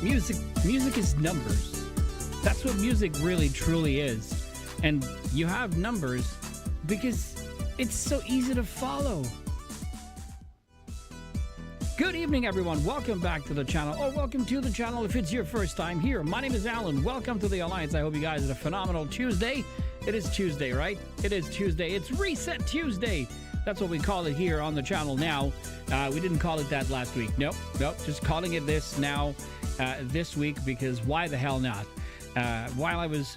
Music is numbers. That's what music really truly is. And you have numbers because it's so easy to follow. Good evening, everyone. Welcome back to the channel, or welcome to the channel if it's your first time here. My name is Alan. Welcome to the Alliance. I hope you guys had a phenomenal Tuesday. It is Tuesday, right? It is Tuesday. It's Reset Tuesday. That's what we call it here on the channel now. We didn't call it that last week. Nope. Just calling it this now this week because why the hell not? While I was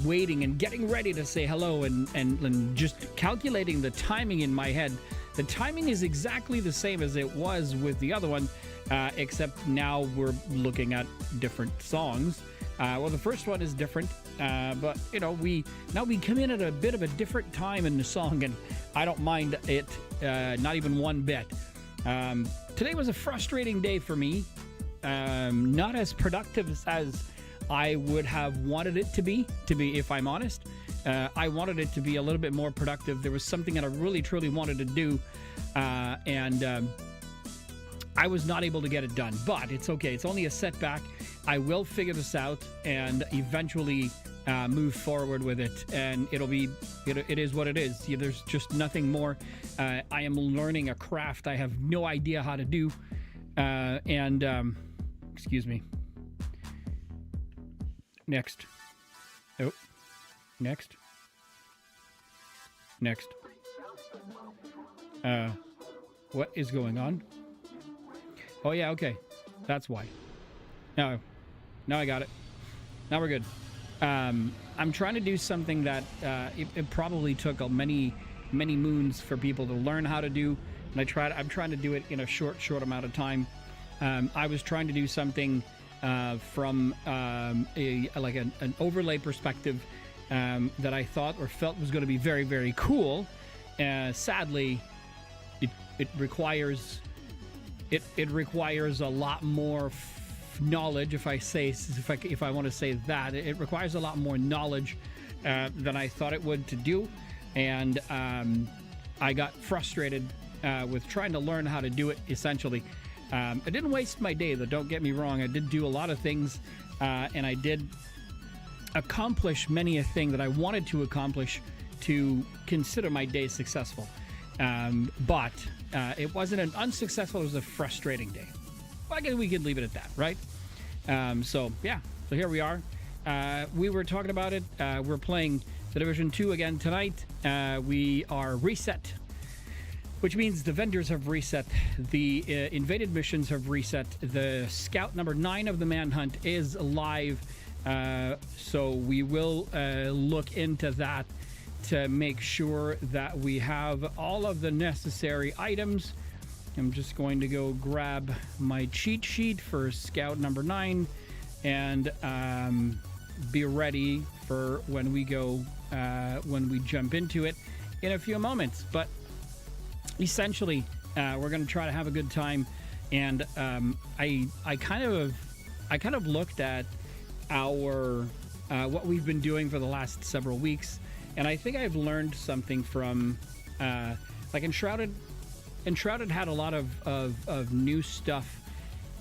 waiting and getting ready to say hello and just calculating the timing in my head, the timing is exactly the same as it was with the other one, except now we're looking at different songs. Well, the first one is different, but you know, we come in at a bit of a different time in the song, and I don't mind it, not even one bit. Today was a frustrating day for me, not as productive as I would have wanted it to be, if I'm honest. I wanted it to be a little bit more productive. There was something that I really, truly wanted to do, and I was not able to get it done. But it's okay. It's only a setback. I will figure this out and eventually move forward with it. And it is what it is. There's just nothing more. I am learning a craft I have no idea how to do. Excuse me. Next. Oh. Next. What is going on? Oh yeah, okay. That's why. Now I got it. Now we're good. I'm trying to do something that it probably took many moons for people to learn how to do, and I'm trying to do it in a short amount of time. I was trying to do something from an overlay perspective that I thought or felt was going to be very, very cool. Sadly, it requires a lot more knowledge. If I want to say that, it requires a lot more knowledge than I thought it would to do, and I got frustrated with trying to learn how to do it. Essentially, I didn't waste my day, though. Don't get me wrong. I did do a lot of things, and I did accomplish many a thing that I wanted to accomplish to consider my day successful. But it wasn't an unsuccessful, it was a frustrating day. Well, I guess we could leave it at that, right? So here we are. We were talking about it. We're playing the Division 2 again tonight. We are reset, which means the vendors have reset. The invaded missions have reset. The scout number 9 of the manhunt is live. So we will look into that to make sure that we have all of the necessary items. I'm just going to go grab my cheat sheet for scout number 9 and be ready for when we jump into it in a few moments. But essentially, we're going to try to have a good time, and I kind of looked at our what we've been doing for the last several weeks, and I think I've learned something from like Enshrouded had a lot of new stuff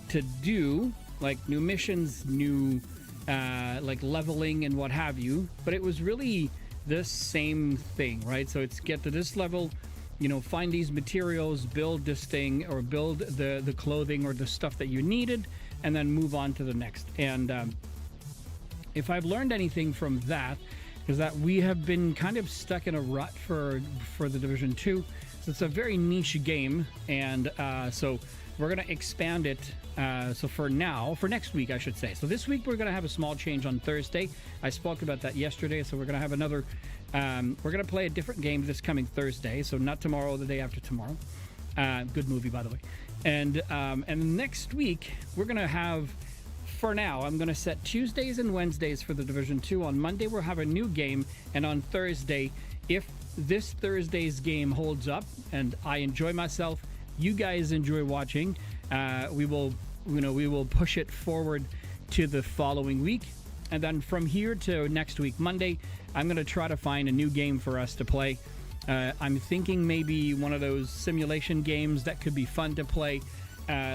to do, like new missions, new like leveling and what have you, but it was really the same thing, right? So it's get to this level, you know, find these materials, build this thing, or build the clothing or the stuff that you needed, and then move on to the next. And if I've learned anything from that, is that we have been kind of stuck in a rut for the Division 2. So it's a very niche game, and so we're going to expand it. So for next week, I should say. So this week, we're going to have a small change on Thursday. I spoke about that yesterday, so we're going to have another... we're going to play a different game this coming Thursday, so not tomorrow, the day after tomorrow. Good movie, by the way. And next week, we're going to have... For now, I'm going to set Tuesdays and Wednesdays for the Division 2. On Monday, we'll have a new game, and on Thursday, if this Thursday's game holds up and I enjoy myself, you guys enjoy watching, we will push it forward to the following week. And then from here to next week, Monday, I'm going to try to find a new game for us to play. I'm thinking maybe one of those simulation games that could be fun to play.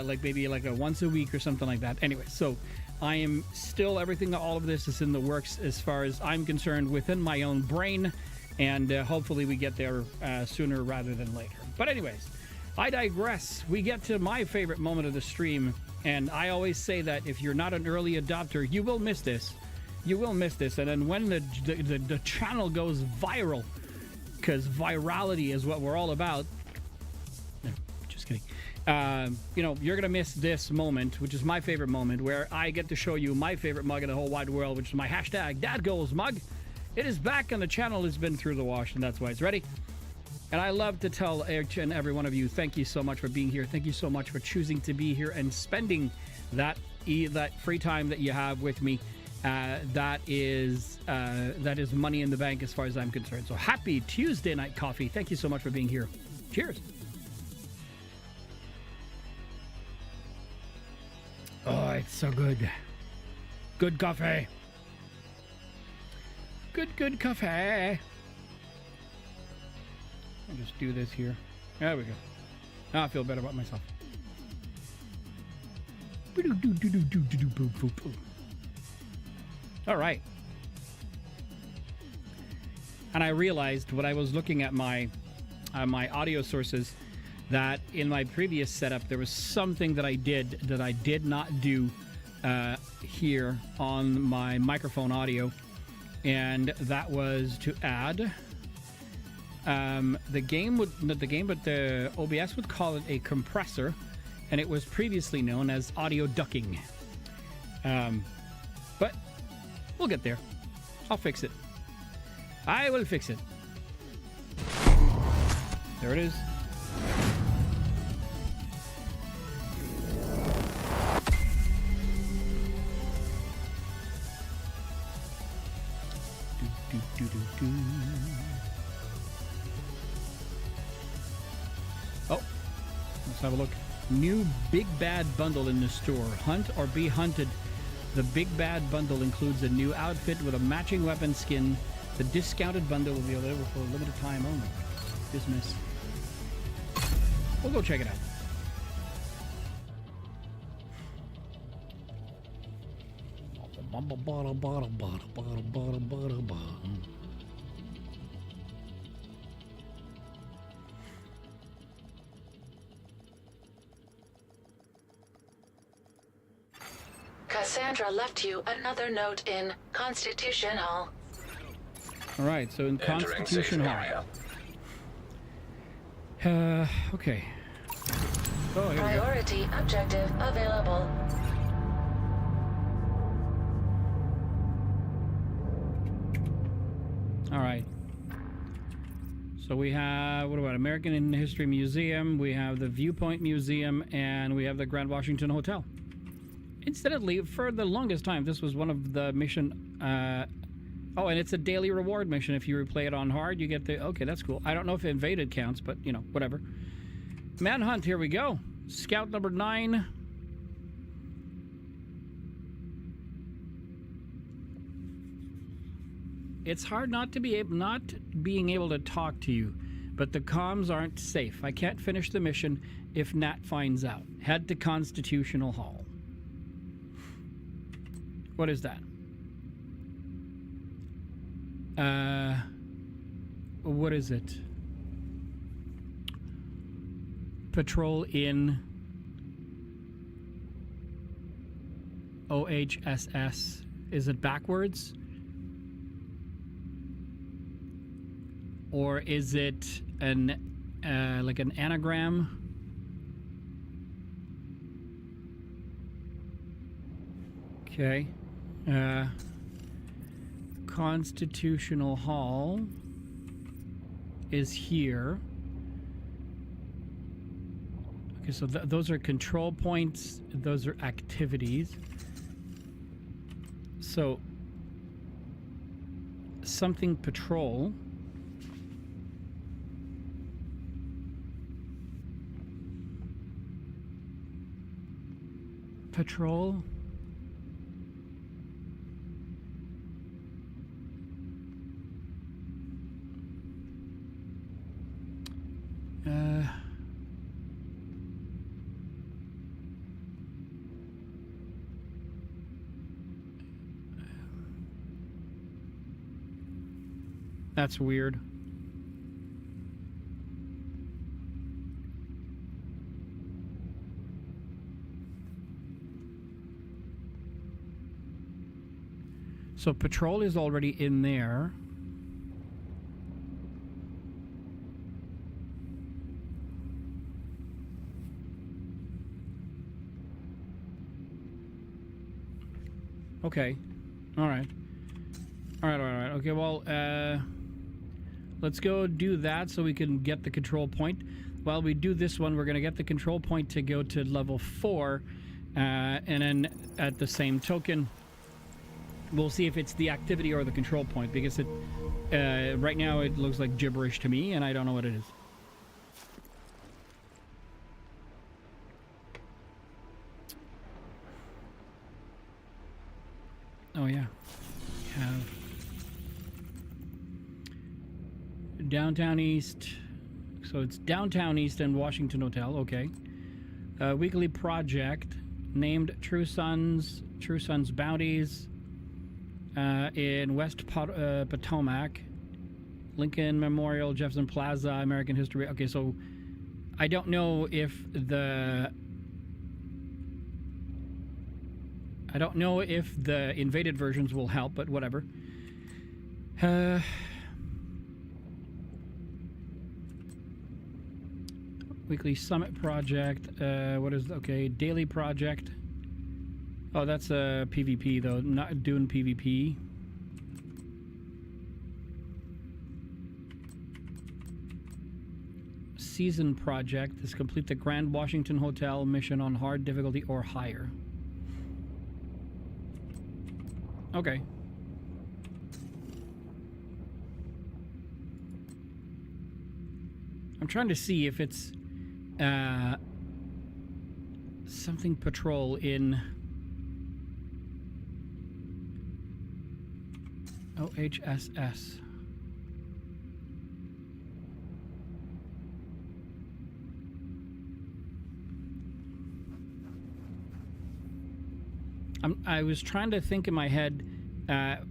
like maybe like a once a week or something like that. Anyway, so I am still, all of this is in the works as far as I'm concerned within my own brain, and hopefully we get there sooner rather than later. But anyways, I digress. We get to my favorite moment of the stream, and I always say that if you're not an early adopter, you will miss this. You will miss this, and then when the channel goes viral, because virality is what we're all about. No, just kidding. You're gonna miss this moment, which is my favorite moment, where I get to show you my favorite mug in the whole wide world, which is my hashtag #DadGoals mug. It is back, and the channel has been through the wash, and that's why it's ready. And I love to tell each and every one of you, thank you so much for being here. Thank you so much for choosing to be here and spending that free time that you have with me. That is money in the bank as far as I'm concerned. So happy Tuesday night coffee. Thank you so much for being here. Cheers. Oh, it's so good. Good coffee. Good coffee. I'll just do this here. There we go. Now I feel better about myself. All right. And I realized when I was looking at my audio sources that in my previous setup there was something that I did not do here on my microphone audio, and that was to add the OBS would call it a compressor, and it was previously known as audio ducking. But we'll get there. I'll fix it. I will fix it. There it is. Oh, let's have a look. New Big Bad Bundle in the store. Hunt or be hunted. The Big Bad Bundle includes a new outfit with a matching weapon skin. The discounted bundle will be available for a limited time only. Dismiss. We'll go check it out. Cassandra left you another note in Constitution Hall. All right, so in Constitution Hall. Okay. Oh, here Priority objective available. All right. So we have, what about American History Museum, we have the Viewpoint Museum, and we have the Grand Washington Hotel. Incidentally, for the longest time, this was one of the mission, oh, and it's a daily reward mission. If you replay it on hard, you get the, okay, that's cool. I don't know if invaded counts, but, you know, whatever. Manhunt, here we go. Scout number 9. It's hard not being able to talk to you, but the comms aren't safe. I can't finish the mission if Nat finds out. Head to Constitutional Hall. What is that? What is it? Patrol in OHSS. Is it backwards? Or is it an like an anagram? Okay. Constitutional Hall is here. Okay, so those are control points. Those are activities. So something patrol. Patrol. That's weird. So patrol is already in there. Okay. All right. All right, all right. Okay, well, let's go do that so we can get the control point. While we do this one, we're going to get the control point to go to level 4. And then at the same token, we'll see if it's the activity or the control point, because it right now it looks like gibberish to me, and I don't know what it is. Oh, yeah. We have Downtown East. So it's Downtown East and Washington Hotel. Okay. Weekly project named True Sons Bounties in West Potomac, Lincoln Memorial, Jefferson Plaza, American History. Okay, so I don't know if the invaded versions will help, but whatever. Weekly Summit Project. What is... Okay, Daily Project. Oh, that's a PvP, though. Not doing PvP. Season Project is complete the Grand Washington Hotel mission on hard difficulty or higher. Okay. I'm trying to see if it's something patrol in OHSS. I was trying to think in my head,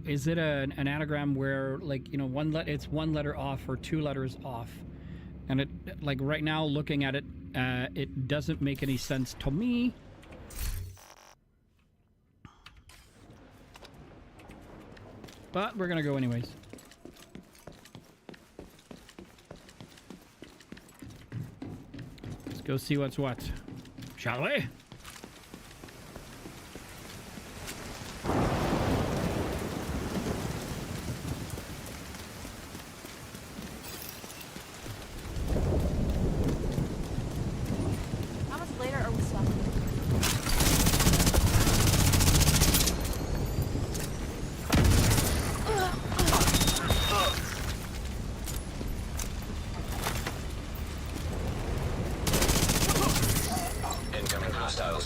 is it an anagram where, like, you know, it's one letter off or two letters off? And it, like, right now looking at it, it doesn't make any sense to me. But we're gonna go anyways. Let's go see what's what. Shall we?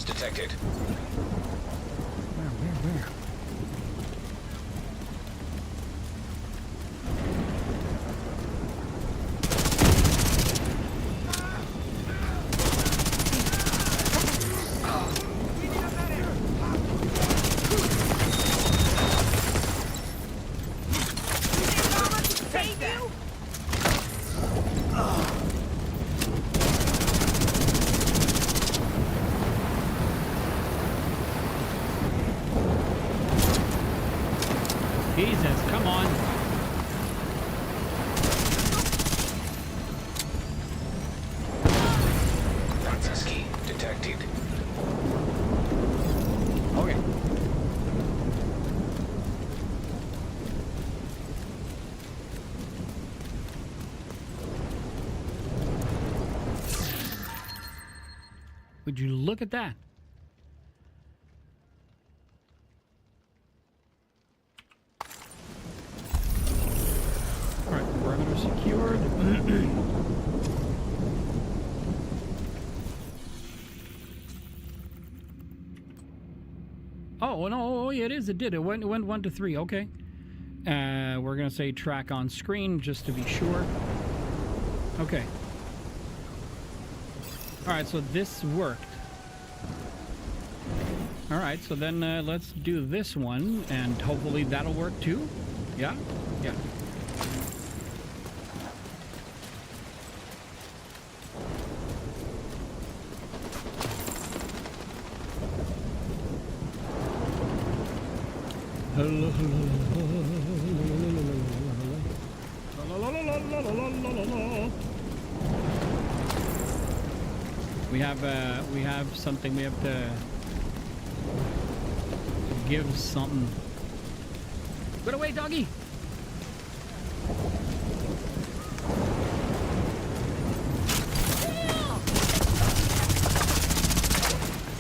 Detected. Where? Jesus, come on. Access key detected. Okay. Would you look at that? Secured. Oh no! Oh yeah, it is. It did. It went 1 to 3. Okay. We're gonna say track on screen just to be sure. Okay. All right. So this worked. All right. So then let's do this one, and hopefully that'll work too. Yeah. Yeah. We have something we have to give something. Get away, doggy!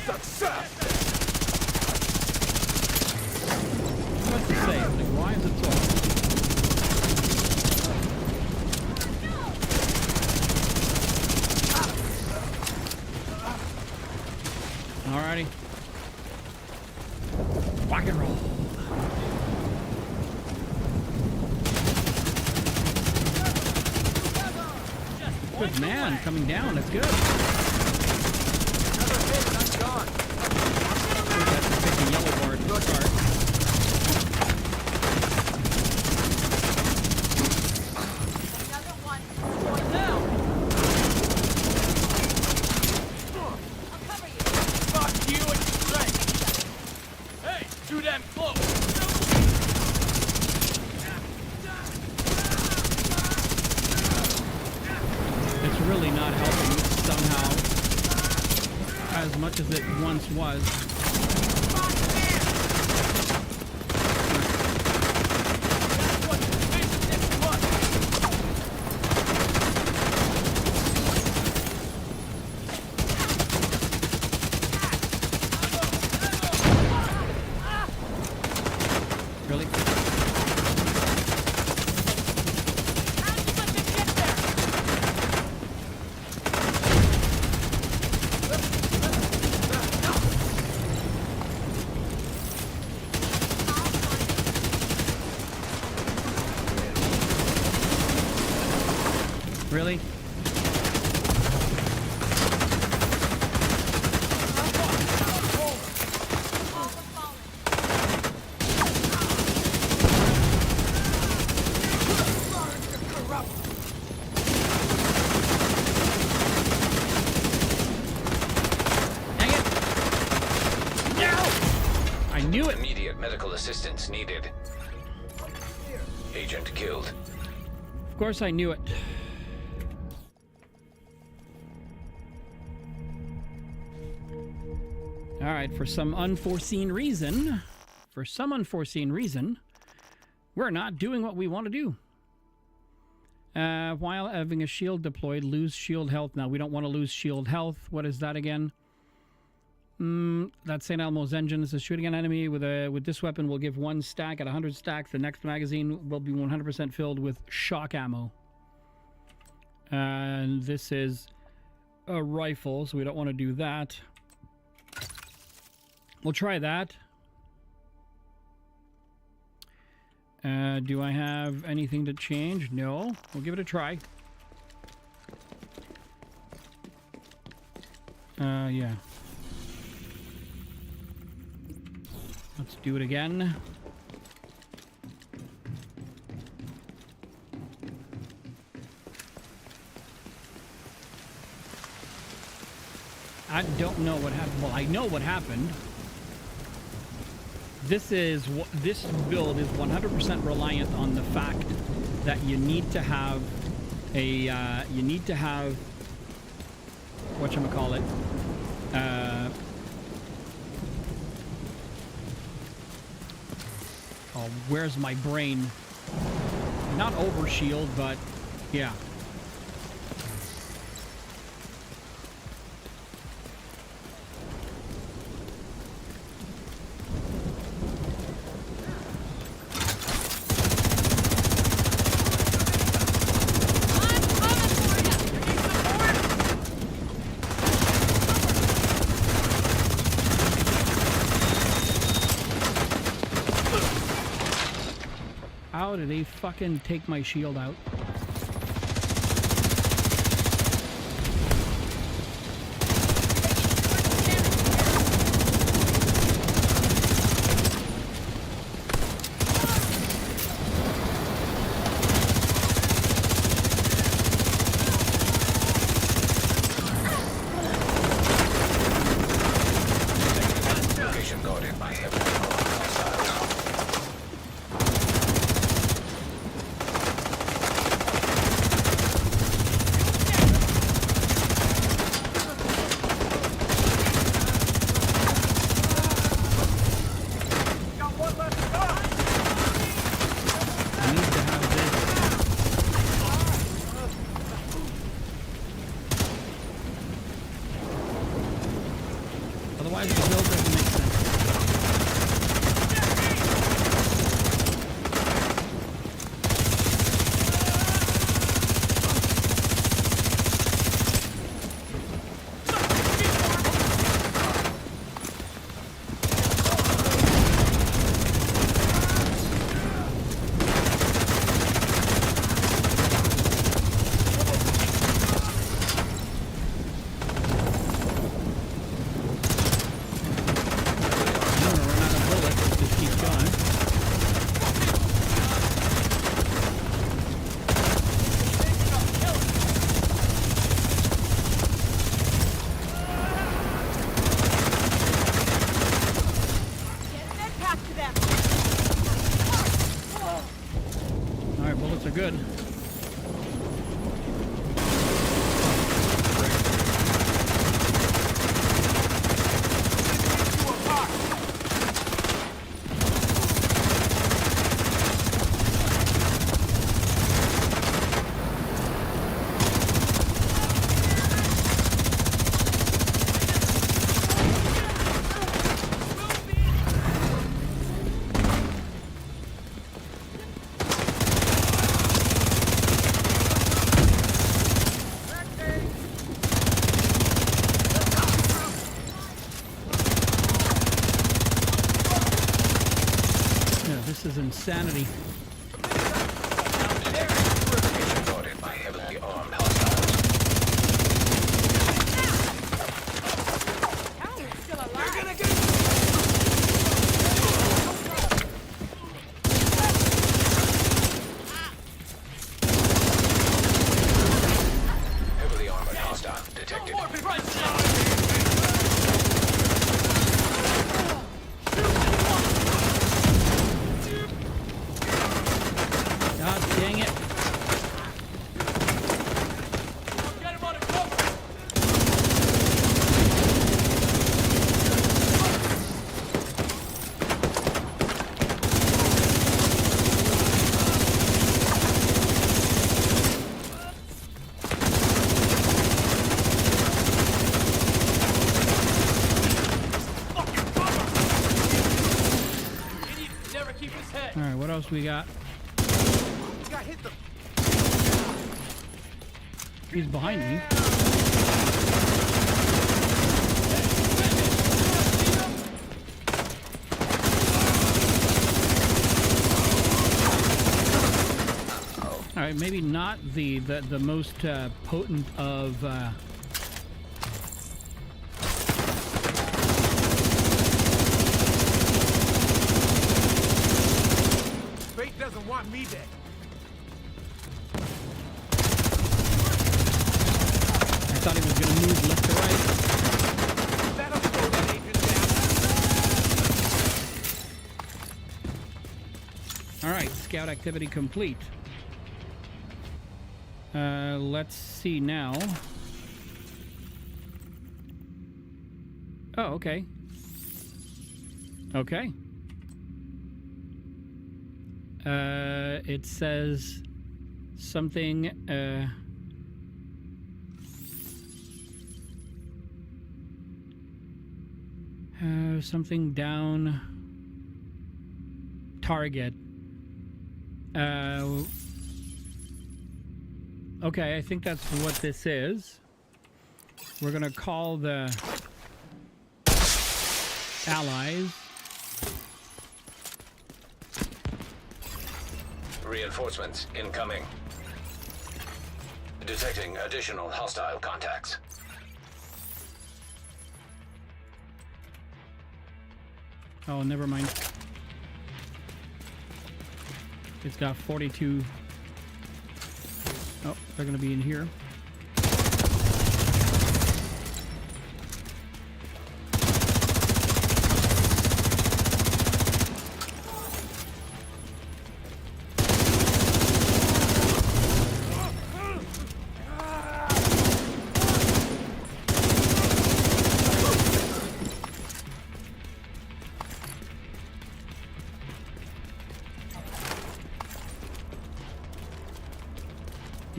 Success! What's it say? Like, why is it so? Alrighty. Rock and roll. Good man, coming down. That's good. Another hit and I'm gone. That's a pick the yellow board to start. Another one. Going down. I'll cover you. Fuck you and your strength. Hey, too damn close. It's really not helping somehow as much as it once was. Really? Really? Dang it! No! I knew it! Immediate medical assistance needed. Agent killed. Of course I knew it. Alright, for some unforeseen reason, we're not doing what we want to do. While having a shield deployed, lose shield health. Now, we don't want to lose shield health. What is that again? That's St. Elmo's engine. This is shooting an enemy with this weapon will give 1 stack. At 100 stacks, the next magazine will be 100% filled with shock ammo. And this is a rifle, so we don't want to do that. We'll try that. Do I have anything to change? No. We'll give it a try. Yeah. Let's do it again. I don't know what happened. Well, I know what happened. This build is 100% reliant on the fact that you need to have a whatchamacallit, oh, where's my brain? Not overshield, but yeah. How did they fucking take my shield out? Location guarded by heavy missiles. Shots are good. This is insanity. Guarded by heavily armed hostiles. How are we still alive? You're gonna get... Heavily armored hostile detected. More people! God dang it. Get him on a cover! Fucking cover! Idiot can never keep his head. All right, what else we got? Got hit the... He's behind me. All right, maybe not the most potent of. Fate doesn't want me dead. I thought he was going to move left to right. That'll slow that agent down. All right, scout activity complete. Let's see now. Oh, okay. Okay. It says something. Something down. Target. Okay, I think that's what this is. We're gonna call the allies. Reinforcements incoming. Detecting additional hostile contacts. Oh, never mind. It's got 42. Oh, they're gonna be in here.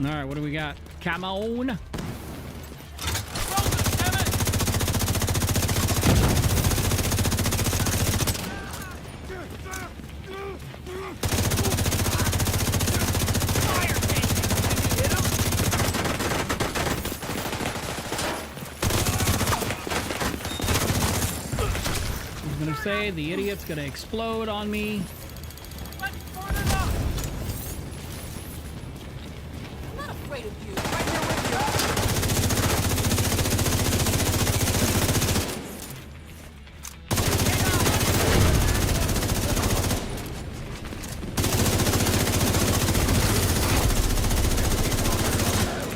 All right, what do we got? Come on. I was gonna say the idiot's gonna explode on me. I'm not afraid of you. Right here with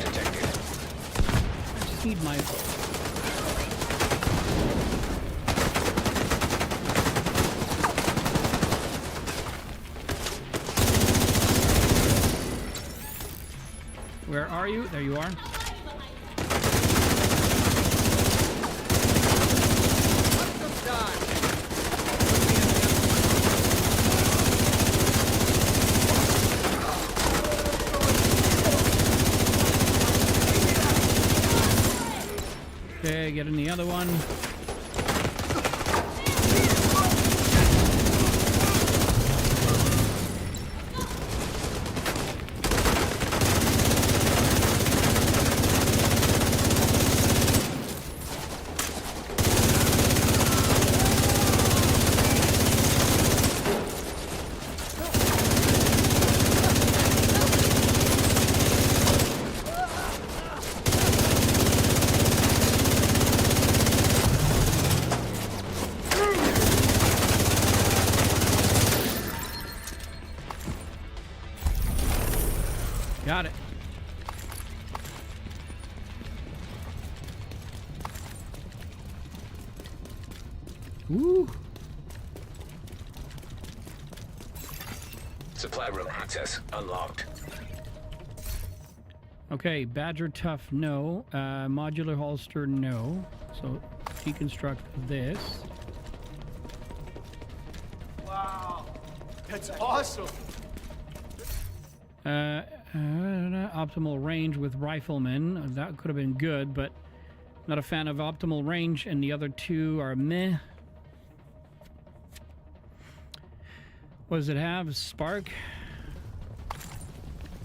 Detected. I just need my. Where are you? There you are. Okay, get in the other one. Got it. Woo. Supply room access unlocked. Okay, Badger Tough, no. Modular holster, no. So deconstruct this. Wow. That's awesome. Optimal range with rifleman. That could have been good, but not a fan of optimal range, and the other two are meh. What does it have? Spark?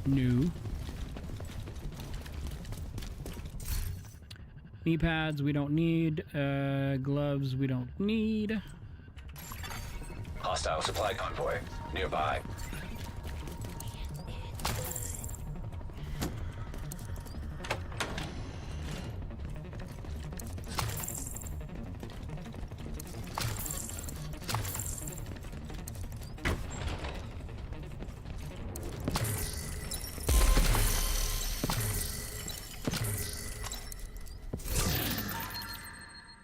New. Knee pads we don't need. Gloves we don't need. Hostile supply convoy nearby.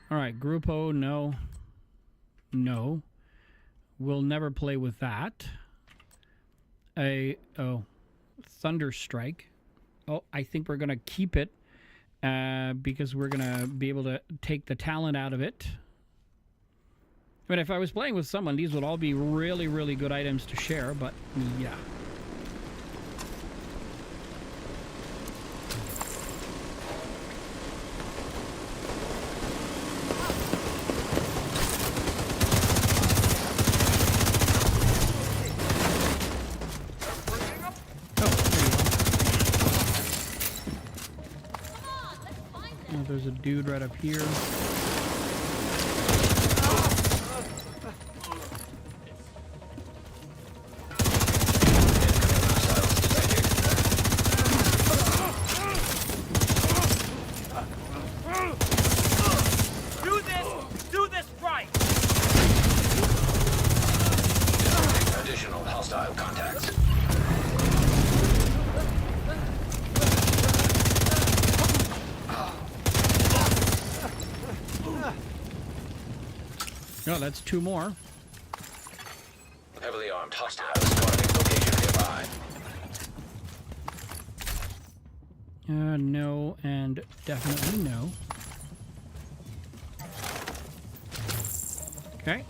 All right, Grupo, no. No. We'll never play with that. Thunderstrike. Oh, I think we're going to keep it because we're going to be able to take the talent out of it. I mean, if I was playing with someone, these would all be really, really good items to share, but yeah. There's a dude right up here. Do this right. Additional hostile contacts. Oh, that's two more. Heavily armed hostiles guarding location nearby. No, and definitely no. Okay.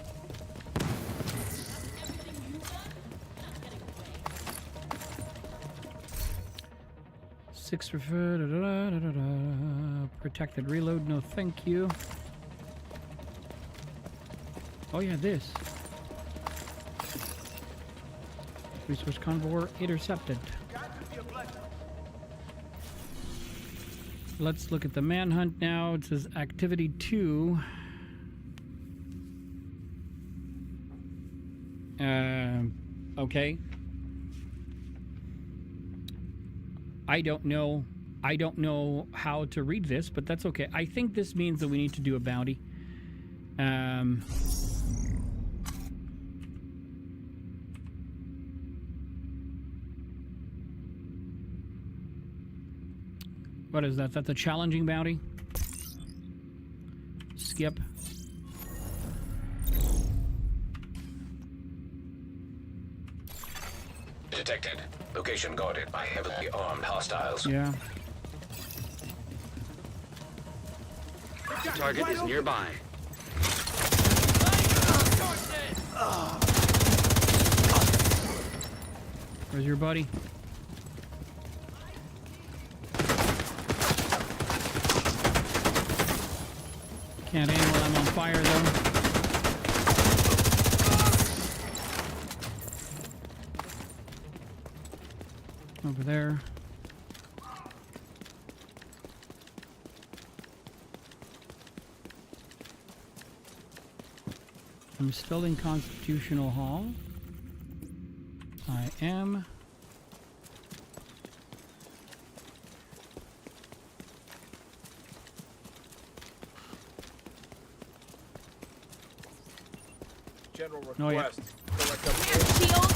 Six refer. Protected reload. No, thank you. Oh yeah, this. Resource convoy intercepted. Let's look at the manhunt now. It says activity 2. Okay. I don't know how to read this, but that's okay. I think this means that we need to do a bounty. What is that? That's a challenging bounty? Skip. detected. Location guarded by heavily armed hostiles. Yeah. Target is nearby. Where's your buddy? Can't aim while I'm on fire, though. Over there. I'm still in Constitutional Hall. I am. General Oh, yeah. request. Collect up Shield.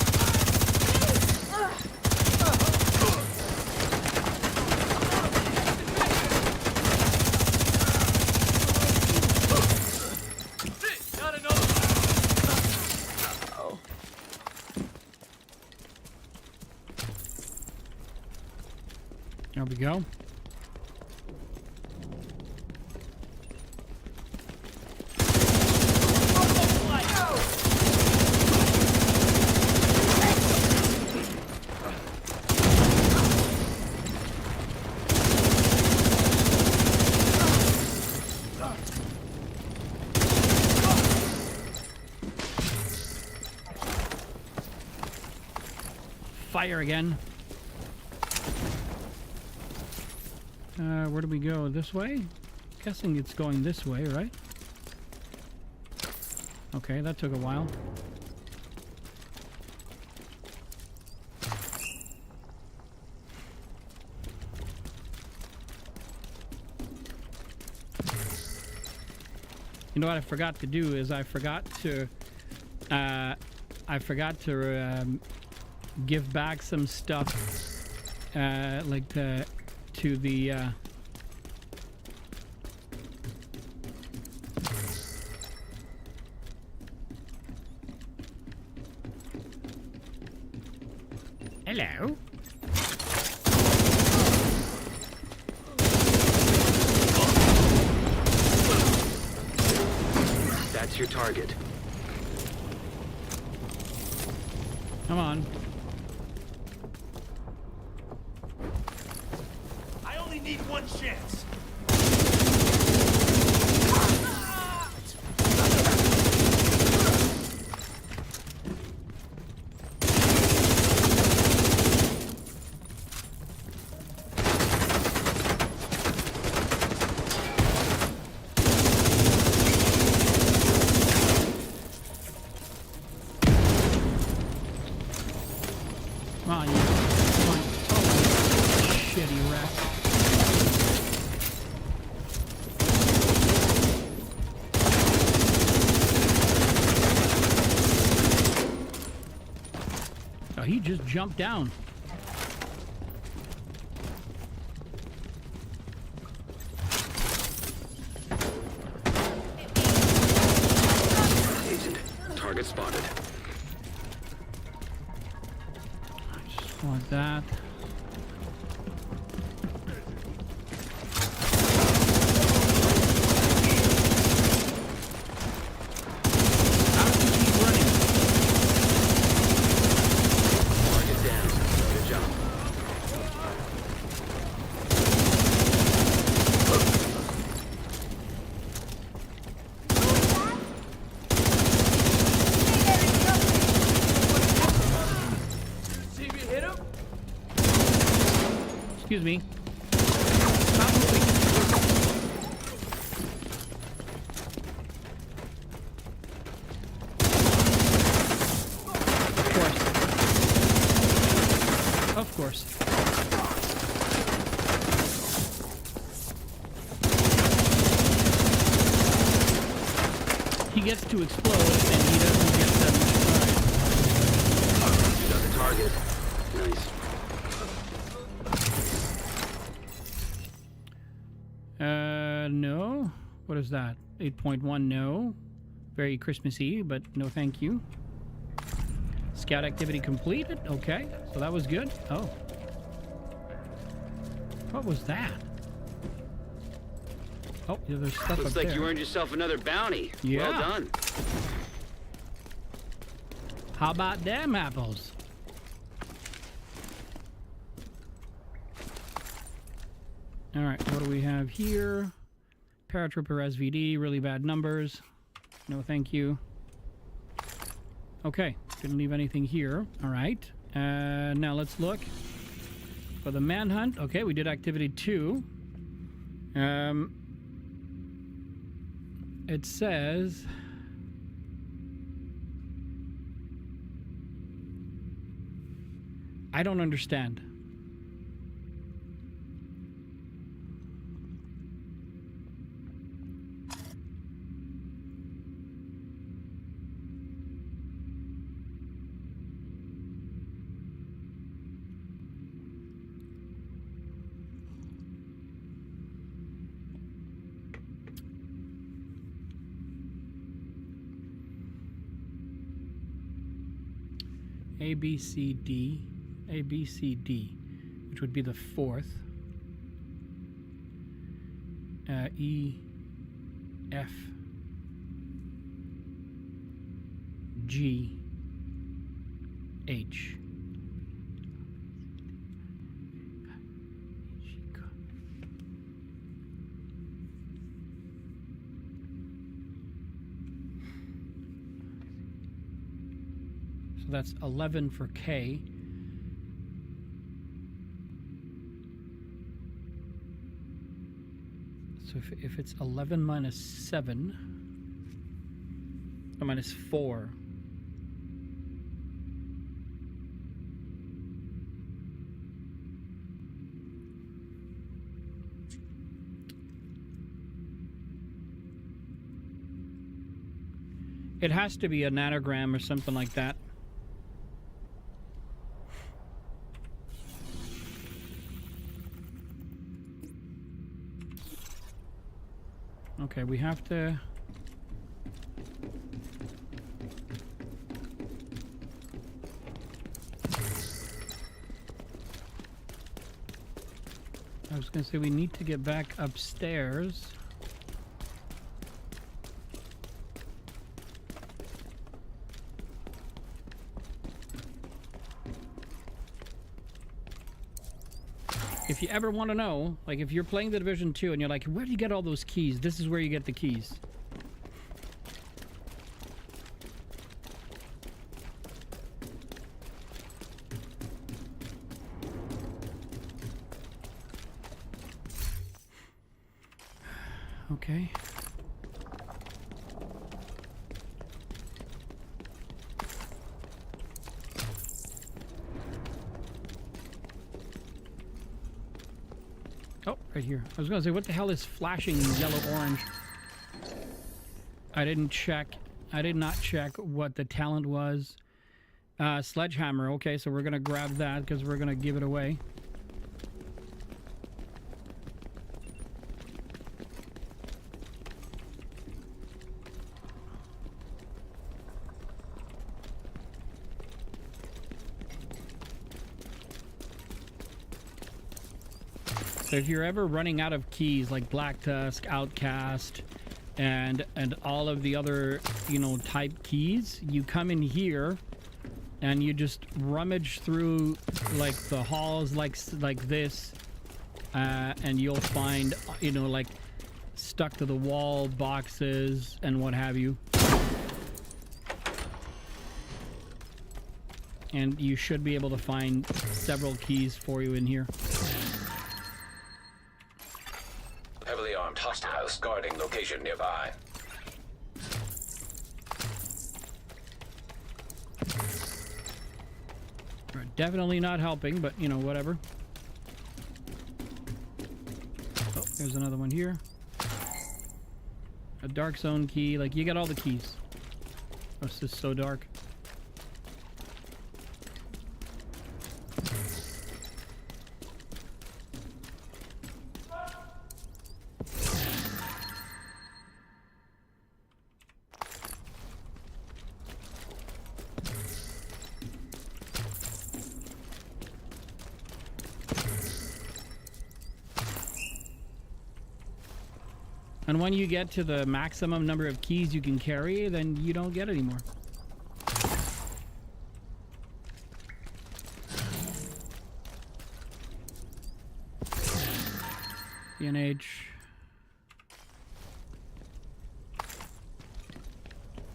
Got another. There we go. Fire again. Where do we go? This way? Guessing it's going this way, right? Okay, that took a while. You know what I forgot to do is I forgot to give back some stuff like to the hello. That's your target. Come on. I only need one chance. Come on, you. Come on. Oh, shitty rat. Oh, he just jumped down. Agent, target spotted. Just want that. How does he keep running? Target down. Good job. See me hit him? Excuse me. Stop moving. Of course. He gets to explode and he doesn't get that much. You got the target. Nice. No. What is that? 8.1, no. Very Christmassy, but no thank you. Scout activity completed. Okay, so that was good. Oh. What was that? Oh, yeah, there's stuff Looks up like there. you earned yourself another bounty. Yeah. Well done. How about them apples? All right, what do we have here? Paratrooper SVD, really bad numbers. No, thank you. Okay, didn't leave anything here. All right, now let's look for the manhunt. Okay, we did activity 2. It says I don't understand. A, B, C, D. A, B, C, D, which would be the 4th. E, F, G, H. So that's 11 for K. So if it's 11 minus 7, or minus 4, it has to be an anagram or something like that. Okay, we have to... I was going to say we need to get back upstairs. If you ever want to know, like if you're playing the Division 2 and you're like, where do you get all those keys? This is where you get the keys. Okay. Oh, right here. I was going to say, what the hell is flashing yellow-orange? I didn't check. I did not check what the talent was. Sledgehammer. Okay, so we're going to grab that because we're going to give it away. So if you're ever running out of keys like Black Tusk, Outcast, and all of the other, you know, type keys, you come in here and you just rummage through like the halls like this, and you'll find, you know, like stuck to the wall boxes and what have you. And you should be able to find several keys for you in here. Heavily armed hostiles guarding location nearby. Definitely not helping, but you know, whatever. Oh, there's another one here. A dark zone key. Like, you got all the keys. Oh, this is so dark. And when you get to the maximum number of keys you can carry, then you don't get any more. PNH.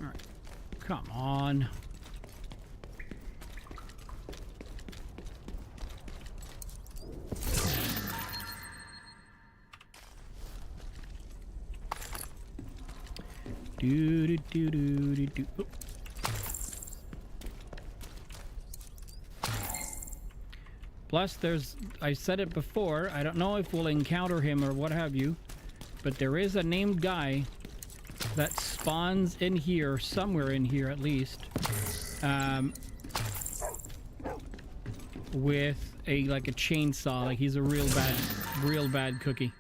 All right. Come on. Do do do do do do. Oh. Plus, there's, I said it before, I don't know if we'll encounter him or what have you, but there is a named guy that spawns in here, somewhere in here at least, with like a chainsaw. Like, he's a real bad cookie.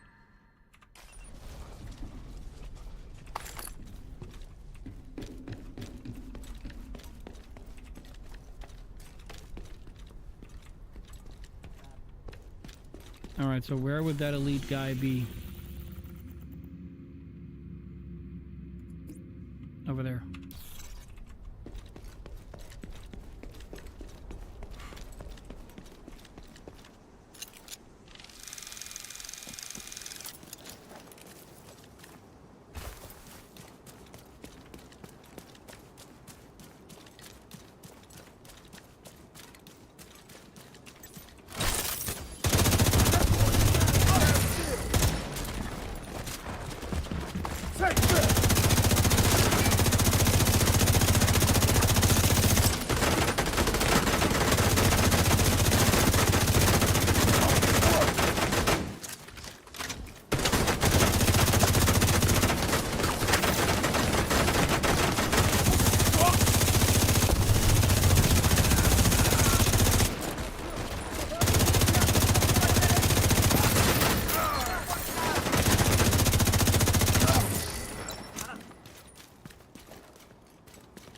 All right, so where would that elite guy be? Over there.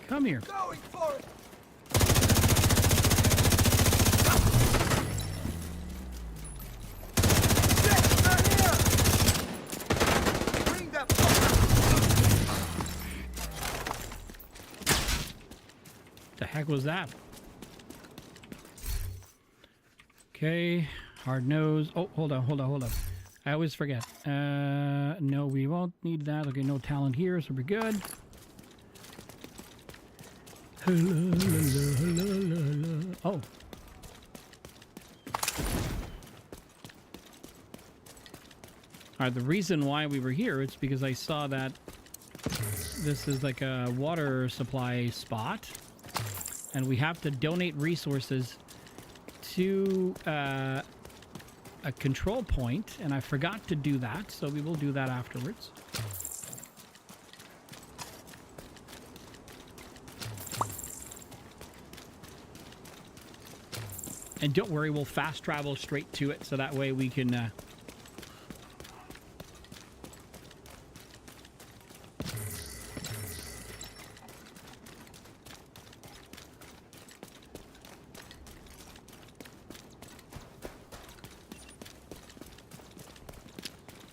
Come here. Going for it. Bring that The heck was that? Okay, hard nose. Oh, hold on. I always forget. No, we won't need that. Okay, no talent here, so we're good. Oh. Alright, the reason why we were here is because I saw that this is like a water supply spot, and we have to donate resources to a control point, and I forgot to do that, so we will do that afterwards. And don't worry, we'll fast travel straight to it, so that way we can...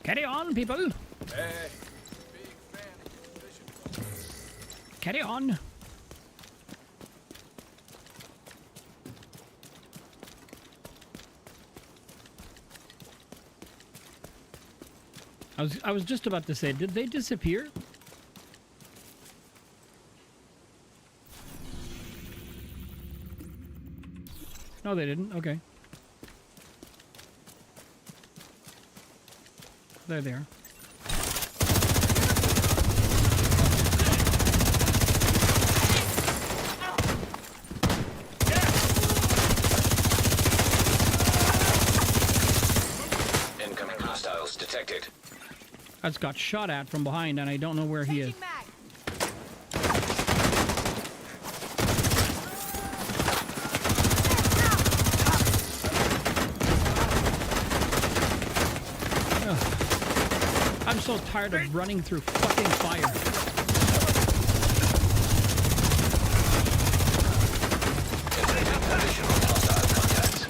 Carry on, people! Hey, big fan of your vision. Carry on! I was just about to say, did they disappear? No, they didn't. Okay. They're there. Incoming hostiles detected. I just got shot at from behind, and I don't know where he is. Ugh. I'm so tired of running through fucking fire. Additional hostile contacts.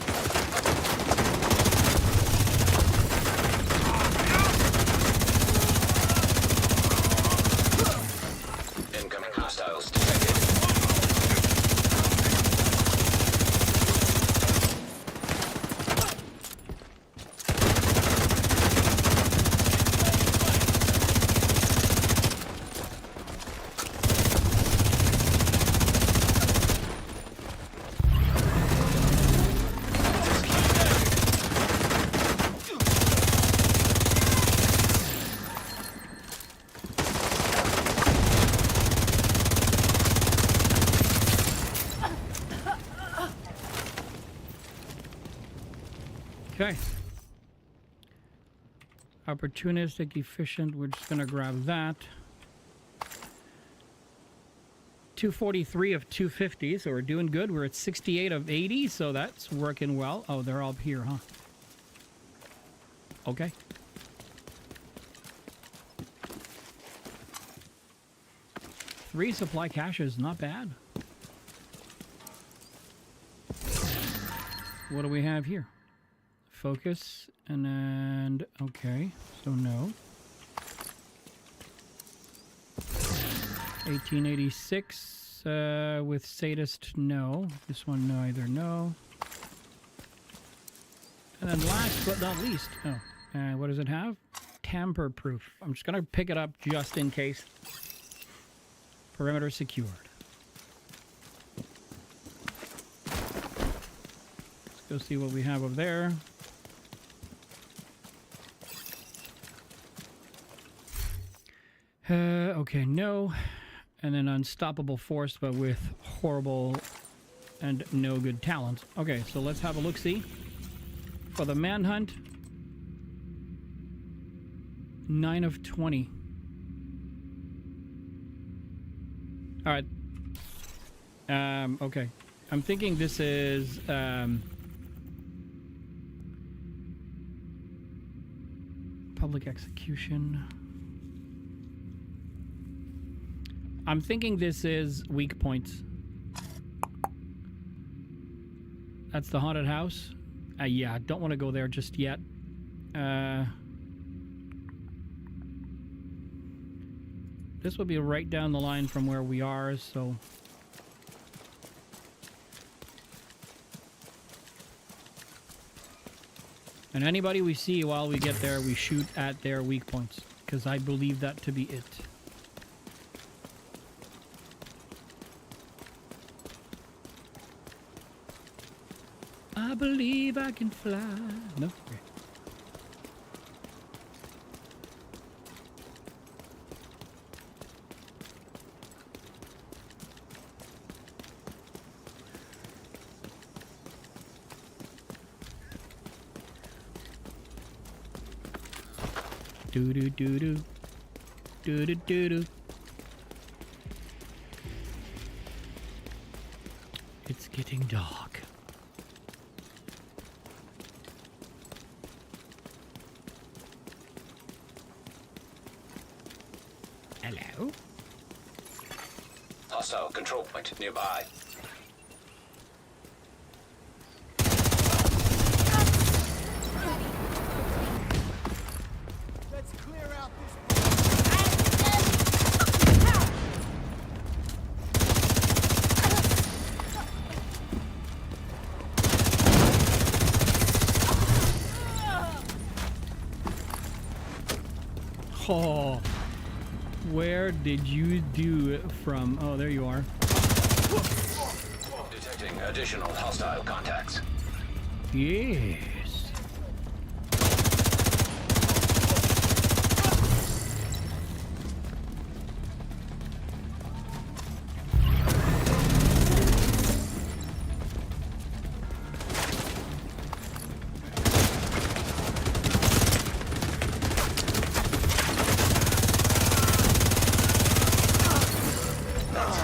Okay. Opportunistic, efficient. We're just going to grab that. 243 of 250, so we're doing good. We're at 68 of 80, so that's working well. Oh, they're all up here, huh? Okay. Three supply caches, not bad. What do we have here? Focus, and okay, so no. 1886 with sadist, no. This one, neither, no. And then last but not least, oh, what does it have? Tamper proof. I'm just gonna pick it up just in case. Perimeter secured. Let's go see what we have over there. Okay, no. And then unstoppable force, but with horrible and no good talent. Okay, so let's have a look-see. For the manhunt, 9 of 20. All right. Okay. I'm thinking this is public execution. I'm thinking this is weak points. That's the haunted house. Yeah, don't want to go there just yet. This will be right down the line from where we are, so... And anybody we see while we get there, we shoot at their weak points, because I believe that to be it. I believe I can fly. No? Okay. Do do do do do do do do. It's getting dark. Hello? Hostile control point nearby. Let's clear out this. Oh, where did you do it from? Oh, there you are. Detecting additional hostile contacts. Yes.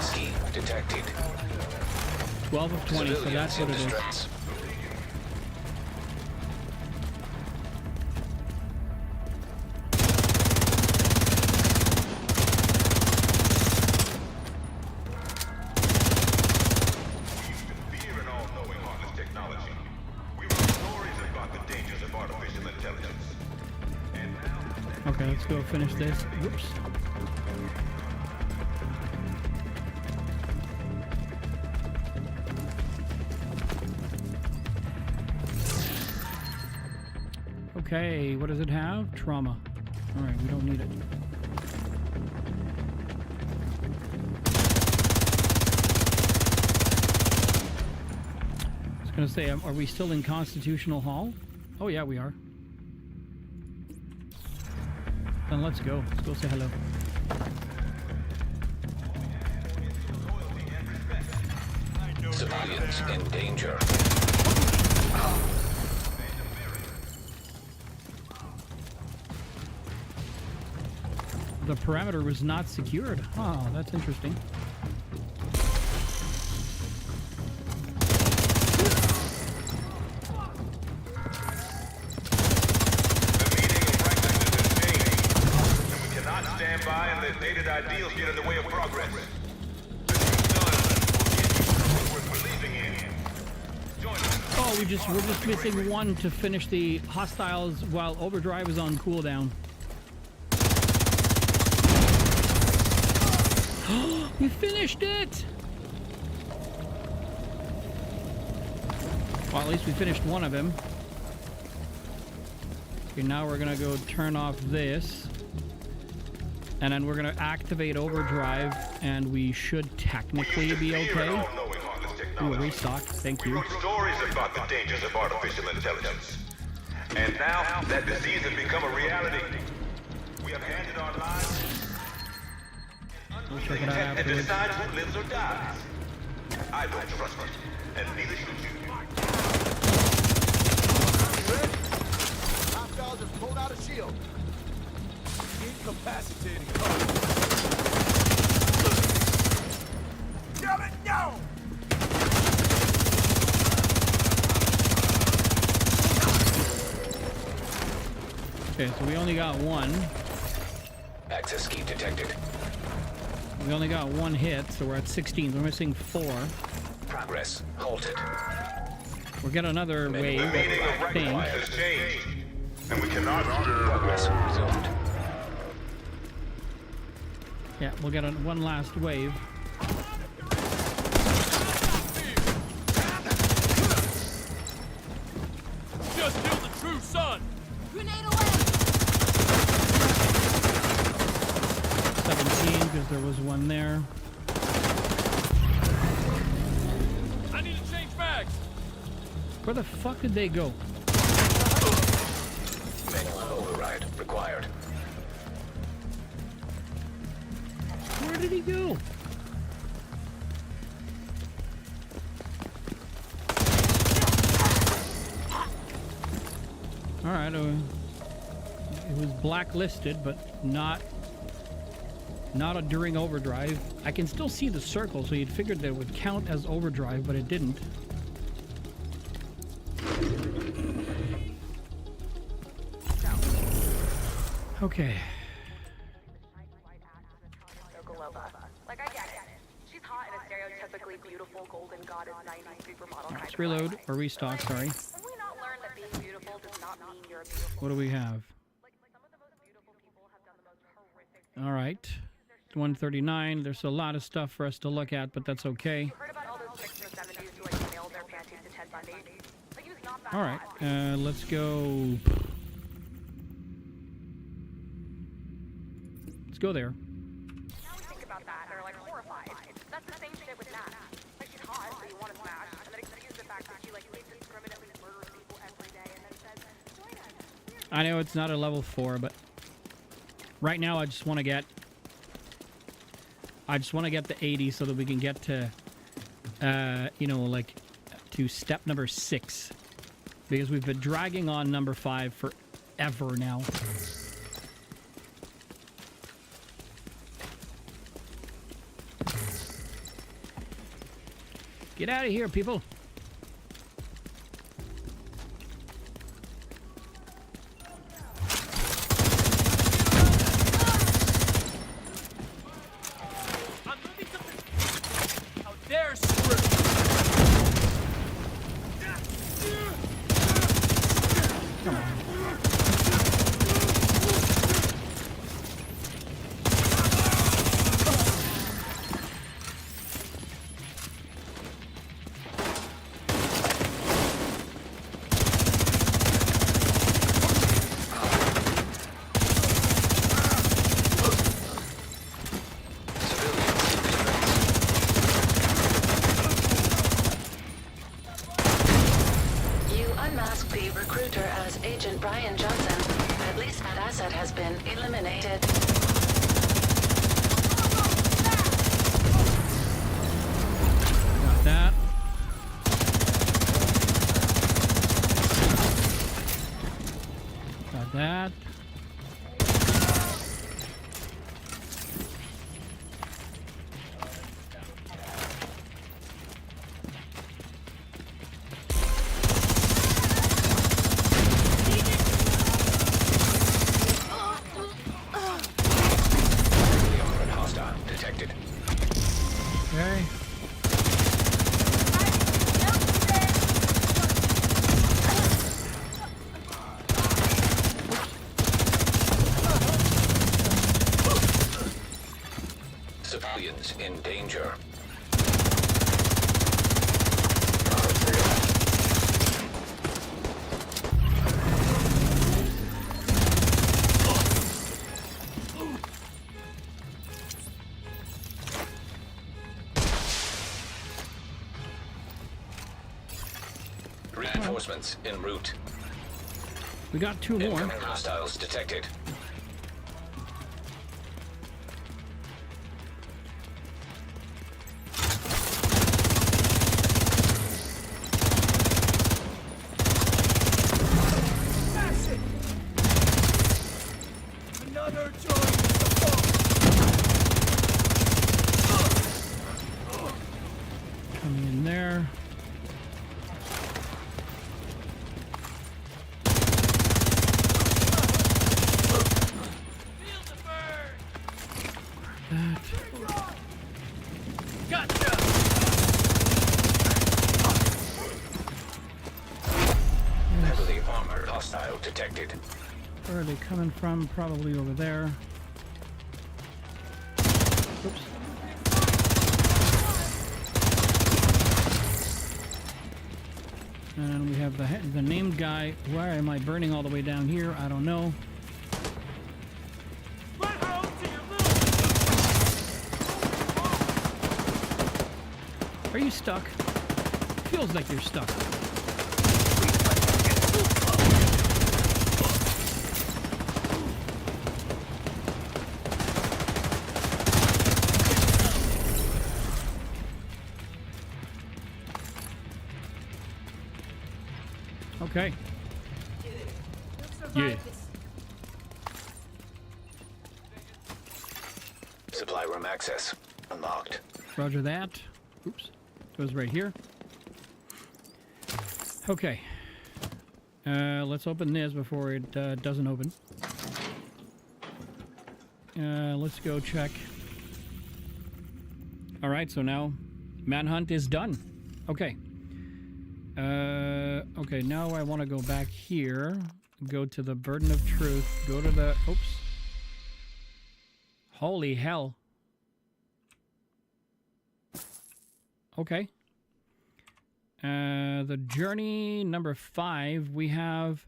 Ski detected. 12 of 20, so that's what it is. Distress. Fear and all-knowing harness technology. We wrote stories about the dangers of artificial intelligence. And now... Okay, let's go finish this. Whoops. Okay, what does it have? Trauma. Alright, we don't need it. I was gonna say, are we still in Constitutional Hall? Oh yeah, we are. Then let's go. Let's go say hello. Civilians in danger. The perimeter was not secured. Oh, that's interesting. Stand by and let dated ideals get in the way of progress. We're leaving in. Join us. Oh, we're just missing one to finish the hostiles while overdrive is on cooldown. We finished it! Well, at least we finished one of them. Okay, now we're gonna go turn off this. And then we're gonna activate overdrive, and we should technically be okay. Ooh, restock, thank you. Stories about the dangers of artificial intelligence. And now that disease has become a reality. We have handed our lives We'll check it out and afterwards. decide who lives or dies. I don't trust it, and neither should you. Top dog just pulled out a shield. Incapacitating. Damn it, no! Okay, so we only got one. Access key detected. We only got one hit, so we're at 16. We're missing 4. Progress halted. We'll get another wave, I think. Has changed, and we cannot Progress resumed. Yeah, we'll get one last wave. Just killed the true sun. Grenade away! 17, because there was one there. I need to change mags. Where the fuck did they go? Manual override required. Where did he go? Alright, it was blacklisted, but not during overdrive. I can still see the circle, so you'd figured that it would count as overdrive, but it didn't. Okay. Like, I get it. She's hot in a stereotypically beautiful golden goddess 90s supermodel kind Let's of reload, way. or restock, sorry. Have we not learned that being beautiful does not mean you're a beautiful? What do we have? Like, some of the most beautiful people have done the most horrific things. Alright. 139. There's a lot of stuff for us to look at, but that's okay. You heard about all those chicks in the 70s who, like, mailed their panties to Ted Bundy? Like, he was not that Alright, hot. let's go. Let's go there. Now we think about that, they're, like, horrified. That's the same shit with Nat. Like, she's hot, so you want to smash, and then excuse the fact that she, like, indiscriminately murders people every day, and then says, join us. I know it's not a level 4, but right now I just want to get the 80 so that we can get to you know, like to step number 6, because we've been dragging on number 5 forever now. Get out of here, people. I'm looking something. How dare screw. Come on. You unmasked the recruiter as Agent Brian Johnson. At least that asset has been eliminated. Got that. Got that. Reinforcements en route. We got 2 more. Incoming hostiles detected. Another joint the Coming in there. Feel the burn! That. Gotcha! Heavily armored hostile detected. Where are they coming from? Probably over there. Oops. And we have the named guy. Why am I burning all the way down here? I don't know. Run home to your little... Are you stuck? Feels like you're stuck. Okay. Yeah. Supply room access unlocked. Roger that. Oops. Goes right here. Okay. Let's open this before it doesn't open. Let's go check. All right, so now manhunt is done. Okay. Okay, now I want to go back here. Go to the burden of truth. Go to the... Oops. Holy hell. Okay. The journey number 5, we have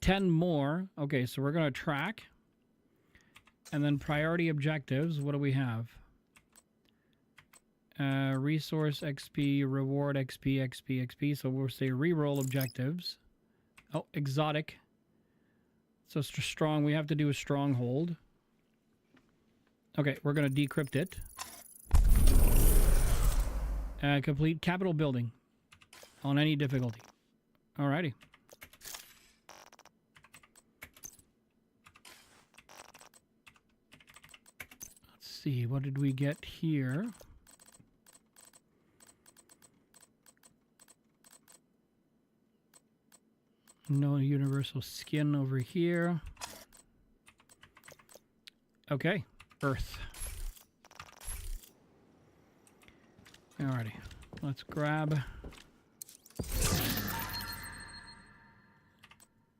10 more. Okay, so we're going to track. And then priority objectives, what do we have? Resource XP, reward XP, XP, XP. So we'll say reroll objectives. Oh, exotic. So strong, we have to do a stronghold. Okay, we're going to decrypt it. Complete Capitol building on any difficulty. Alrighty. Let's see, what did we get here? No universal skin over here. Okay, Earth. Alrighty, let's grab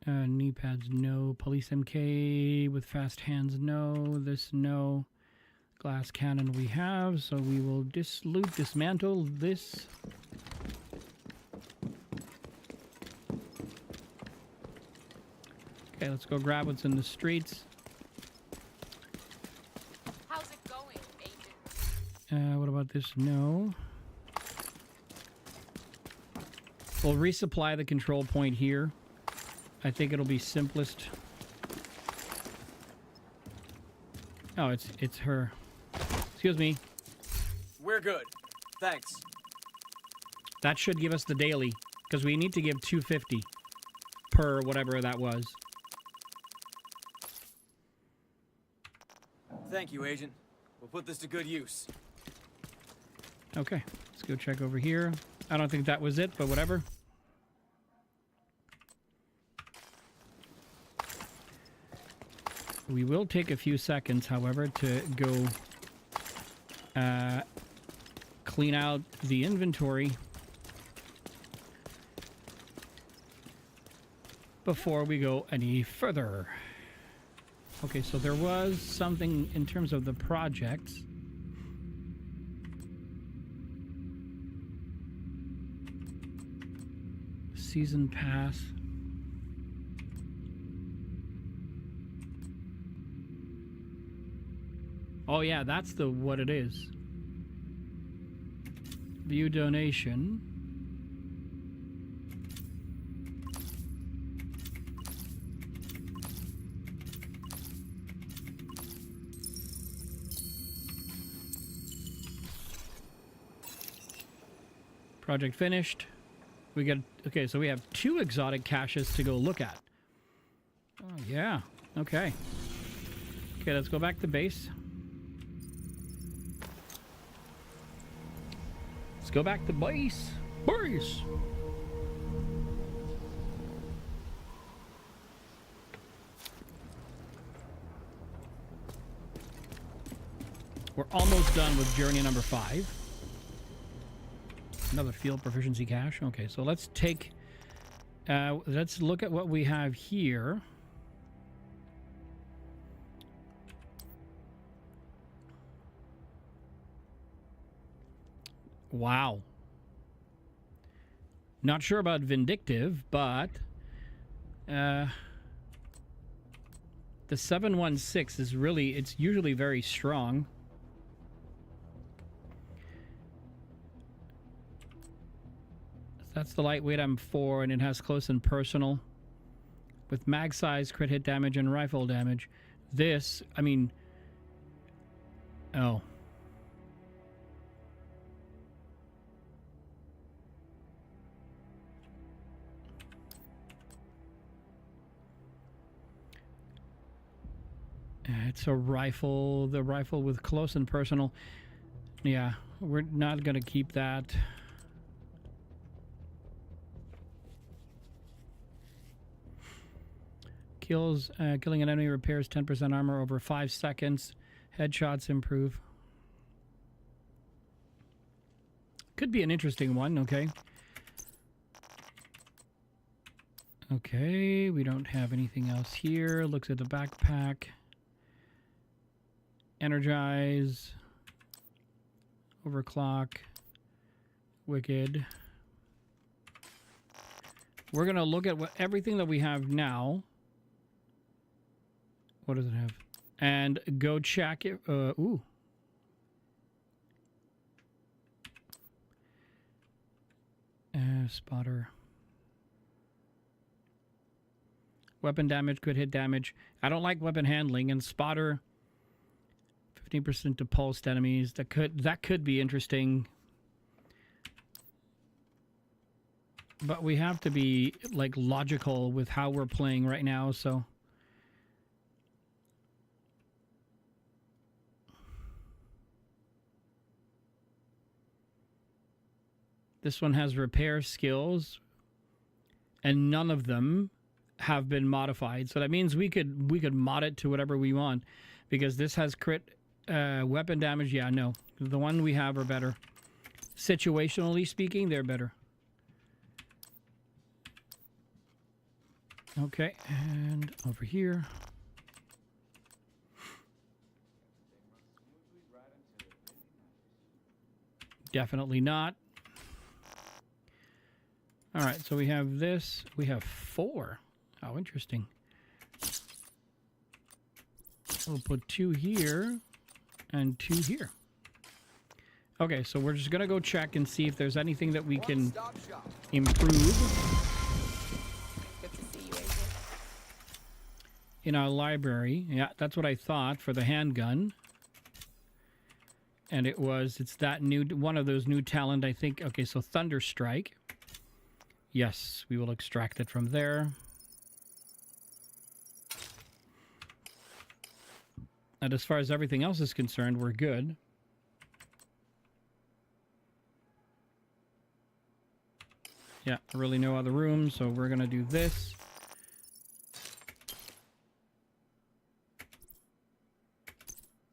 knee pads, no. Police MK with fast hands, no. This, no. Glass cannon we have, so we will dismantle this. Okay, let's go grab what's in the streets. How's it going, Agent? What about this? No. We'll resupply the control point here. I think it'll be simplest. Oh, it's her. Excuse me. We're good. Thanks. That should give us the daily, because we need to give 250 per whatever that was. Thank you, Agent. We'll put this to good use. Okay, let's go check over here. I don't think that was it, but whatever. We will take a few seconds, however, to go clean out the inventory before we go any further. Okay, so there was something in terms of the projects. Season pass. Oh yeah, that's what it is. View donation. Project finished. We got, okay, so we have 2 exotic caches to go look at. Oh, yeah. Okay. Okay, let's go back to base. Let's go back to base. Base! We're almost done with journey number 5. Another field proficiency cache. Okay, so let's take... let's look at what we have here. Wow. Not sure about Vindictive, but... the 716 is really... It's usually very strong. That's the lightweight M4, and it has close and personal with mag size, crit hit damage, and rifle damage. This, I mean, oh. It's a rifle, the rifle with close and personal. Yeah, we're not going to keep that. Kills, killing an enemy repairs 10% armor over 5 seconds. Headshots improve. Could be an interesting one, okay. Okay, we don't have anything else here. Looks at the backpack. Energize. Overclock. Wicked. We're going to look at everything that we have now. What does it have? And go check it. Ooh. Spotter. Weapon damage, could hit damage. I don't like weapon handling, and spotter 15% to pulsed enemies. That could be interesting. But we have to be like logical with how we're playing right now, so this one has repair skills, and none of them have been modified. So that means we could mod it to whatever we want, because this has crit weapon damage. Yeah, no, the one we have are better. Situationally speaking, they're better. Okay, and over here. Definitely not. All right, so we have this. We have 4. How interesting. We'll put 2 here and 2 here. Okay, so we're just going to go check and see if there's anything that we can improve in our library. Yeah, that's what I thought for the handgun. And it's that new, one of those new talent, I think. Okay, so Thunder Strike. Yes, we will extract it from there. And as far as everything else is concerned, we're good. Yeah, really no other room, so we're going to do this.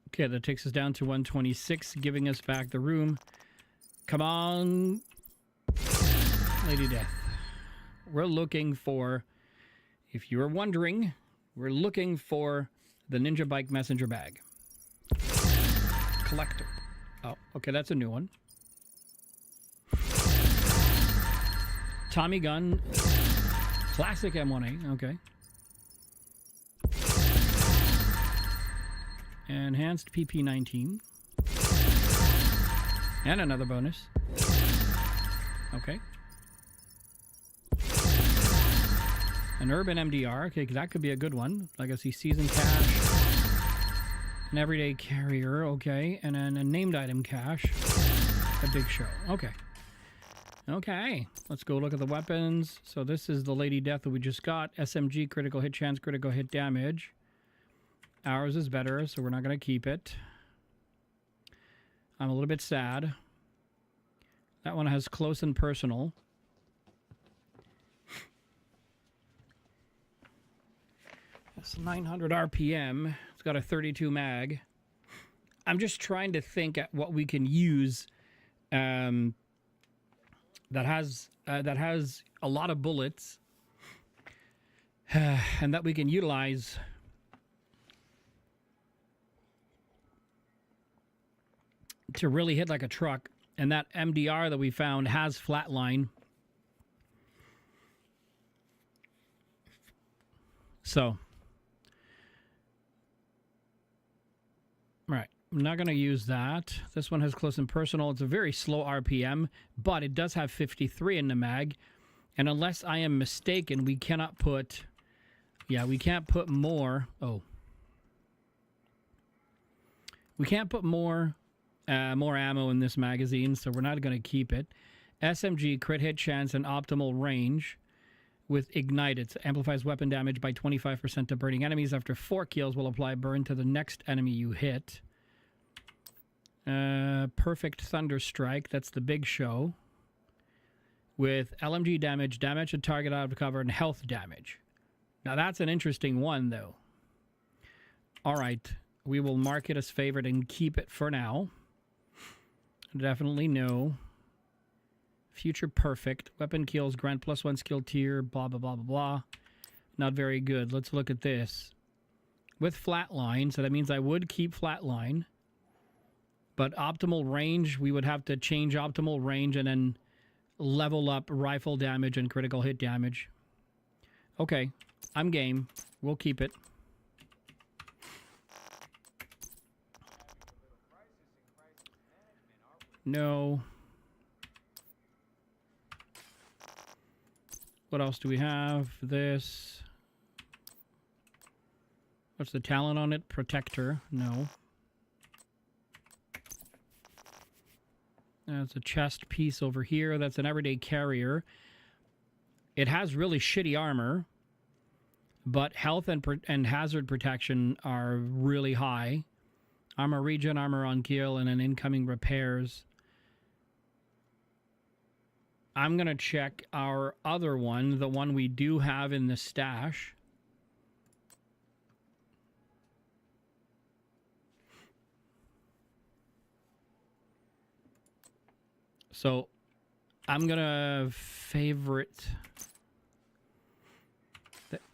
Okay, that takes us down to 126, giving us back the room. Come on, Lady Death. We're looking for, if you were wondering, we're looking for the Ninja Bike Messenger Bag. Collector. Oh, okay, that's a new one. Tommy gun. Classic M1A, okay. Enhanced PP19. And another bonus. Okay. An Urban MDR. Okay, that could be a good one. Legacy Season Cache. An Everyday Carrier. Okay. And then a Named Item Cache. A Big Show. Okay. Okay, let's go look at the weapons. So this is the Lady Death that we just got. SMG, critical hit chance, critical hit damage. Ours is better, so we're not going to keep it. I'm a little bit sad. That one has close and personal. It's 900 RPM. It's got a 32 mag. I'm just trying to think at what we can use that has a lot of bullets and that we can utilize to really hit like a truck. And that MDR that we found has flatline. So, right. I'm not going to use that. This one has close and personal. It's a very slow RPM, but it does have 53 in the mag. And unless I am mistaken, we cannot put... Yeah, we can't put more... Oh. We can't put more ammo in this magazine, so we're not going to keep it. SMG, crit hit chance, and optimal range with Ignite. It amplifies weapon damage by 25% to burning enemies. After 4 kills, will apply burn to the next enemy you hit. Perfect Thunder Strike, that's the big show. With LMG damage, damage to target out of cover, and health damage. Now that's an interesting one, though. Alright, we will mark it as favorite and keep it for now. Definitely no. Future perfect. Weapon kills, grant +1 skill tier, blah, blah, blah, blah, blah. Not very good. Let's look at this. With flatline, so that means I would keep flatline. But optimal range, we would have to change optimal range and then level up rifle damage and critical hit damage. Okay, I'm game. We'll keep it. No. What else do we have? This. What's the talent on it? Protector. No. That's a chest piece over here. That's an everyday carrier. It has really shitty armor, but health and hazard protection are really high. Armor regen, armor on kill, and then incoming repairs. I'm going to check our other one, the one we do have in the stash. So, I'm going to favorite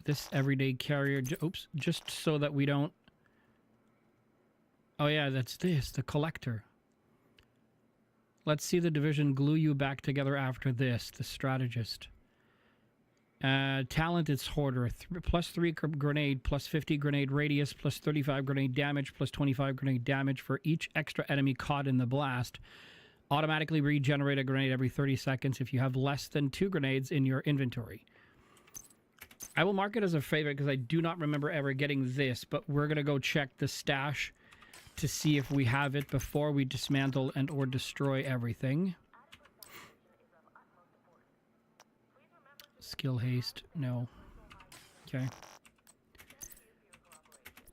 this everyday carrier. Oops, just so that we don't... Oh yeah, that's this, the collector. Let's see the division glue you back together after this, the strategist. Talent is hoarder. +3 grenade, +50 grenade radius, +35 grenade damage, +25 grenade damage for each extra enemy caught in the blast. Automatically regenerate a grenade every 30 seconds if you have less than 2 grenades in your inventory. I will mark it as a favorite because I do not remember ever getting this, but we're going to go check the stash to see if we have it before we dismantle and or destroy everything. Skill haste, no. Okay.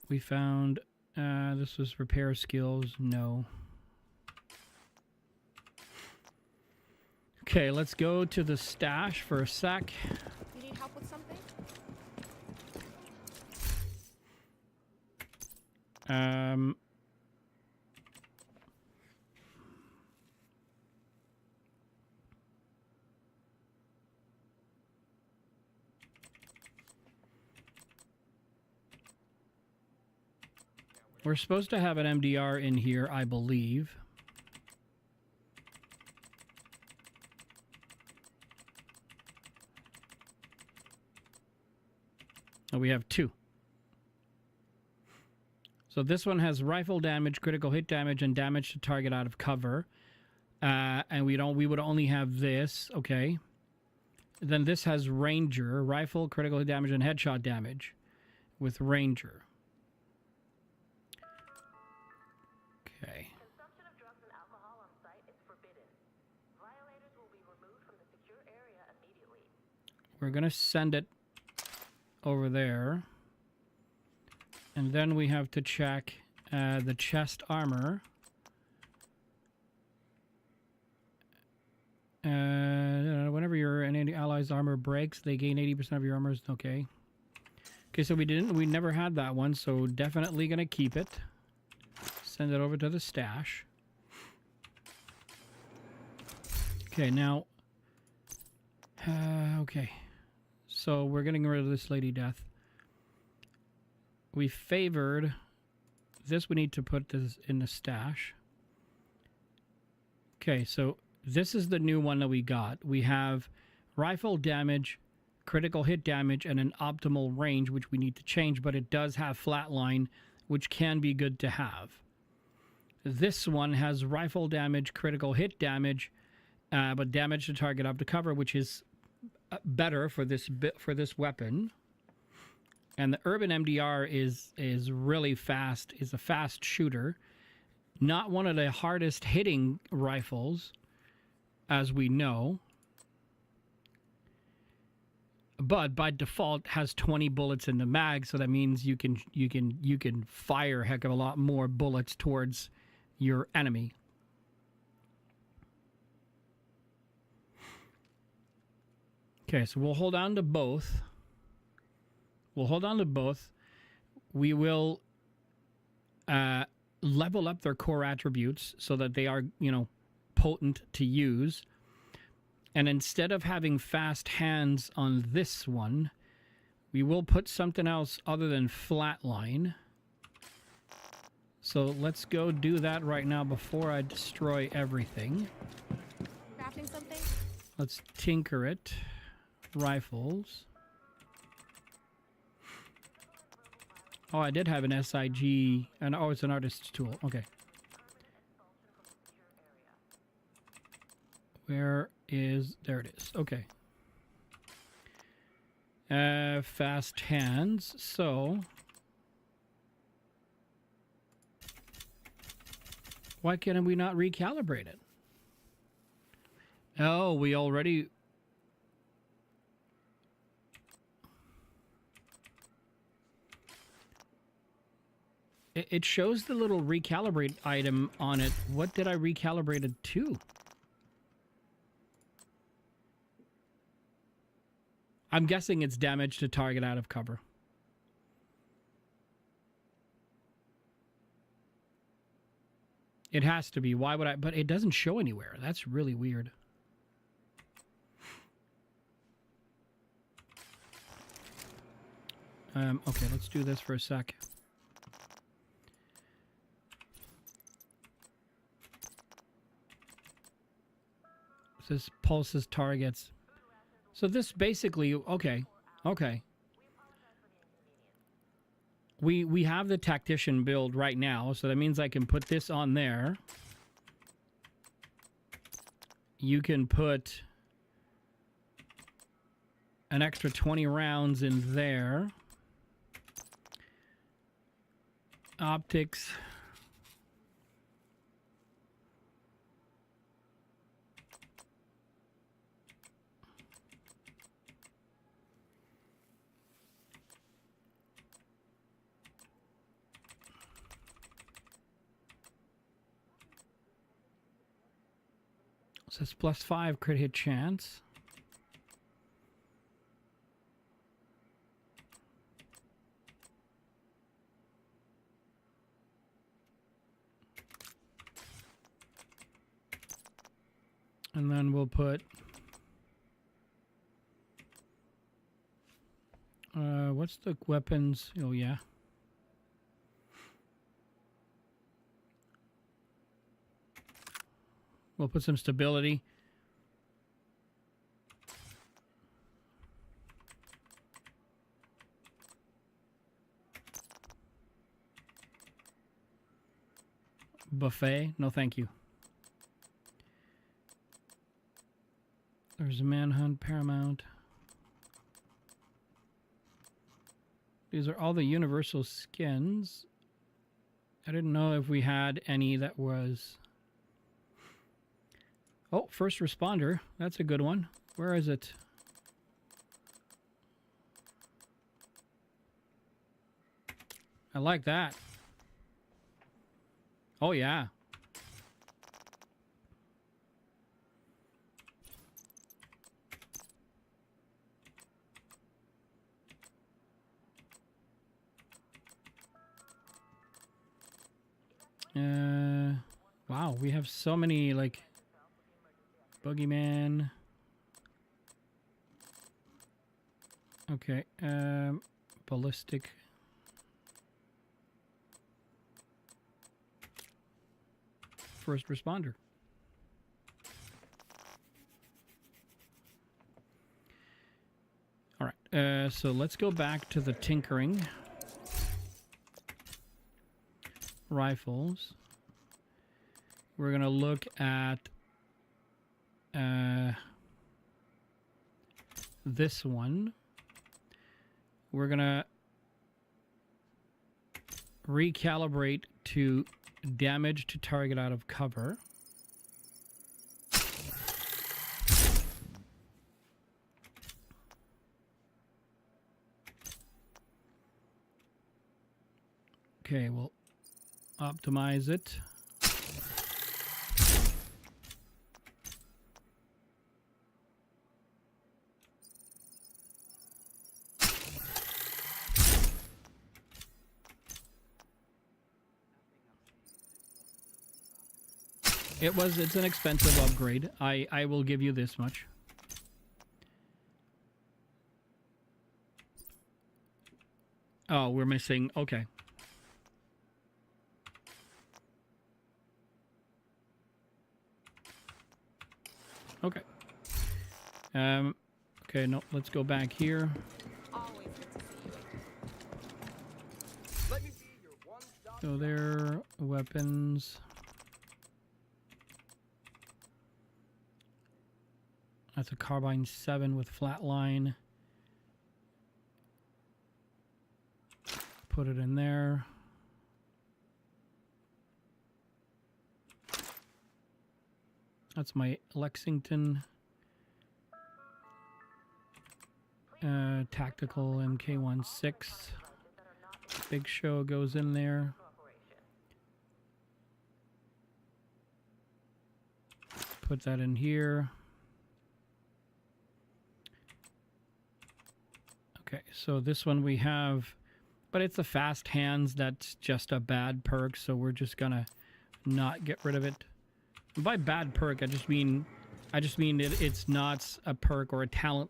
We found, this was repair skills, no. Okay, let's go to the stash for a sec. You need help with something? We're supposed to have an MDR in here, I believe. Oh, we have 2. So this one has rifle damage, critical hit damage, and damage to target out of cover. And we would only have this, okay. Then this has Ranger, rifle, critical hit damage, and headshot damage with Ranger. Okay. Consumption of drugs and alcohol on site is forbidden. Violators will be removed from We're going to send it over there. And then we have to check the chest armor. Whenever your any allies' armor breaks, they gain 80% of your armor. Okay. Okay, so we never had that one, so definitely gonna keep it. Send it over to the stash. Okay, now. Okay. So we're getting rid of this Lady Death. We favored this. We need to put this in the stash. Okay, so this is the new one that we got. We have rifle damage, critical hit damage, and an optimal range, which we need to change, but it does have flatline, which can be good to have. This one has rifle damage, critical hit damage, but damage to target up to cover, which is better for this weapon. And the Urban MDR is really fast, is a fast shooter. Not one of the hardest hitting rifles, as we know. But by default has 20 bullets in the mag, so that means you can fire a heck of a lot more bullets towards your enemy. Okay, so we'll hold on to both. We'll hold on to both. We will level up their core attributes so that they are, potent to use. And instead of having fast hands on this one, we will put something else other than flatline. So let's go do that right now before I destroy everything. Crafting something? Let's tinker it. Rifles. Oh, I did have an SIG, and oh, it's an artist's tool. Okay. Where is... There it is. Okay. Fast hands. So... Why can we not recalibrate it? Oh, we already... It shows the little recalibrate item on it. What did I recalibrate it to? I'm guessing it's damage to target out of cover. It has to be. Why would I? But it doesn't show anywhere. That's really weird. Okay, let's do this for a sec. This pulses targets. So this basically, okay. We have the tactician build right now, so that means I can put this on there. You can put an extra 20 rounds in there. Optics. So it's +5 crit hit chance. And then we'll put what's the weapons? Oh yeah. We'll put some stability. Buffet? No, thank you. There's a manhunt, paramount. These are all the universal skins. I didn't know if we had any that was... Oh, first responder. That's a good one. Where is it? I like that. Oh, yeah. Wow, we have so many, like, Boogeyman. Okay, ballistic. First responder. All right, so let's go back to the tinkering. Rifles. We're going to look at this one. We're going to recalibrate to damage to target out of cover. Okay, we'll optimize it. It's an expensive upgrade. I will give you this much. Oh, we're missing. Okay. Okay. Okay, no, let's go back here. So there, weapons. That's a carbine 7 with flatline. Put it in there. That's my Lexington tactical MK16. Big Show goes in there. Put that in here. Okay, so this one we have, but it's a fast hands. That's just a bad perk, so we're just gonna not get rid of it. And by bad perk, I just mean it's not a perk or a talent.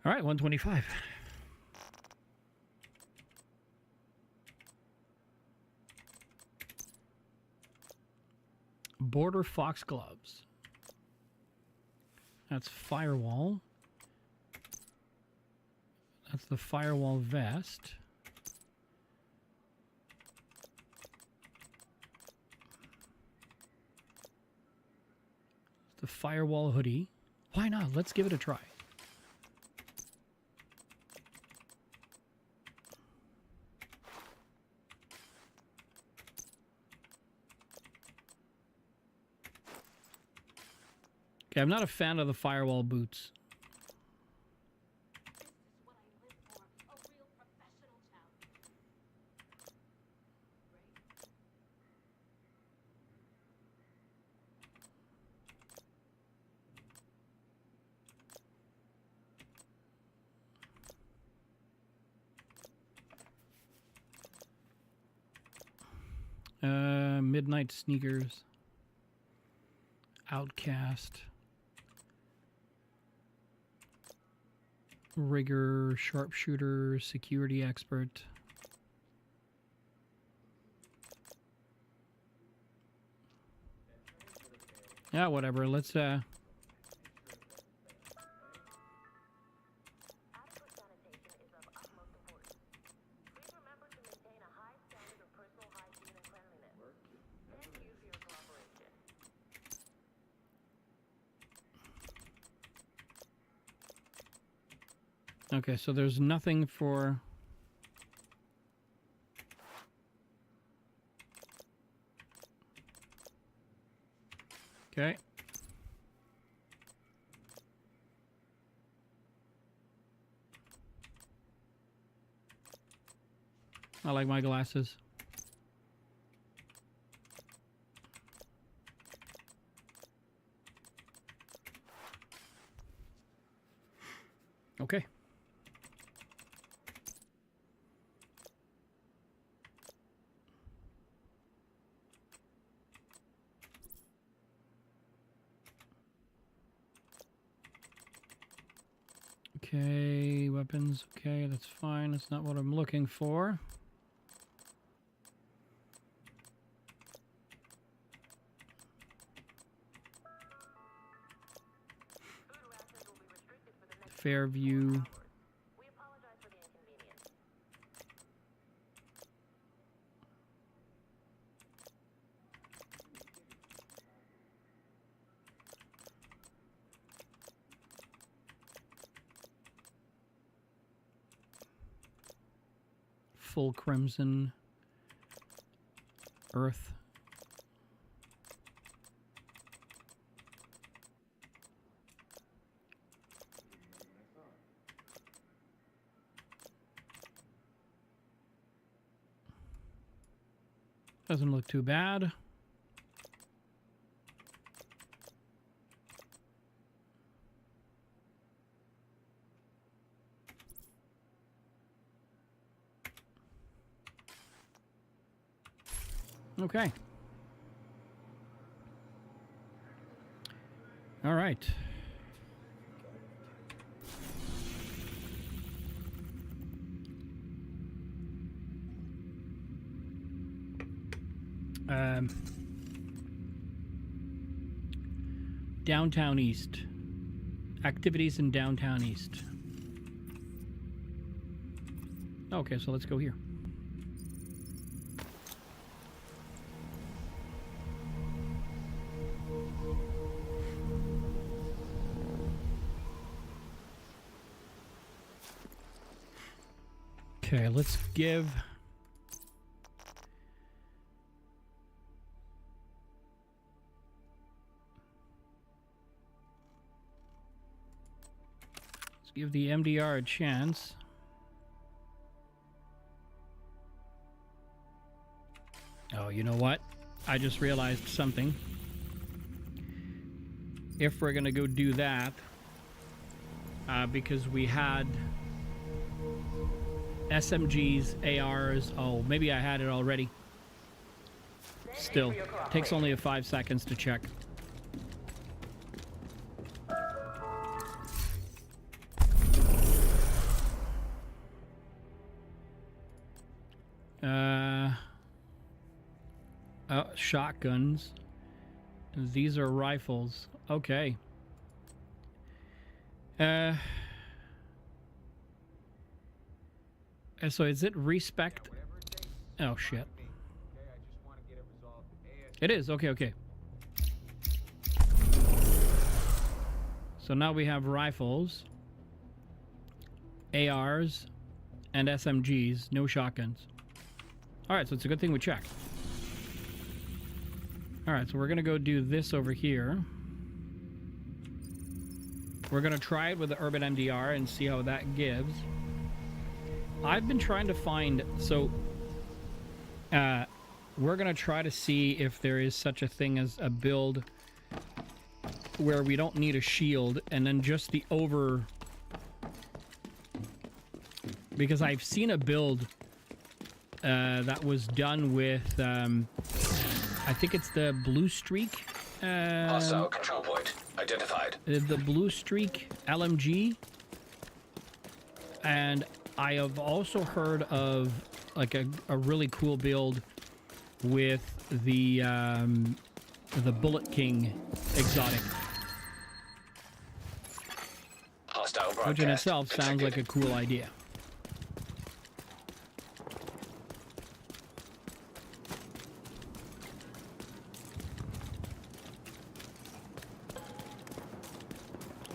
All right, 125. Border foxgloves. That's firewall. That's the firewall vest. The firewall hoodie. Why not? Let's give it a try. Okay, I'm not a fan of the firewall boots. Midnight sneakers. Outcast. Rigger, sharpshooter, security expert. Yeah, whatever. Let's Adequate sanitation is of utmost importance. Please remember to maintain a high standard of personal hygiene and cleanliness. Thank you for your cooperation. Okay, so there's nothing for... Okay, I like my glasses. Okay. Okay, weapons. Okay, that's fine. That's not what I'm looking for. Fairview. Full crimson. Earth. Doesn't look too bad. Okay. All right. Downtown East. Activities in Downtown East. Okay, so let's go here. Okay, let's give... Give the MDR a chance. Oh, you know what? I just realized something. If we're gonna go do that, because we had SMGs, ARs. Oh, maybe I had it already. Still, takes only 5 seconds to check. Shotguns. These are rifles. Okay. So is it respect? Oh shit. It is. Okay, okay. So now we have rifles, ARs, and SMGs. No shotguns. Alright, so it's a good thing we checked. Alright, so we're gonna go do this over here. We're gonna try it with the Urban MDR and see how that gives. I've been trying to find... So, we're gonna try to see if there is such a thing as a build where we don't need a shield and then just the over... Because I've seen a build that was done with... I think it's the Blue Streak. Hostile control point identified. The Blue Streak LMG. And I have also heard of like a really cool build with the Bullet King exotic. Hostile broadcast. Which in itself sounds like a cool idea.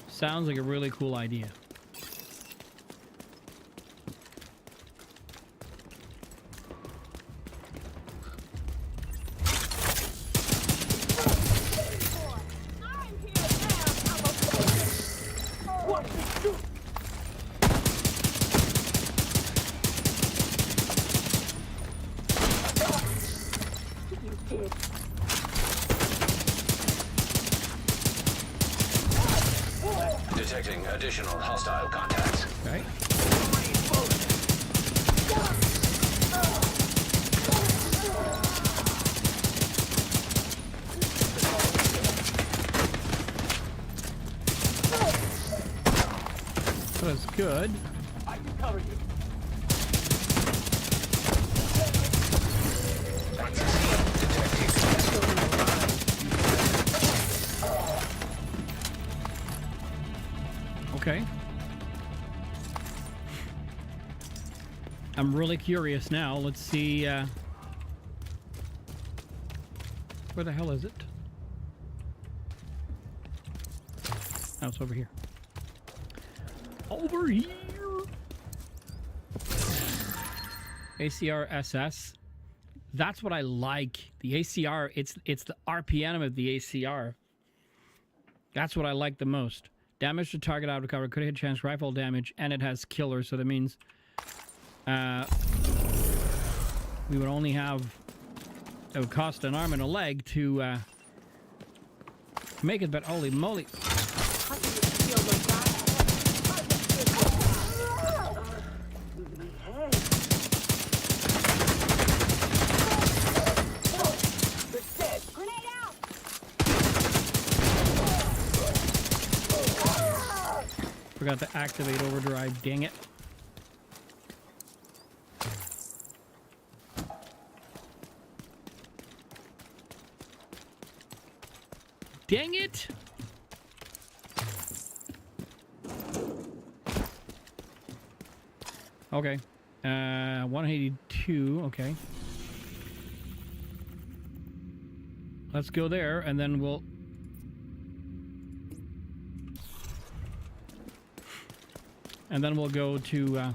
Sounds like a really cool idea. Detecting additional hostile contacts. Okay. That's good. I can cover you. Okay. I'm really curious now. Let's see. Where the hell is it? Oh, it's over here. Over here. ACR SS. That's what I like. The ACR. It's the RPM of the ACR. That's what I like the most. Damage to target out of cover, could hit chance rifle damage, and it has killer, so that means we would only have, it would cost an arm and a leg to make it, but holy moly. Forgot to activate overdrive, dang it. Dang it! Okay. 182, okay. Let's go there, and then we'll... And then we'll go to... I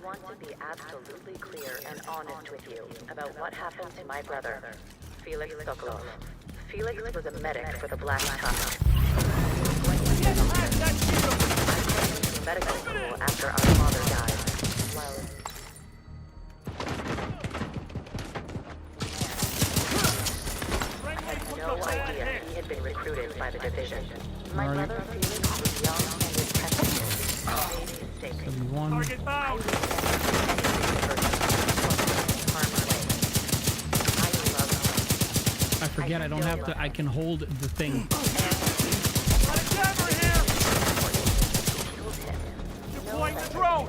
want to be absolutely clear and honest with you about what happened to my brother, Felix Sokolov. Felix was a medic for the Black Tusk. I went to medical school after our father died. I had no idea he had been recruited by the division. My brother Felix was young and impressionable. He made mistakes. 71. Target found. I forget I don't have to... I can hold the thing. Got a jammer here. Deploying the drone.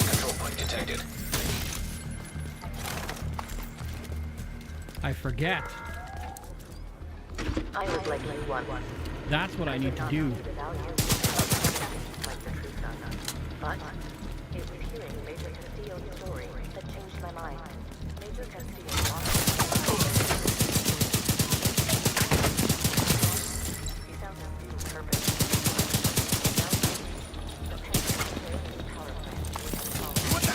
Control point detected. I forget. I was like you once. That's what I need to do. But it was hearing Major Castillo's story that changed my mind. Major Castillo he found a new purpose. The power plant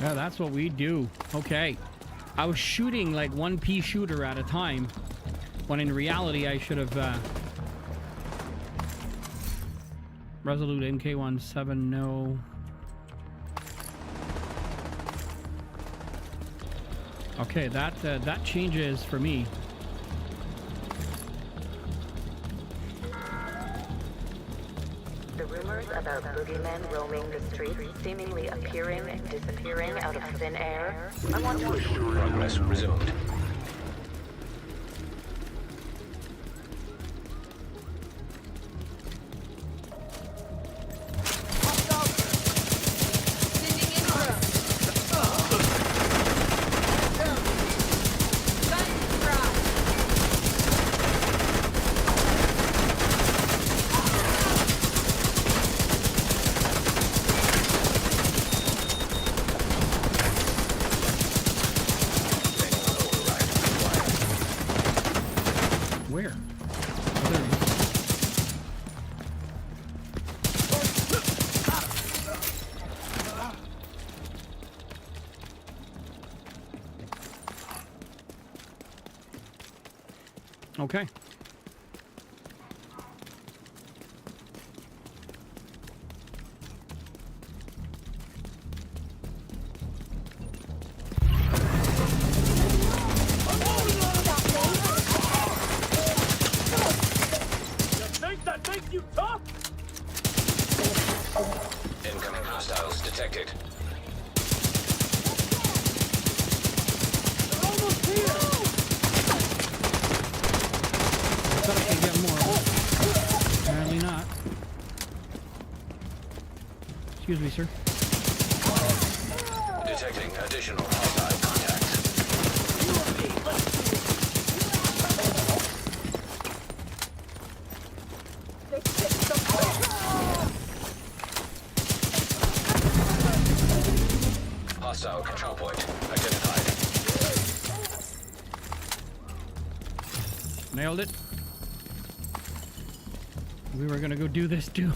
Yeah, that's what we do. Okay. I was shooting like one pea shooter at a time, when in reality I should have Resolute MK17, no. Okay, that changes for me. The rumors about boogeymen roaming the streets, seemingly appearing and disappearing out of thin air. I want to assure Progress resumed. Okay. Think that makes you tough? Incoming hostiles detected. They're almost here! I thought I could get more. Apparently not. Excuse me, sir. Detecting additional hostile contacts. Hostile control point identified. Nailed it. We were gonna go do this too.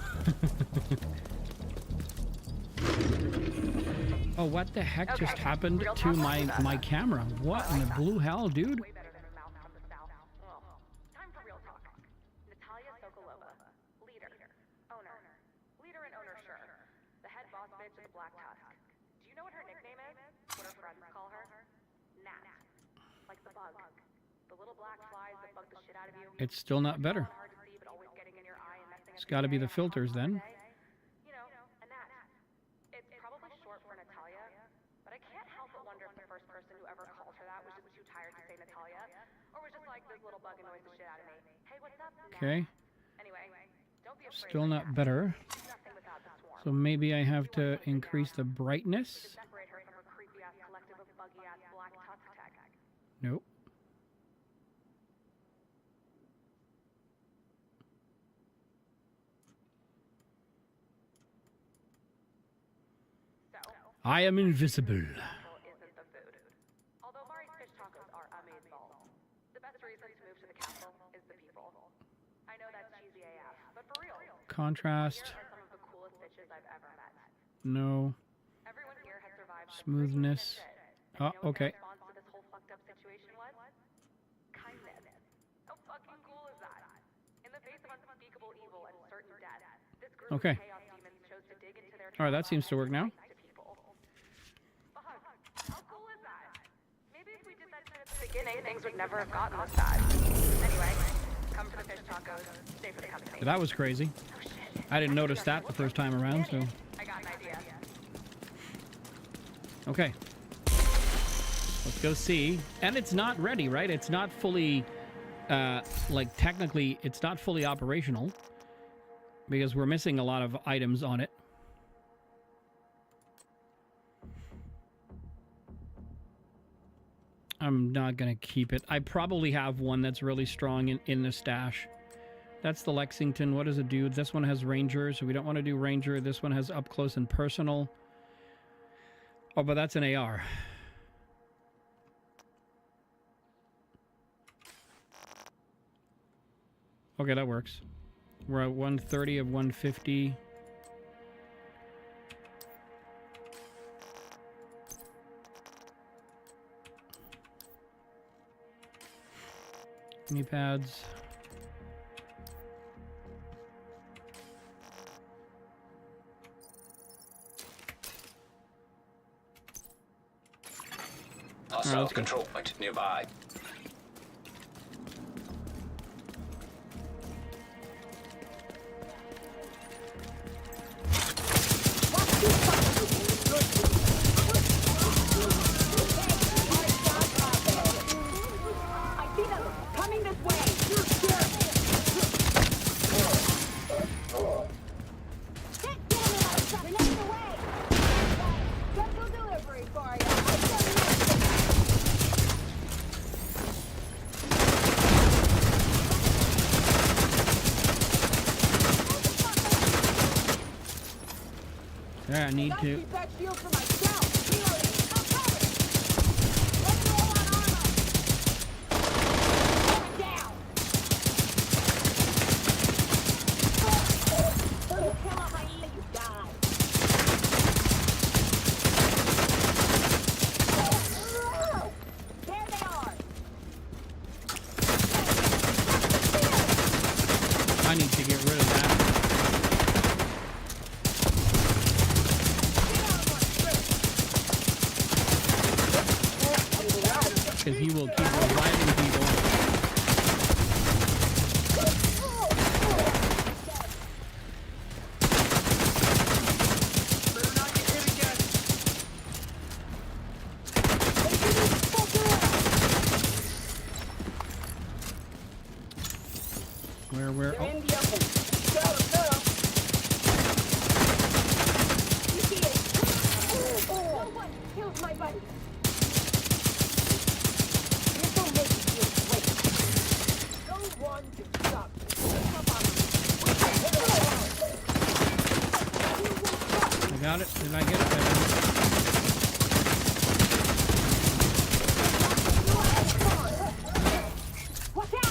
Oh, what the heck just happened to my camera? What in the blue hell, dude? Way better than a mouth from the south. Well, time for real talk. Natalia Sokolova, leader, owner. Leader and owner, sure. The head boss bitch of the Black Tusk. Do you know what her nickname is? What her friends call her? Nat. Like the bug. The little black flies that bug the shit out of you. It's still not better. Hard to see, but always getting in your eye and messing up It's got to be the filters then. You know, a gnat. It's probably short for Natalia, but I can't help but wonder if the first person who ever called her that was just too tired to say Natalia, or was just like, this little bug annoys the shit out of me. Hey, what's up, Nat? Okay. Anyway, don't be afraid. Still not better. Nothing without the swarm. So maybe I have to increase the brightness. Separate her from her creepy-ass collective of buggy-ass Black Tusk tech. Nope. So, I am invisible. isn't the food. Although Mari's fish tacos are amazing, the best reason to move to the castle is the people. I know that's cheesy AF, but for real, Contrast. here are some of the coolest bitches I've ever met. No. Everyone here has survived Smoothness. Oh, okay. response to this whole fucked up situation was? Kindness. How fucking cool is that? In the face of unspeakable evil and certain death, this group Okay. of chaos demons chose to dig into their All right, that seems to work now. to people. Fuck. How cool is that? Maybe if we did that shit at the beginning, things would never have gotten this bad. Anyway, come for the fish tacos, stay for the company. That was crazy. Oh shit. I didn't notice that the first time around, so. I got an idea. Okay. Let's go see. And it's not ready, right? It's not fully, like technically, it's not fully operational because we're missing a lot of items on it. I'm not going to keep it. I probably have one that's really strong in the stash. That's the Lexington. What does it do? This one has Ranger, so we don't want to do Ranger. This one has up close and personal. Oh, but that's an AR. Okay, that works. We're at 130 of 150. Knee pads. Hostile let's go. control point nearby. I see them coming this way. Get down and I'll shut it away. Special delivery for you. Yeah, I need Gotta to. keep that shield for myself. Reloading. I'm covered. Let's roll on armor. Going down. Kill up my leg, you die. There they are. because he will keep reviving people. Where? Oh. In the open. Go. You see it? No one killed my buddy. This will make you feel great. No one can stop me. I got it. Did I get it? I didn't. Watch out!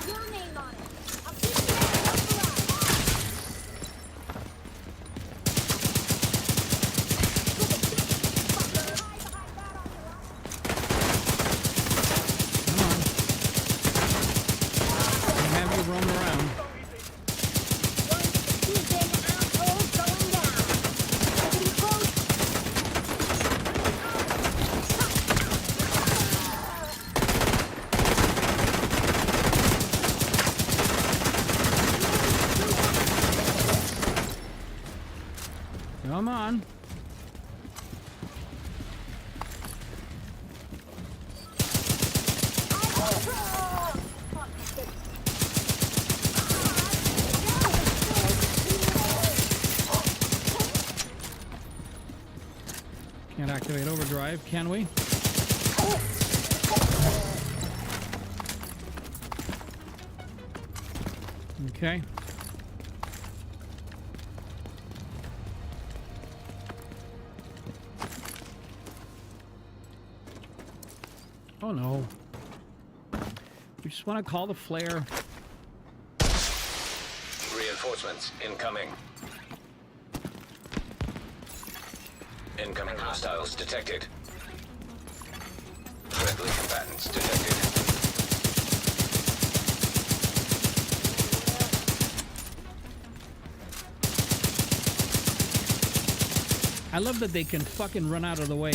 Your name on it. I'll keep you Come on. I'll have you roam around. Come on. Can't activate overdrive, can we? Okay. Oh no. We just want to call the flare. Reinforcements incoming. Incoming hostiles detected. Friendly combatants detected. I love that they can fucking run out of the way.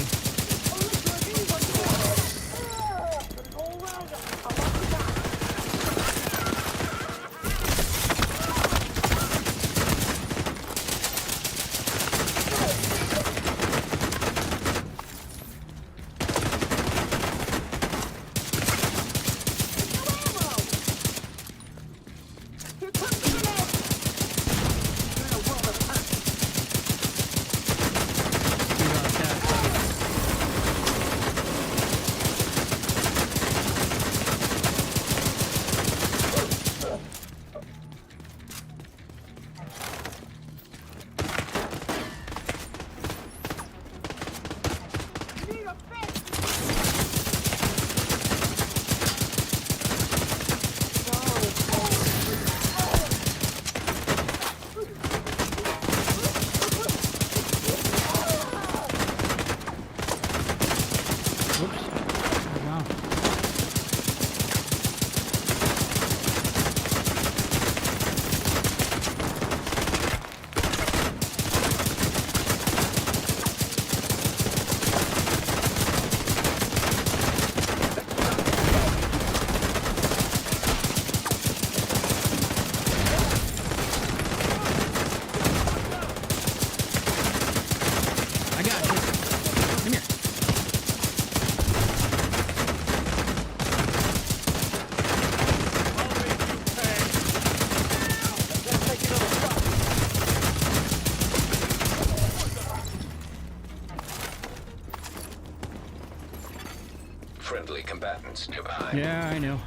Friendly combatants nearby. Yeah, I know.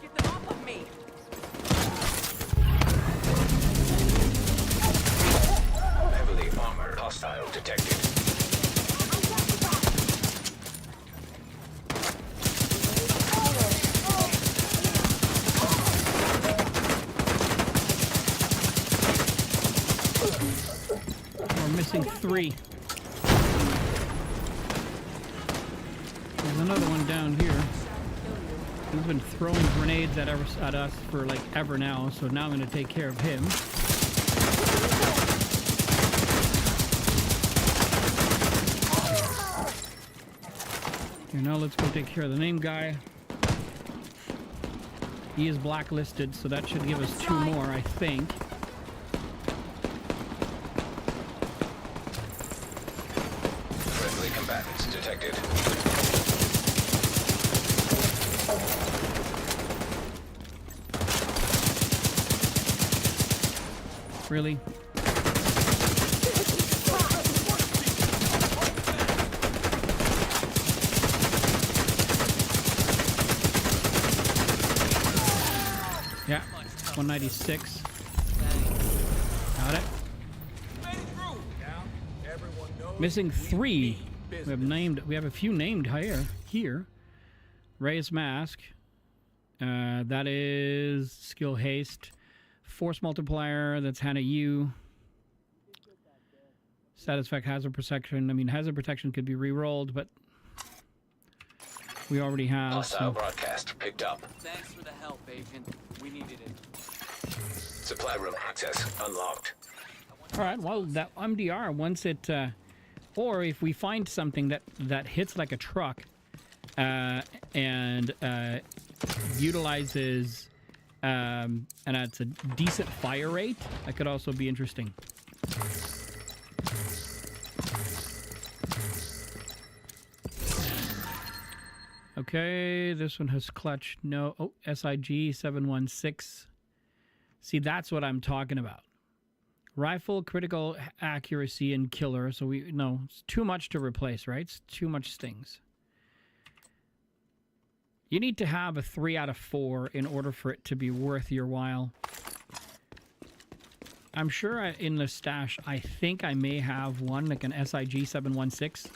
Get them off of me! Heavily armored hostile detected. missing 3. There's another one down here. He's been throwing grenades at us for like ever now, so now I'm going to take care of him. Here, now let's go take care of the name guy. He is blacklisted, so that should give us 2 more, I think. Friendly combatants detected. Really? Yeah, 196. Got it. Missing 3. We have a few named here. Ray's Mask. That is skill haste. Force multiplier. That's Hannah U. Satisfact hazard protection. I mean, hazard protection could be re-rolled, but we already have. Hostile broadcast picked up. Thanks for the help, Agent. We needed it. Supply room access unlocked. All right. Well, that MDR once it, or if we find something that hits like a truck, and utilizes, and it's a decent fire rate, that could also be interesting. Okay, this one has clutch. No. Oh, SIG 716. See, that's what I'm talking about. Rifle, critical accuracy, and killer. So it's too much to replace, right? It's too much stings. You need to have a 3 out of 4 in order for it to be worth your while. I'm sure in the stash, I think I may have one, like an SIG 716.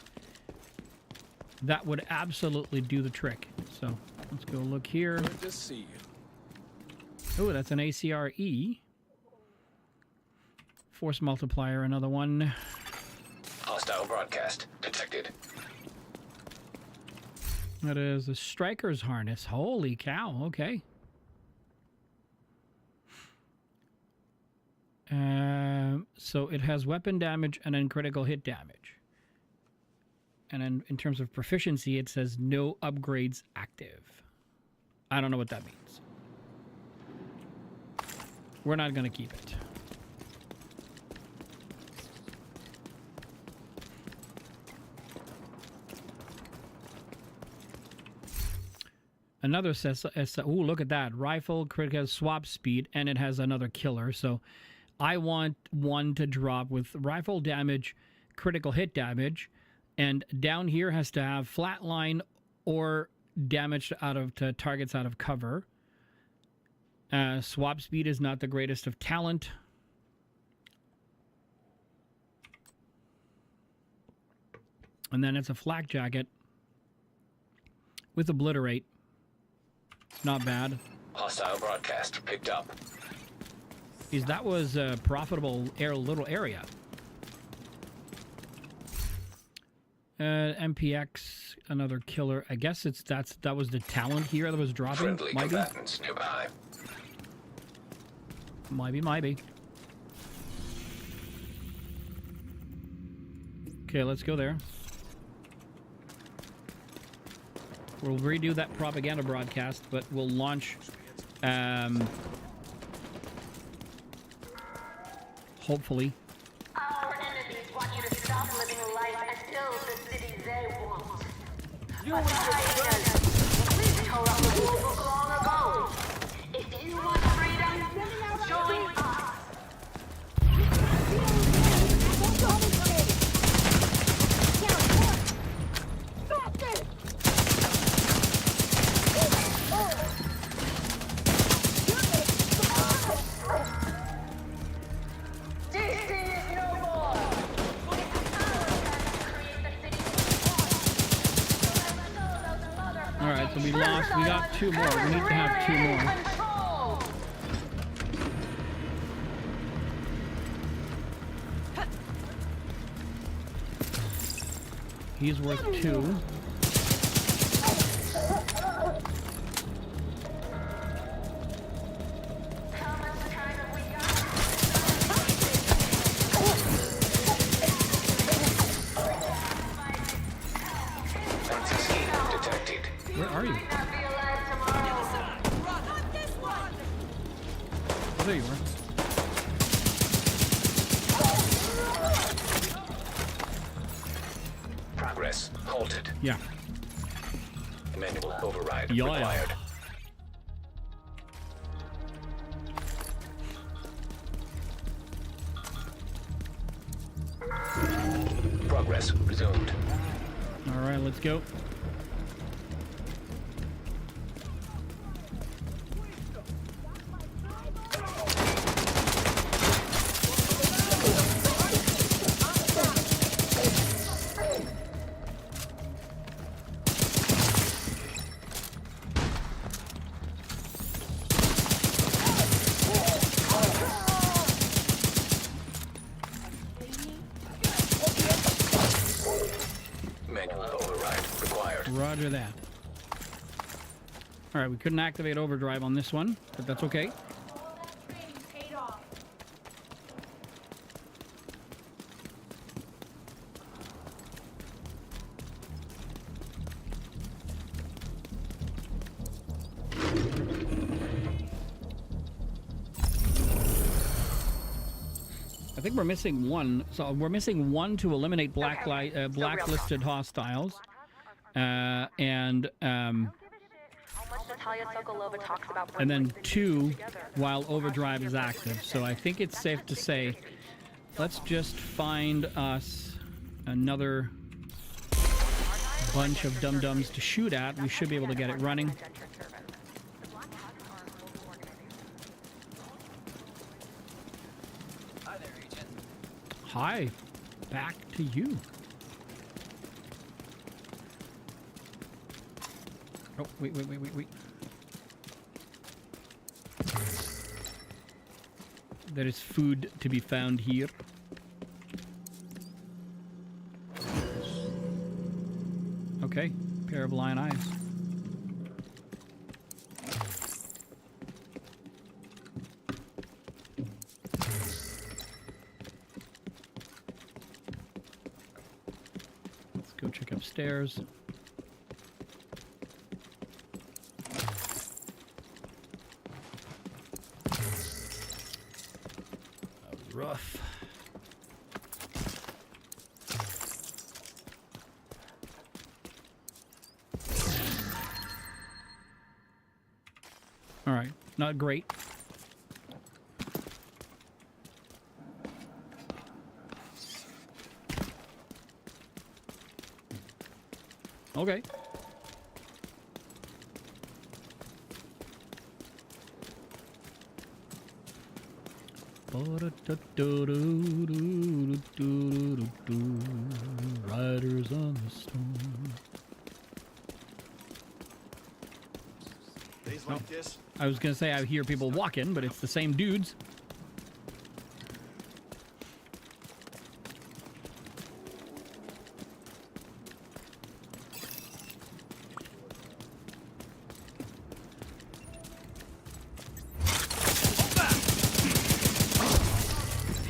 That would absolutely do the trick. So let's go look here. Good to see you. Oh, that's an ACRE. Force multiplier, another one. Hostile broadcast detected. That is a striker's harness. Holy cow, okay. So it has weapon damage and then critical hit damage. And then in terms of proficiency, it says no upgrades active. I don't know what that means. We're not going to keep it. Another says, oh, look at that. Rifle, critical swap speed, and it has another killer. So I want one to drop with rifle damage, critical hit damage, and down here has to have flatline or damage to targets out of cover. Swap speed is not the greatest of talent. And then it's a flak jacket with obliterate. Not bad. Hostile broadcast picked up. That was a profitable little area. MPX, another killer. I guess that was the talent here that was dropping. Friendly combatants nearby. Might be. Okay, let's go there. We'll redo that propaganda broadcast, but we'll launch, hopefully. Our enemies want you to stop living life and build the city they want. You and your friends. We tore up the rule book long ago. If you want freedom, join us. Alright, so we lost. We got 2 more. We need to have 2 more. He's worth 2. Detected. Where are you? Oh, there you are. Progress halted. Yeah. Manual override Yeah. required. Progress resumed. All right, let's go. Manual override required. Roger that. All right, we couldn't activate overdrive on this one, but that's okay. I think we're missing one. So we're missing one to eliminate blacklisted hostiles. And Natalia Sokolova talks about and then 2 while overdrive is active. So I think it's safe to say, let's just find us another bunch of dum-dums to shoot at. We should be able to get it running. Hi there, Agent. Hi, back to you. Oh, wait. There is food to be found here. Okay, pair of lion eyes. Let's go check upstairs. Rough. All right, not great. Okay. Riders on the storm. Days like this, I was gonna say I hear people walking, but it's the same dudes.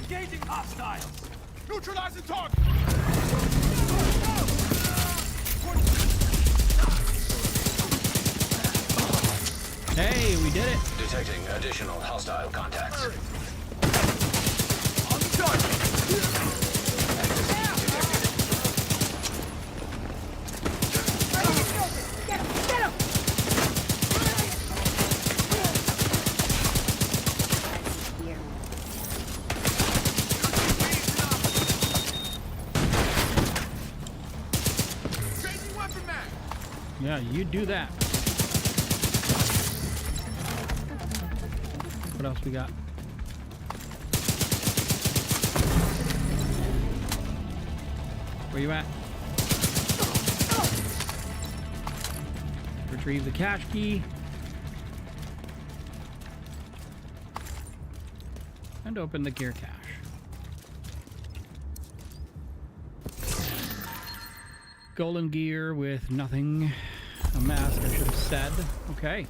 engaging hostiles. Neutralizing target. Hey, we did it. Detecting additional hostile contacts. On the target. Changing weapon mag. Yeah, you do that. What else we got? Where you at? Retrieve the cache key. And open the gear cache. Golden gear with nothing. A mask, I should have said. Okay.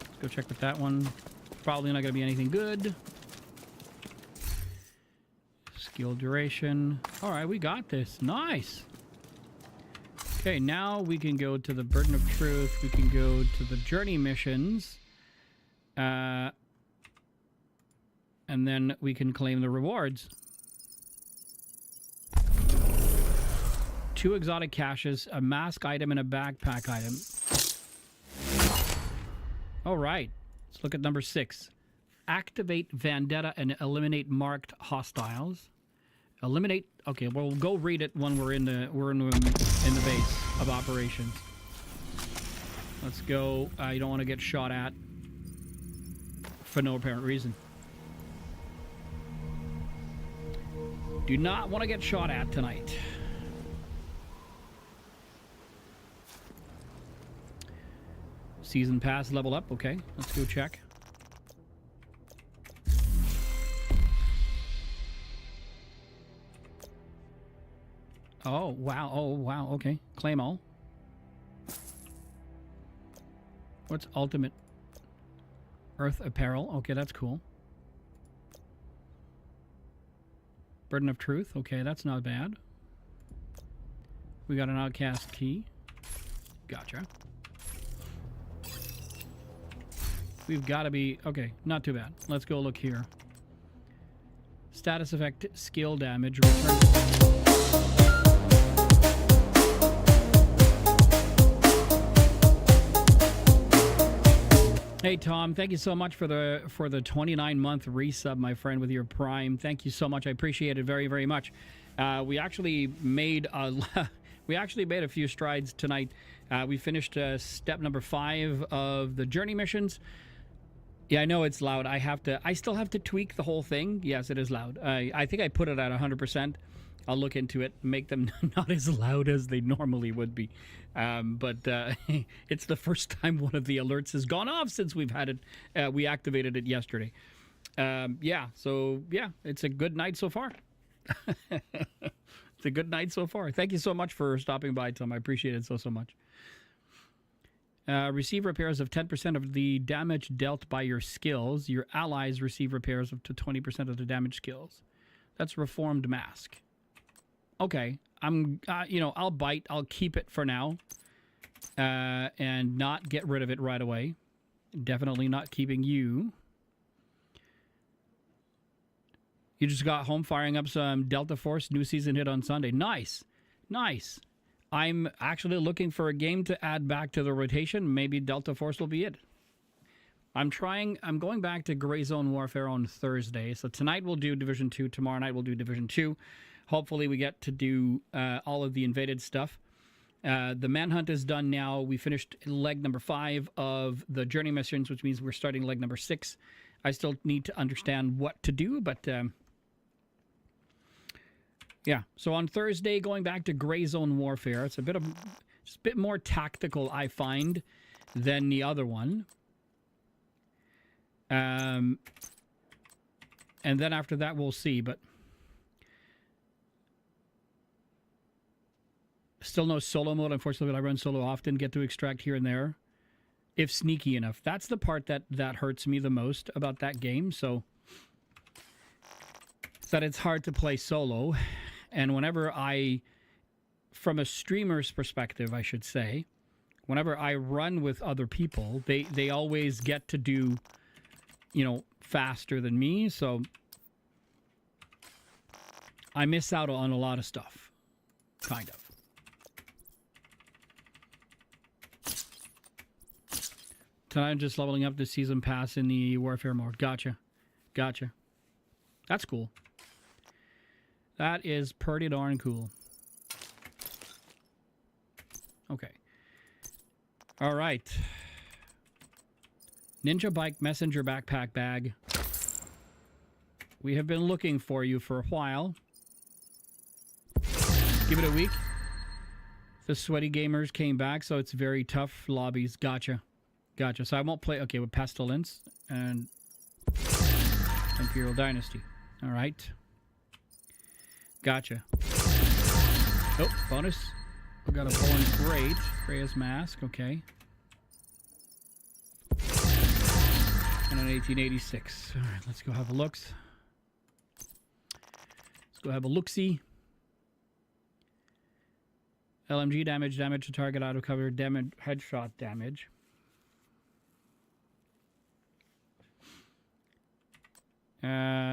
Let's go check with that one. Probably not going to be anything good. Skill duration. All right, we got this. Nice. Okay, now we can go to the Burden of Truth. We can go to the Journey missions. And then we can claim the rewards. 2 exotic caches, a mask item, and a backpack item. All right. Let's look at number 6. Activate Vendetta and eliminate marked hostiles. Eliminate. Okay, well, we'll go read it when we're in the base of operations. Let's go. You don't want to get shot at for no apparent reason. Do not want to get shot at tonight. Season pass level up. Okay, let's go check. Oh, wow. Oh, wow. Okay. Claim all. What's ultimate? Earth apparel. Okay, that's cool. Burden of Truth. Okay, that's not bad. We got an outcast key. Gotcha. We've got to be... Okay, not too bad. Let's go look here. Status effect, skill damage. Return. Hey Tom, thank you so much for the 29-month resub, my friend, with your Prime. Thank you so much. I appreciate it very, very much. We actually made a few strides tonight. We finished step number 5 of the journey missions. Yeah, I know it's loud. I still have to tweak the whole thing. Yes, it is loud. I think I put it at 100%. I'll look into it, make them not as loud as they normally would be. But it's the first time one of the alerts has gone off since we've had it. We activated it yesterday. So it's a good night so far. It's a good night so far. Thank you so much for stopping by, Tom. I appreciate it so much. Receive repairs of 10% of the damage dealt by your skills. Your allies receive repairs of to 20% of the damage skills. That's Reformed Mask. Okay, I'll bite. I'll keep it for now, and not get rid of it right away. Definitely not keeping you. You just got home firing up some Delta Force. New season hit on Sunday. Nice, nice. I'm actually looking for a game to add back to the rotation. Maybe Delta Force will be it. I'm going back to Gray Zone Warfare on Thursday. So tonight we'll do Division 2. Tomorrow night we'll do Division 2. Hopefully we get to do all of the invaded stuff. The Manhunt is done now. We finished leg number 5 of the journey missions, which means we're starting leg number 6. I still need to understand what to do, but... yeah, so on Thursday, going back to Gray Zone Warfare, it's just a bit more tactical, I find, than the other one. And then after that, we'll see, but still no solo mode. Unfortunately, I run solo often, get to extract here and there, if sneaky enough. That's the part that hurts me the most about that game, so that it's hard to play solo. And whenever from a streamer's perspective, I should say, whenever I run with other people, they always get to do, faster than me. So I miss out on a lot of stuff, kind of. Tonight I'm just leveling up the season pass in the warfare mode. Gotcha. That's cool. That is pretty darn cool. Okay. All right. Ninja Bike Messenger Backpack Bag. We have been looking for you for a while. Give it a week. The sweaty gamers came back, so it's very tough lobbies. Gotcha. So I won't play... Okay, with Pestilence and Imperial Dynasty. All right. Gotcha. Oh, bonus. We got a Poland Great. Freya's Mask, okay. And an 1886. All right, let's go have a look. Let's go have a look-see. LMG damage, damage to target out of cover, damage, headshot damage.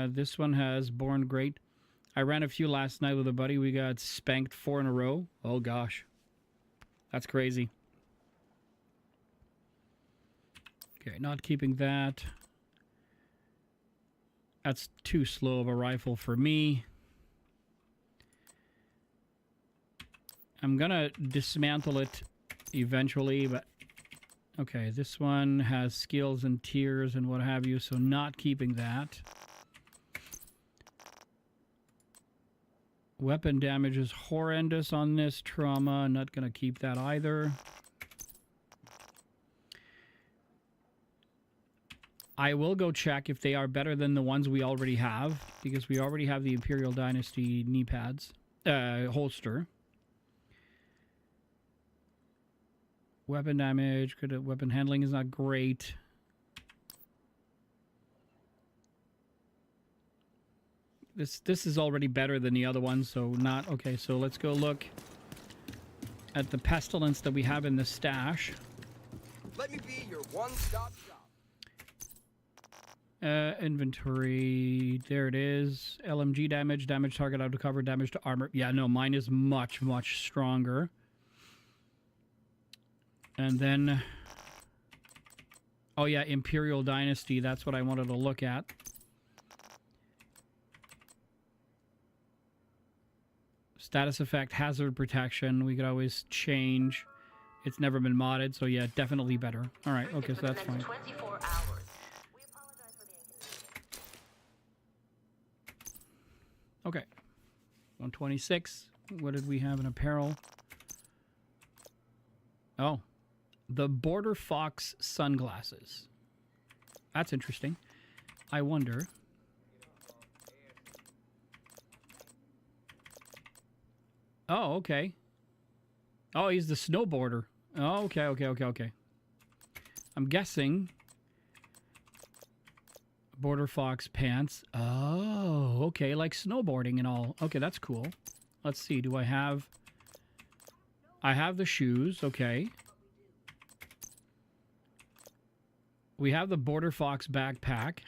This one has Born Great. I ran a few last night with a buddy. We got spanked 4 in a row. Oh gosh. That's crazy. Okay, not keeping that. That's too slow of a rifle for me. I'm gonna dismantle it eventually, but okay, this one has skills and tiers and what have you, so not keeping that. Weapon damage is horrendous on this trauma. Not gonna keep that either. I will go check if they are better than the ones we already have, because we already have the Imperial Dynasty knee pads, holster. Weapon damage, weapon handling is not great. This is already better than the other ones, so not okay. So let's go look at the pestilence that we have in the stash. Let me be your one-stop shop. Inventory. There it is. LMG damage, damage target out of cover, damage to armor. Yeah, no, mine is much, much stronger. And then, oh yeah, Imperial Dynasty. That's what I wanted to look at. Status effect, hazard protection. We could always change. It's never been modded, so yeah, definitely better. All right, okay, so that's fine. 24 hours. We apologize for the inconvenience. Okay. 126. What did we have in apparel? Oh. The Border Fox sunglasses. That's interesting. I wonder. Oh, okay. Oh, he's the snowboarder. Oh, okay. I'm guessing Border Fox pants. Oh, okay, like snowboarding and all. Okay, that's cool. Let's see. Do I have... I have the shoes. Okay. We have the Border Fox backpack.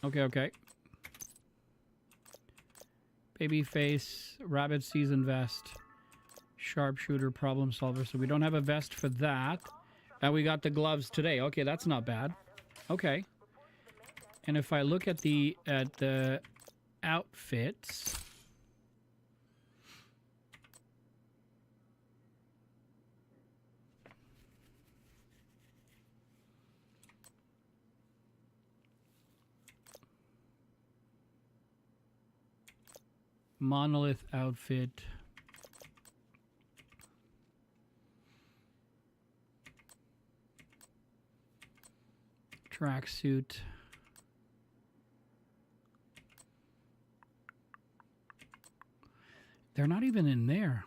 Okay. Baby face, rabbit season vest, sharpshooter, problem solver. So we don't have a vest for that. And we got the gloves today. Okay, that's not bad. Okay. And if I look at the outfits, monolith outfit, tracksuit. They're not even in there.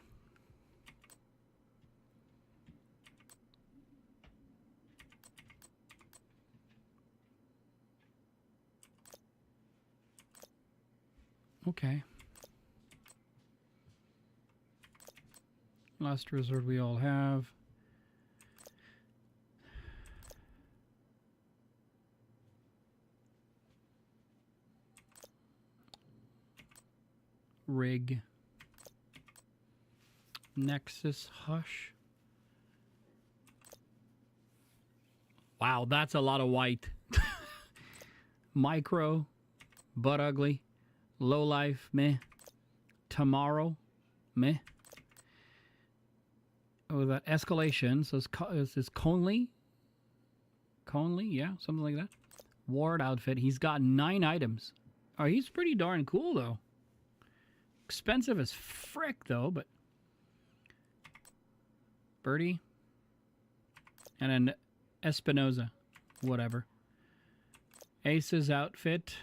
Okay. Last resort we all have. Rig. Nexus Hush. Wow, that's a lot of white. Micro. Butt ugly. Low life. Meh. Tomorrow. Meh. Oh, that escalation. So is this Conley? Conley, yeah, something like that. Ward outfit. He's got 9 items. Oh, he's pretty darn cool, though. Expensive as frick, though, but... Birdie. And then Espinoza. Whatever. Ace's outfit.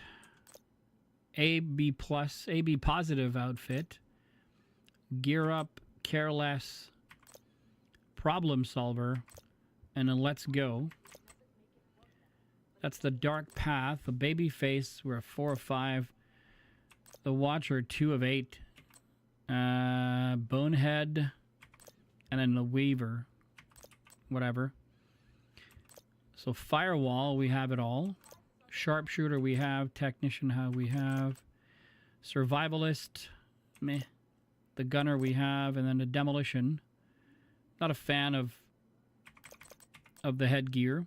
AB plus, AB positive outfit. Gear up, care less, problem solver, and then let's go. That's the dark path. The baby face, we're a 4 of 5. The watcher, 2 of 8. Bonehead, and then the weaver, whatever. So firewall, we have it all. Sharpshooter, we have. Technician, how we have. Survivalist, meh. The gunner we have, and then the demolition. Not a fan of the headgear.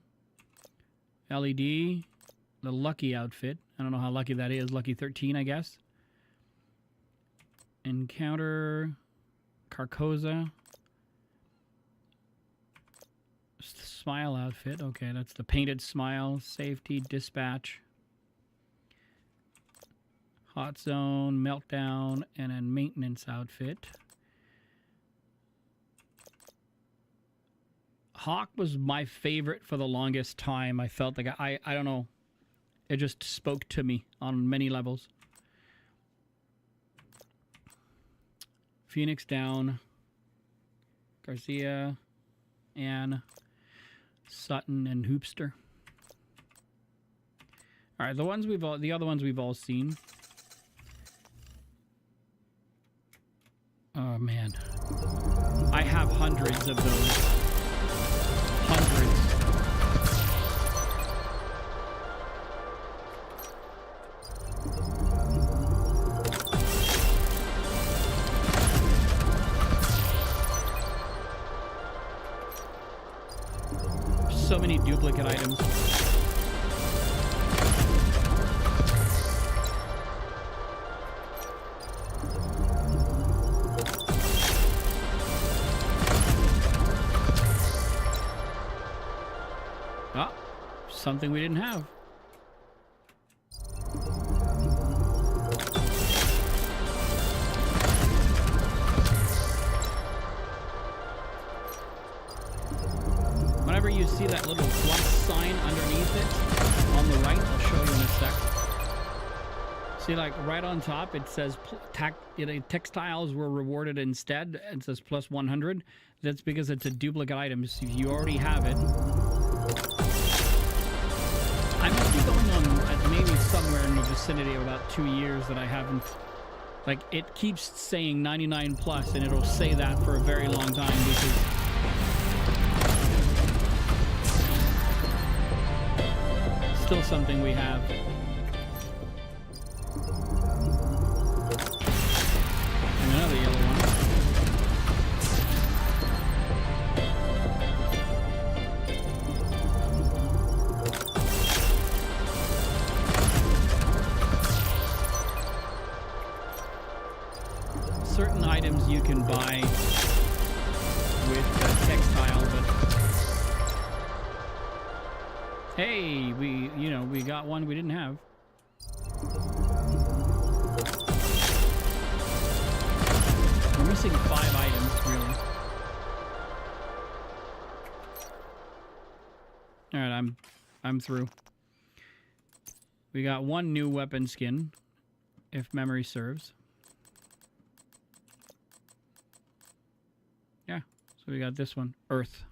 LED, the lucky outfit. I don't know how lucky that is. Lucky 13, I guess. Encounter, Carcosa. Smile outfit. Okay, that's the painted smile. Safety, dispatch. Hot zone, meltdown, and then maintenance outfit. Hawk was my favorite for the longest time. I felt like I don't know. It just spoke to me on many levels. Phoenix down. Garcia, Anne, Sutton, and Hoopster. All right, the other ones we've all seen. Oh man, I have hundreds of those. Hundreds. So many duplicate items. Ah, something we didn't have. Whenever you see that little plus sign underneath it on the right, I'll show you in a sec. See, like right on top, it says textiles were rewarded instead. It says plus 100. That's because it's a duplicate item. So if you already have it, I must be going on maybe somewhere in the vicinity of about 2 years that I haven't. Like, it keeps saying 99 plus, and it'll say that for a very long time because. Still something we have. And another yellow one. Certain items you can buy with textile, but hey, we got one we didn't have. We're missing 5 items, really. All right, I'm through. We got 1 new weapon skin, if memory serves. Yeah, so we got this one, Earth.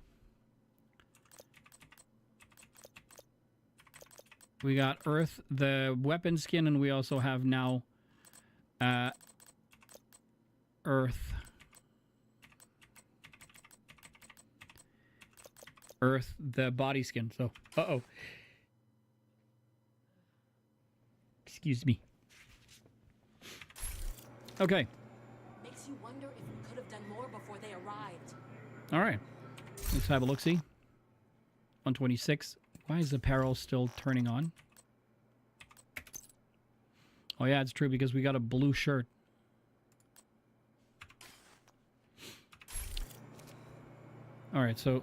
We got Earth, the weapon skin, and we also have now Earth. Earth, the body skin. So, uh-oh. Excuse me. Okay. Makes you wonder if we could have done more before they arrived. All right. Let's have a look-see. 126. Why is the apparel still turning on? Oh yeah, it's true because we got a blue shirt. All right, so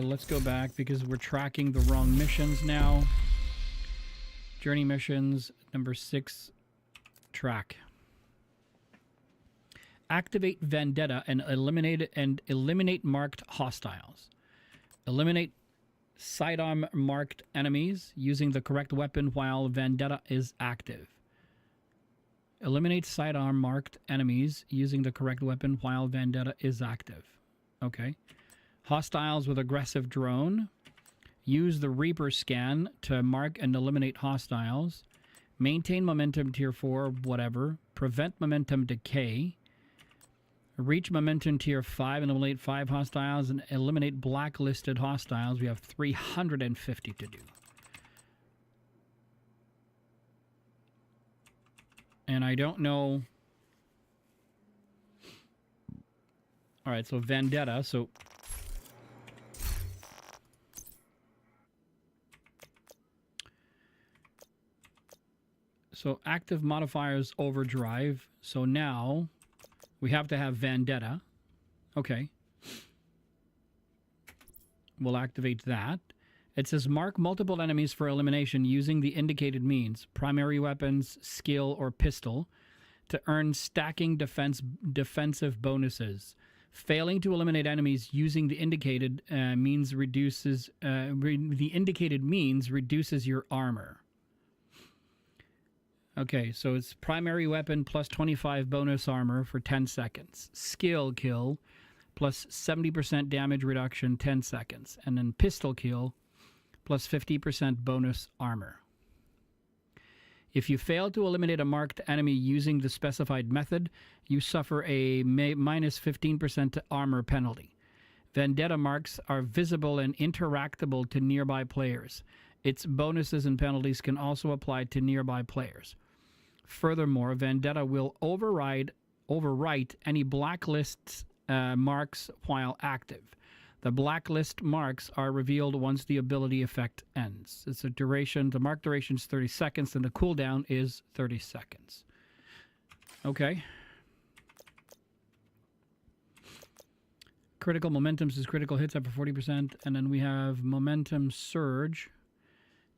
let's go back because we're tracking the wrong missions now. Journey missions, number 6, track. Activate Vendetta and eliminate marked hostiles. Eliminate sidearm marked enemies using the correct weapon while Vendetta is active. Eliminate sidearm marked enemies using the correct weapon while Vendetta is active. Okay. Hostiles with aggressive drone. Use the Reaper scan to mark and eliminate hostiles. Maintain momentum tier 4, whatever. Prevent momentum decay. Reach momentum tier 5 and eliminate 5 hostiles and eliminate blacklisted hostiles. We have 350 to do. And I don't know. All right, so Vendetta. So active modifiers overdrive. So now we have to have Vendetta. Okay. We'll activate that. It says mark multiple enemies for elimination using the indicated means, primary weapons, skill, or pistol, to earn stacking defensive bonuses. Failing to eliminate enemies using the indicated means reduces your armor. Okay, so it's primary weapon plus 25 bonus armor for 10 seconds. Skill kill plus 70% damage reduction 10 seconds. And then pistol kill plus 50% bonus armor. If you fail to eliminate a marked enemy using the specified method, you suffer a minus 15% armor penalty. Vendetta marks are visible and interactable to nearby players. Its bonuses and penalties can also apply to nearby players. Furthermore, Vendetta will overwrite any blacklist marks while active. The blacklist marks are revealed once the ability effect ends. It's a duration. The mark duration is 30 seconds, and the cooldown is 30 seconds. Okay. Critical momentums is critical hits up for 40%, and then we have momentum surge.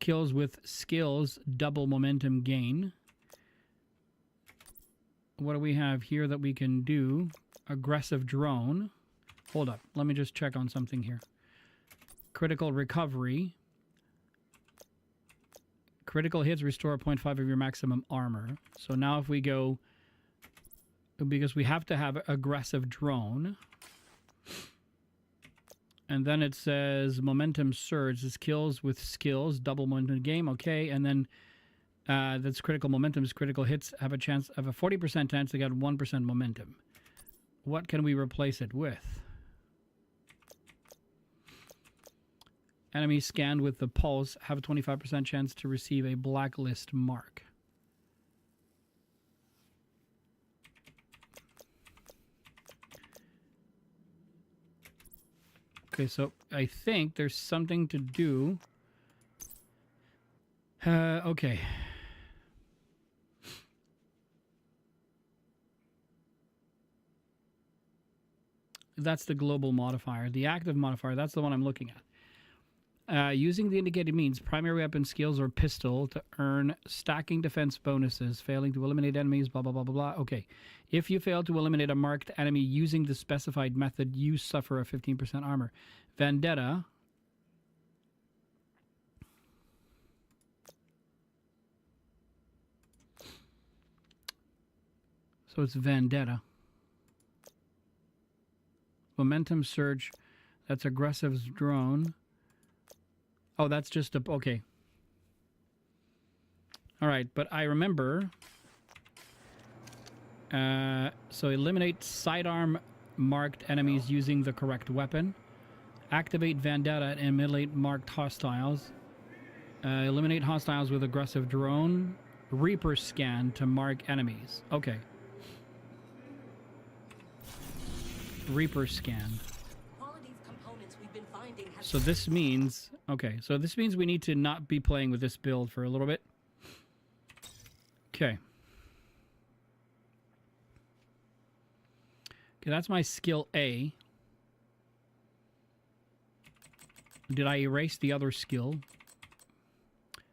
Kills with skills, double momentum gain. What do we have here that we can do? Aggressive drone. Hold up. Let me just check on something here. Critical recovery. Critical hits restore 0.5 of your maximum armor. So now if we go... Because we have to have aggressive drone. And then it says momentum surge. This kills with skills. Double momentum game. Okay. And then... that's critical momentum. Critical hits have a 40% chance to get 1% momentum. What can we replace it with? Enemies scanned with the pulse have a 25% chance to receive a blacklist mark. Okay, so I think there's something to do. Okay. That's the global modifier. The active modifier, that's the one I'm looking at. Using the indicated means, primary weapon, skills, or pistol to earn stacking defense bonuses, failing to eliminate enemies, blah, blah, blah, blah, blah. Okay. If you fail to eliminate a marked enemy using the specified method, you suffer a 15% armor. Vendetta. So it's Vendetta. Momentum surge. That's aggressive drone. Oh, that's just a... Okay. All right, but I remember... so eliminate sidearm marked enemies using the correct weapon. Activate Vendetta and eliminate marked hostiles. Eliminate hostiles with aggressive drone. Reaper scan to mark enemies. Okay. Reaper scan. So this means, okay, so this means we need to not be playing with this build for a little bit. Okay. Okay, that's my skill A. Did I erase the other skill?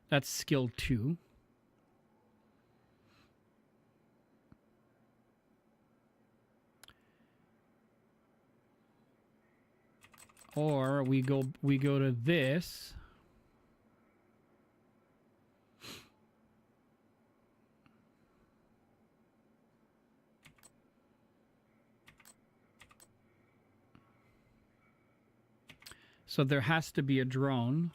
That's skill 2. Or we go to this. So there has to be a drone.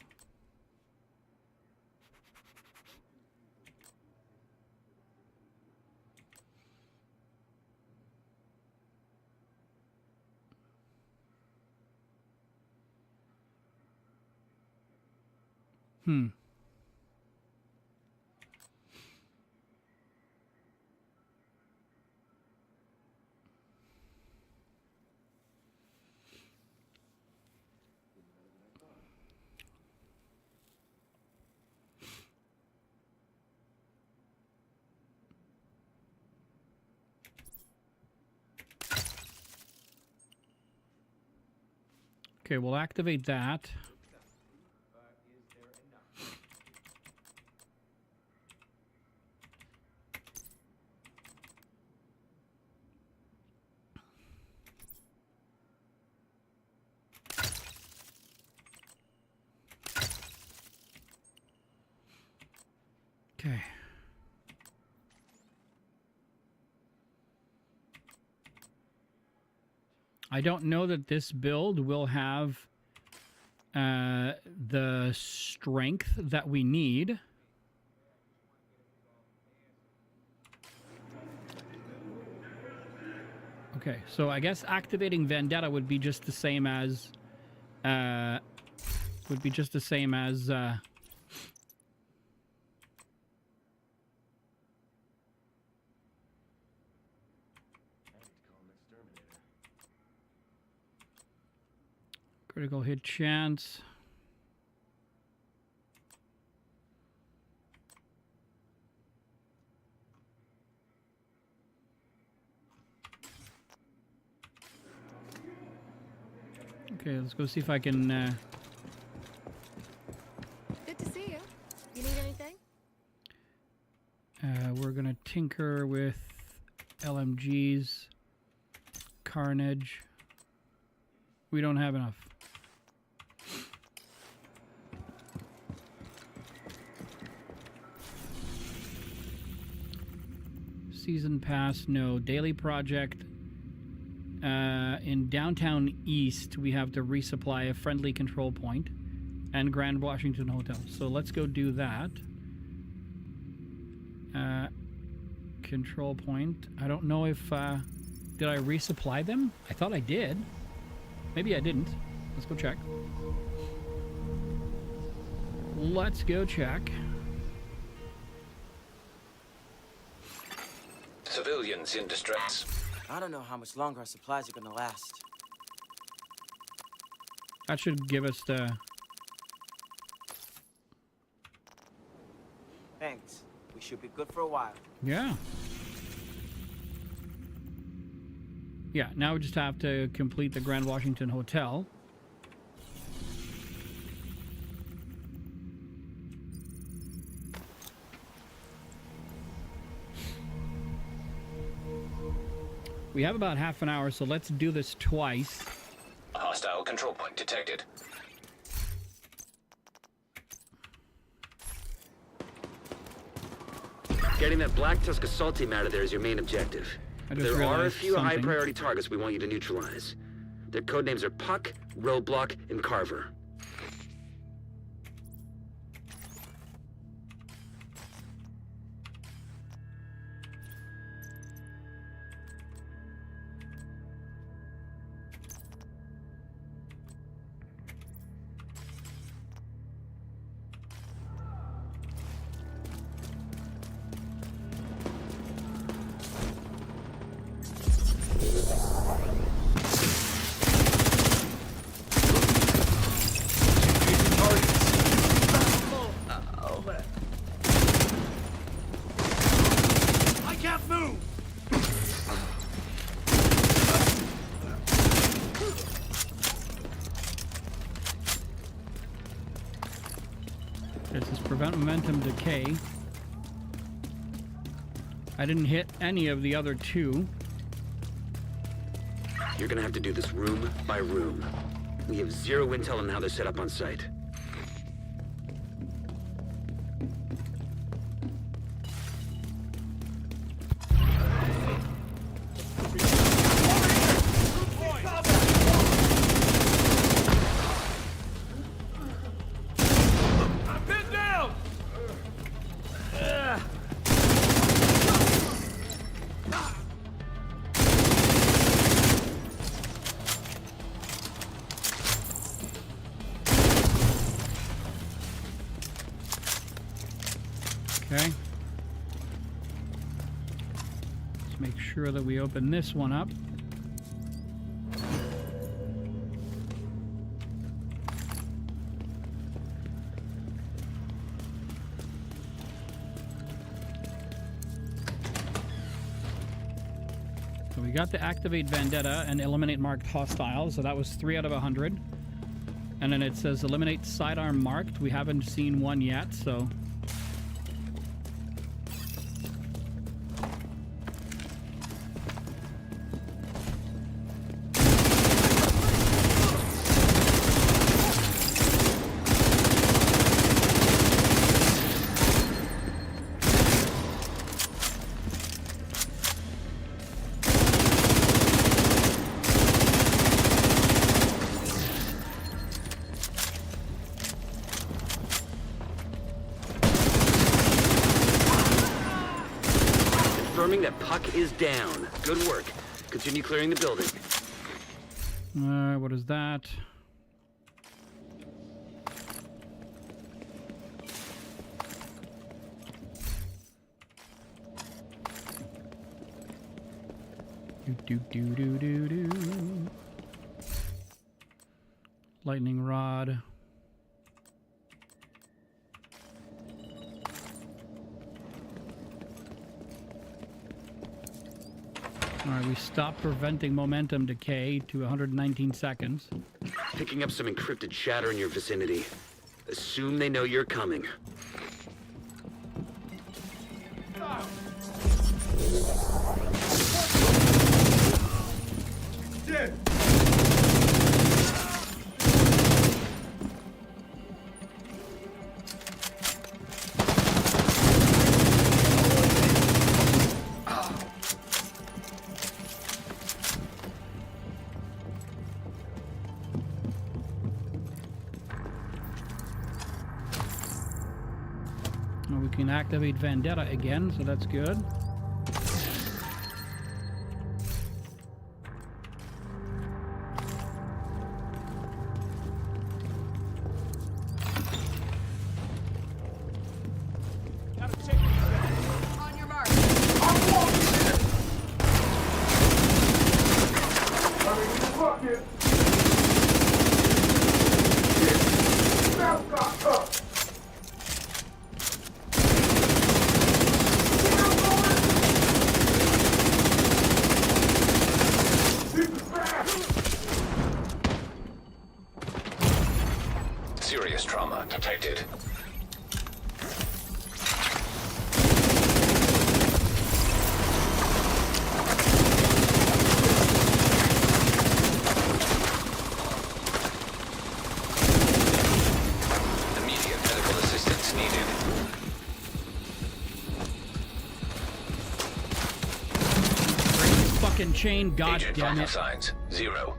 Okay, we'll activate that. Okay. I don't know that this build will have the strength that we need. Okay, so I guess activating Vendetta would be just the same as critical hit chance. Okay, let's go see if I can... Good to see you. You need anything? we're going to tinker with LMGs. Carnage. We don't have enough. Season pass, no. Daily project. In downtown East, we have to resupply a friendly control point and Grand Washington Hotel. So let's go do that. Control point. I don't know if... did I resupply them? I thought I did. Maybe I didn't. Let's go check. Let's go check. Civilians in distress. I don't know how much longer our supplies are gonna last. That should give us the... Thanks. We should be good for a while. Yeah. Yeah, now we just have to complete the Grand Washington Hotel. We have about half an hour, so let's do this twice. A hostile control point detected. Getting that Black Tusk assault team out of there is your main objective. There are a few high-priority targets we want you to neutralize. Their codenames are Puck, Roadblock, and Carver. This is prevent momentum decay. I didn't hit any of the other two. You're gonna have to do this room by room. We have zero intel on how they're set up on site. I'm pinned down! Okay. Let's make sure that we open this one up. So we got to activate Vendetta and eliminate marked hostiles, so that was 3 out of 100. And then it says eliminate sidearm marked. We haven't seen one yet, so... Confirming that Puck is down. Good work. Continue clearing the building. What is that? Do. Lightning rod. Alright, we stopped preventing momentum decay to 119 seconds. Picking up some encrypted chatter in your vicinity. Assume they know you're coming. Dead! Well, we can activate Vendetta again, so that's good. On your mark! Serious trauma detected. Immediate medical assistance needed. Fucking chain, god Agent damn vital it. signs 0.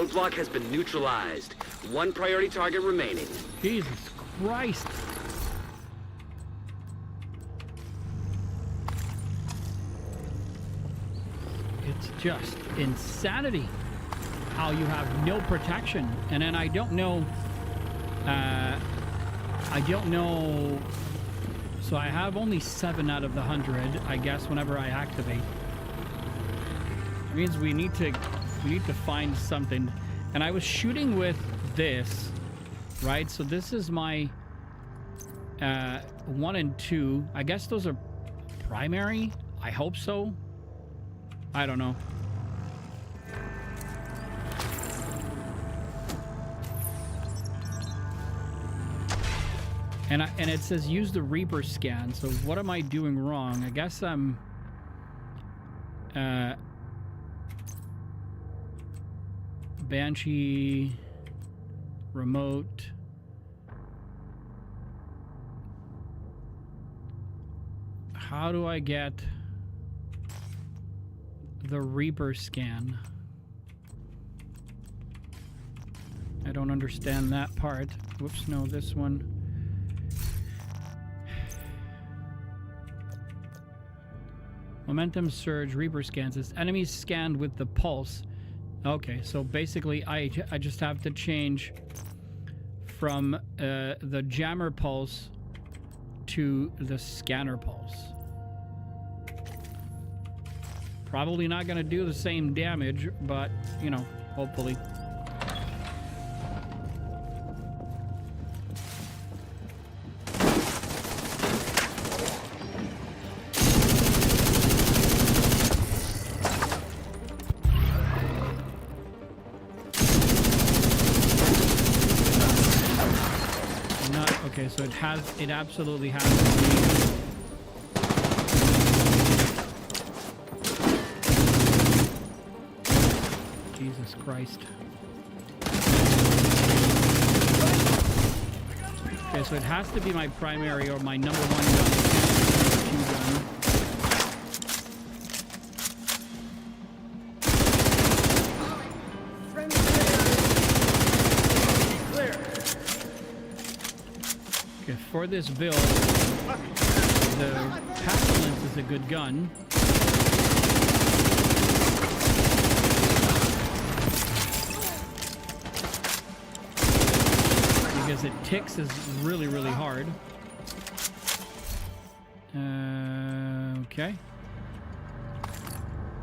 roadblock has been neutralized. One priority target remaining. Jesus Christ. It's just insanity how you have no protection. And then I don't know, so I have only 7 out of the 100, I guess, whenever I activate. It means we need to find something. And I was shooting with this, right? So this is my 1 and 2. I guess those are primary. I hope so. I don't know. And it says use the Reaper scan. So what am I doing wrong? I guess I'm Banshee remote. How do I get the Reaper scan? I don't understand that part. Whoops, no, this one. Momentum surge, Reaper scans. It's enemies scanned with the pulse. Okay, so basically I just have to change from the jammer pulse to the scanner pulse. Probably not going to do the same damage, but, you know, hopefully. Okay, so it absolutely has to be. Jesus Christ. Okay, so it has to be my primary or my number 1 gun. For this build, the Pestilence is a good gun. Because it ticks is really, really hard. Okay.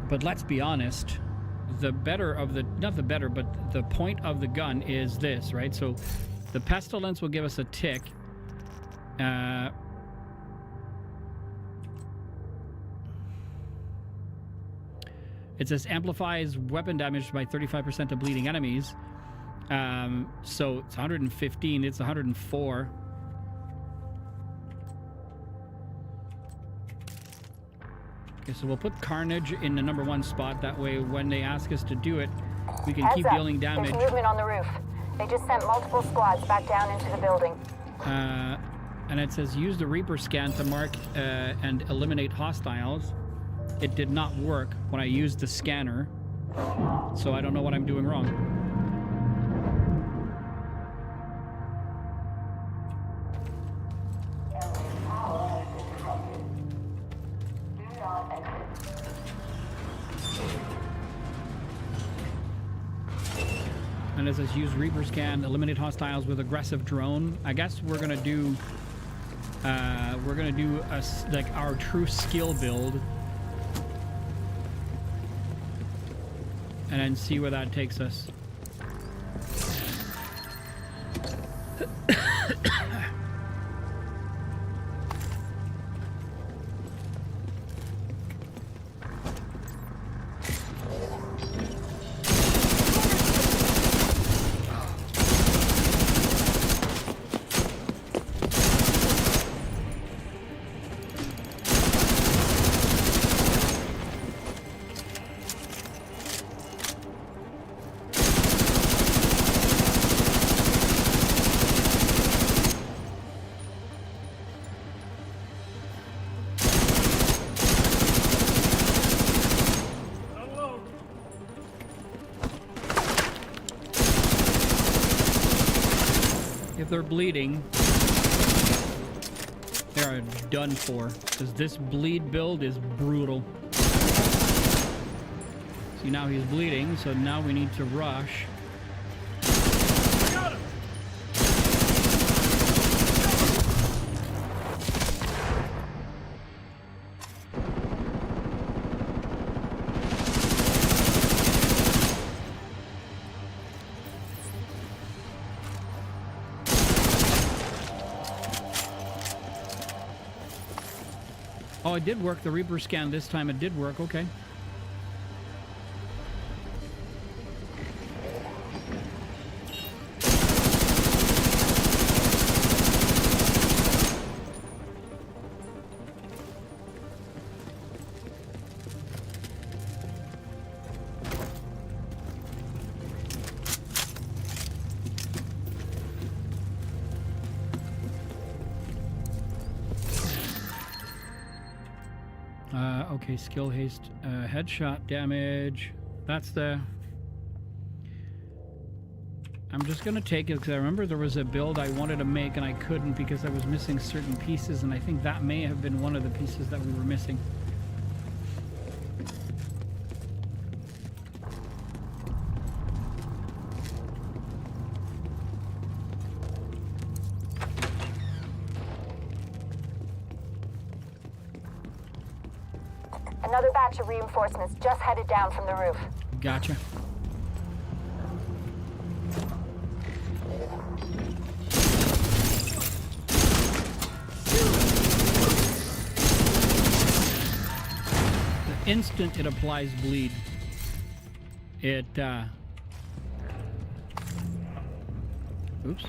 But let's be honest, the better of the, not the better, but the point of the gun is this, right? So the Pestilence will give us a tick. It says amplifies weapon damage by 35% to bleeding enemies. So it's 115, it's 104. Okay, so we'll put Carnage in the number 1 spot. That way when they ask us to do it, we can keep dealing damage. There's movement on the roof. They just sent multiple squads back down into the building. And it says use the Reaper scan to mark and eliminate hostiles. It did not work when I used the scanner, so I don't know what I'm doing wrong. And it says use Reaper scan, eliminate hostiles with aggressive drone. I guess we're gonna do like our true skill build, and then see where that takes us. they're bleeding, they are done for. Because this bleed build is brutal. See, now he's bleeding, so now we need to rush. Got him! Oh, it did work. The Reaper scan this time. It did work. Okay. Okay, skill haste, headshot damage. That's the... I'm just gonna take it because I remember there was a build I wanted to make and I couldn't because I was missing certain pieces, and I think that may have been one of the pieces that we were missing. Another batch of reinforcements just headed down from the roof. Gotcha. The instant it applies bleed, it, oops.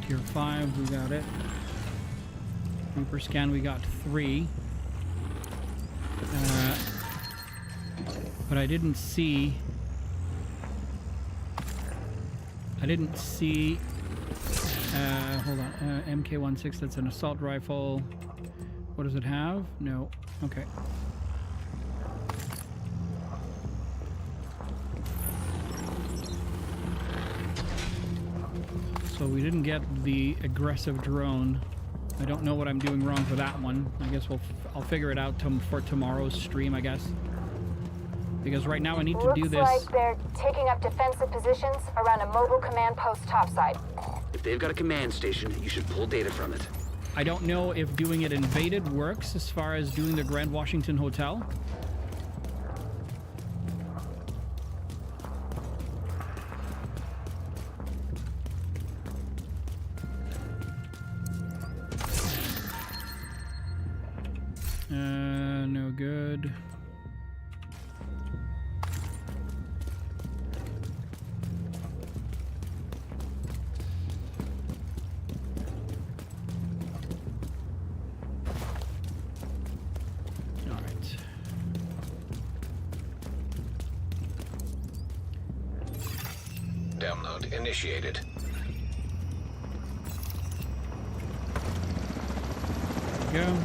Tier 5, we got it. Reaper scan, we got 3. But I didn't see... hold on. MK16, that's an assault rifle. What does it have? No. Okay. So we didn't get the aggressive drone. I don't know what I'm doing wrong for that one. I guess I'll figure it out for tomorrow's stream, I guess. Because right now I need to do this. Looks like they're taking up defensive positions around a mobile command post topside. If they've got a command station, you should pull data from it. I don't know if doing it invaded works as far as doing the Grand Washington Hotel. No good. All right. Download initiated. There we go.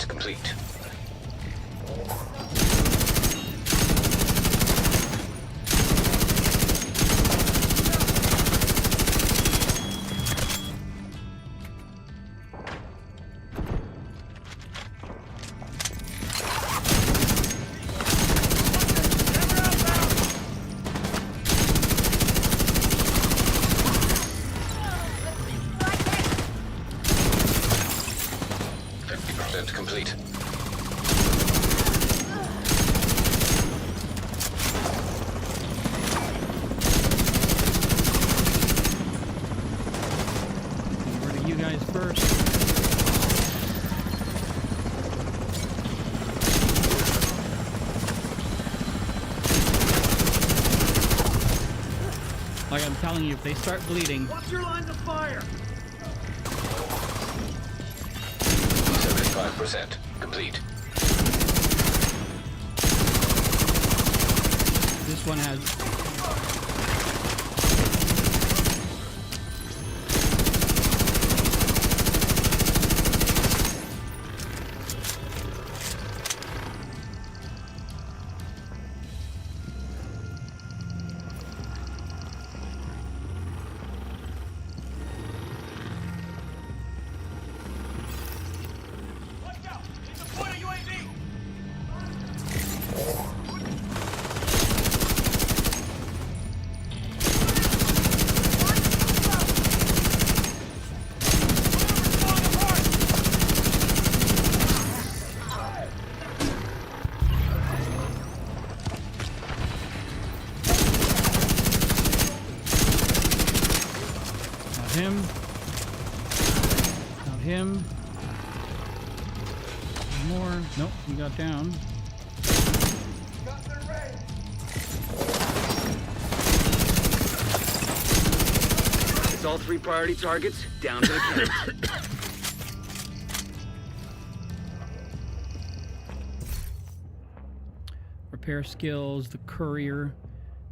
Complete. Complete. you guys first. Like I'm telling you, if they start bleeding... What's your line of fire? 75% complete. This one has... him. Not him. One more. Nope, he got down. It's all 3 priority targets down to the count. Repair skills, the courier.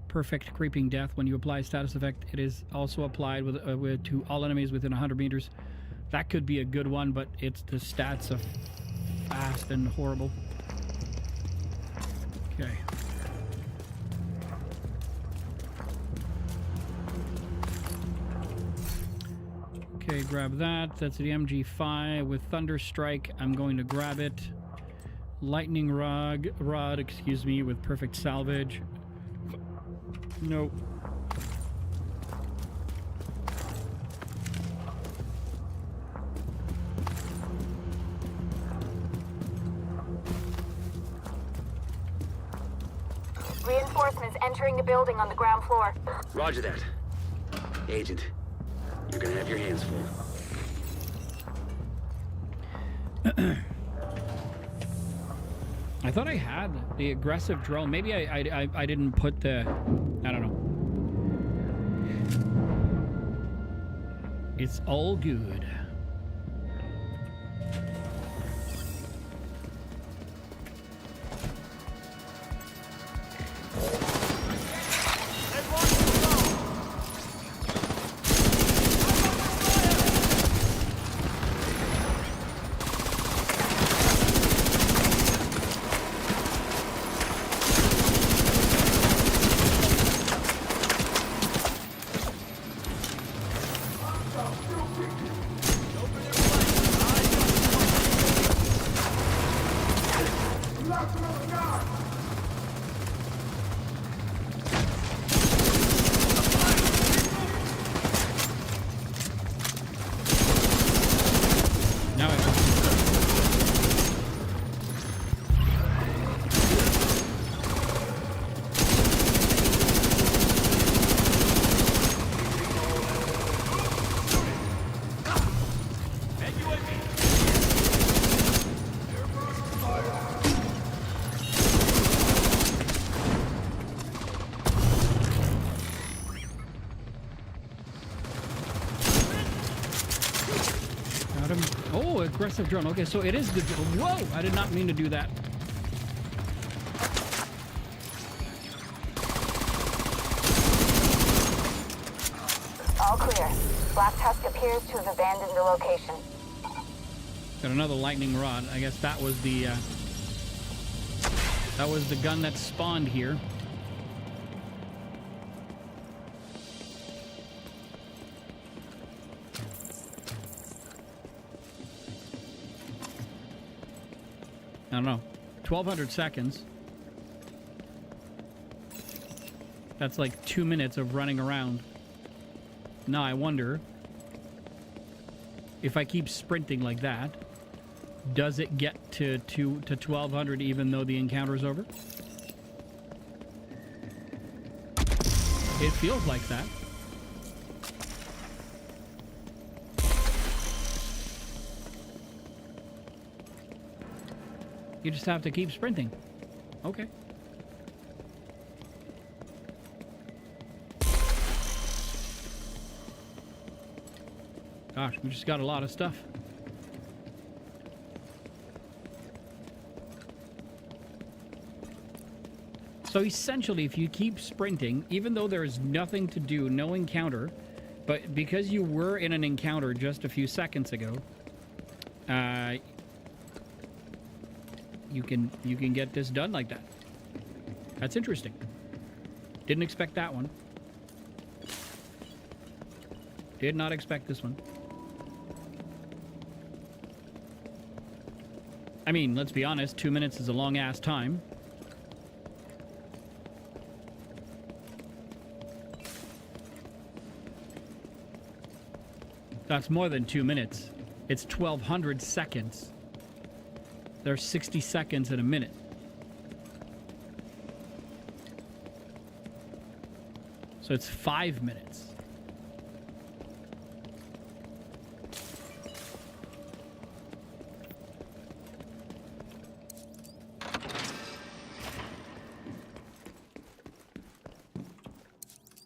Perfect creeping death. When you apply status effect, it is also applied to all enemies within 100 meters. That could be a good one, but it's the stats of fast and horrible. Okay. Okay, grab that. That's the MG5 with Thunder Strike. I'm going to grab it. Lightning rod, excuse me, with perfect salvage. Nope. Reinforcements entering the building on the ground floor. Roger that. Agent, you're gonna have your hands full. I thought I had the aggressive drone. Maybe I didn't put the... I don't know. It's all good. Aggressive drone. Okay, so it is the... Whoa! I did not mean to do that. All clear. Black Tusk appears to have abandoned the location. Got another lightning rod. I guess that was the gun that spawned here. I don't know, 1,200 seconds. That's like 2 minutes of running around. Now I wonder if I keep sprinting like that, does it get to 1,200 even though the encounter is over? It feels like that. You just have to keep sprinting. Okay. Gosh, we just got a lot of stuff. So essentially, if you keep sprinting, even though there's nothing to do, no encounter, but because you were in an encounter just a few seconds ago, you can get this done like that. That's interesting. Didn't expect that one. Did not expect this one. I mean, let's be honest, 2 minutes is a long-ass time. That's more than 2 minutes. It's 1,200 seconds. There's 60 seconds in a minute. So it's 5 minutes.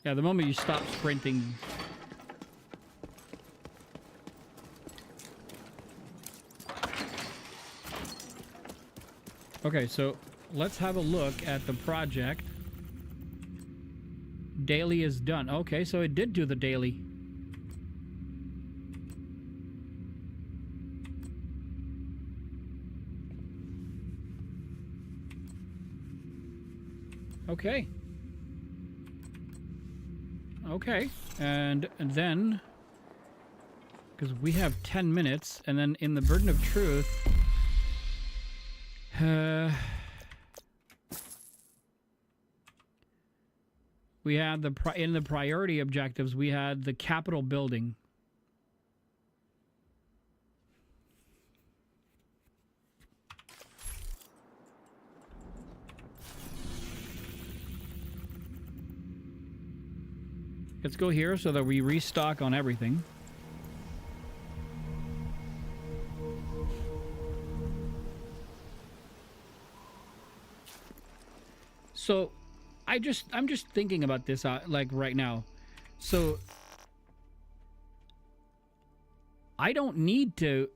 Yeah, the moment you stop sprinting... Okay, so let's have a look at the project. Daily is done. Okay, so it did do the daily. Okay. Okay, and then, because we have 10 minutes, and then in the Burden of Truth, we had in the priority objectives, we had the Capitol building. Let's go here so that we restock on everything. So, I'm just thinking about this like right now. So, I don't need to.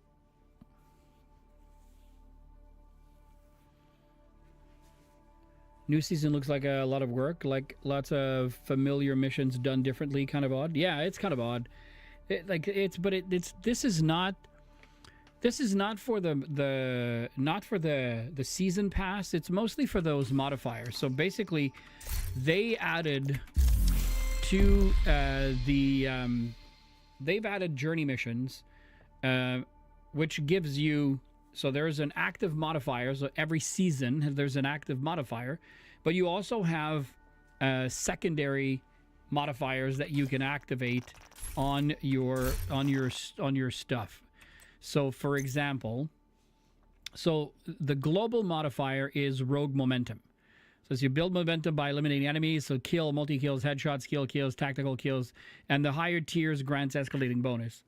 New season looks like a lot of work, like lots of familiar missions done differently, kind of odd. Yeah, it's kind of odd. This is not for the season pass. It's mostly for those modifiers. So basically, they added to they've added journey missions, which gives you. So there's an active modifier. So every season there's an active modifier, but you also have secondary modifiers that you can activate on your stuff. So for example, the global modifier is rogue momentum. So as you build momentum by eliminating enemies, so kill, multi-kills, headshots, skill kills, tactical kills, and the higher tiers grants escalating bonus.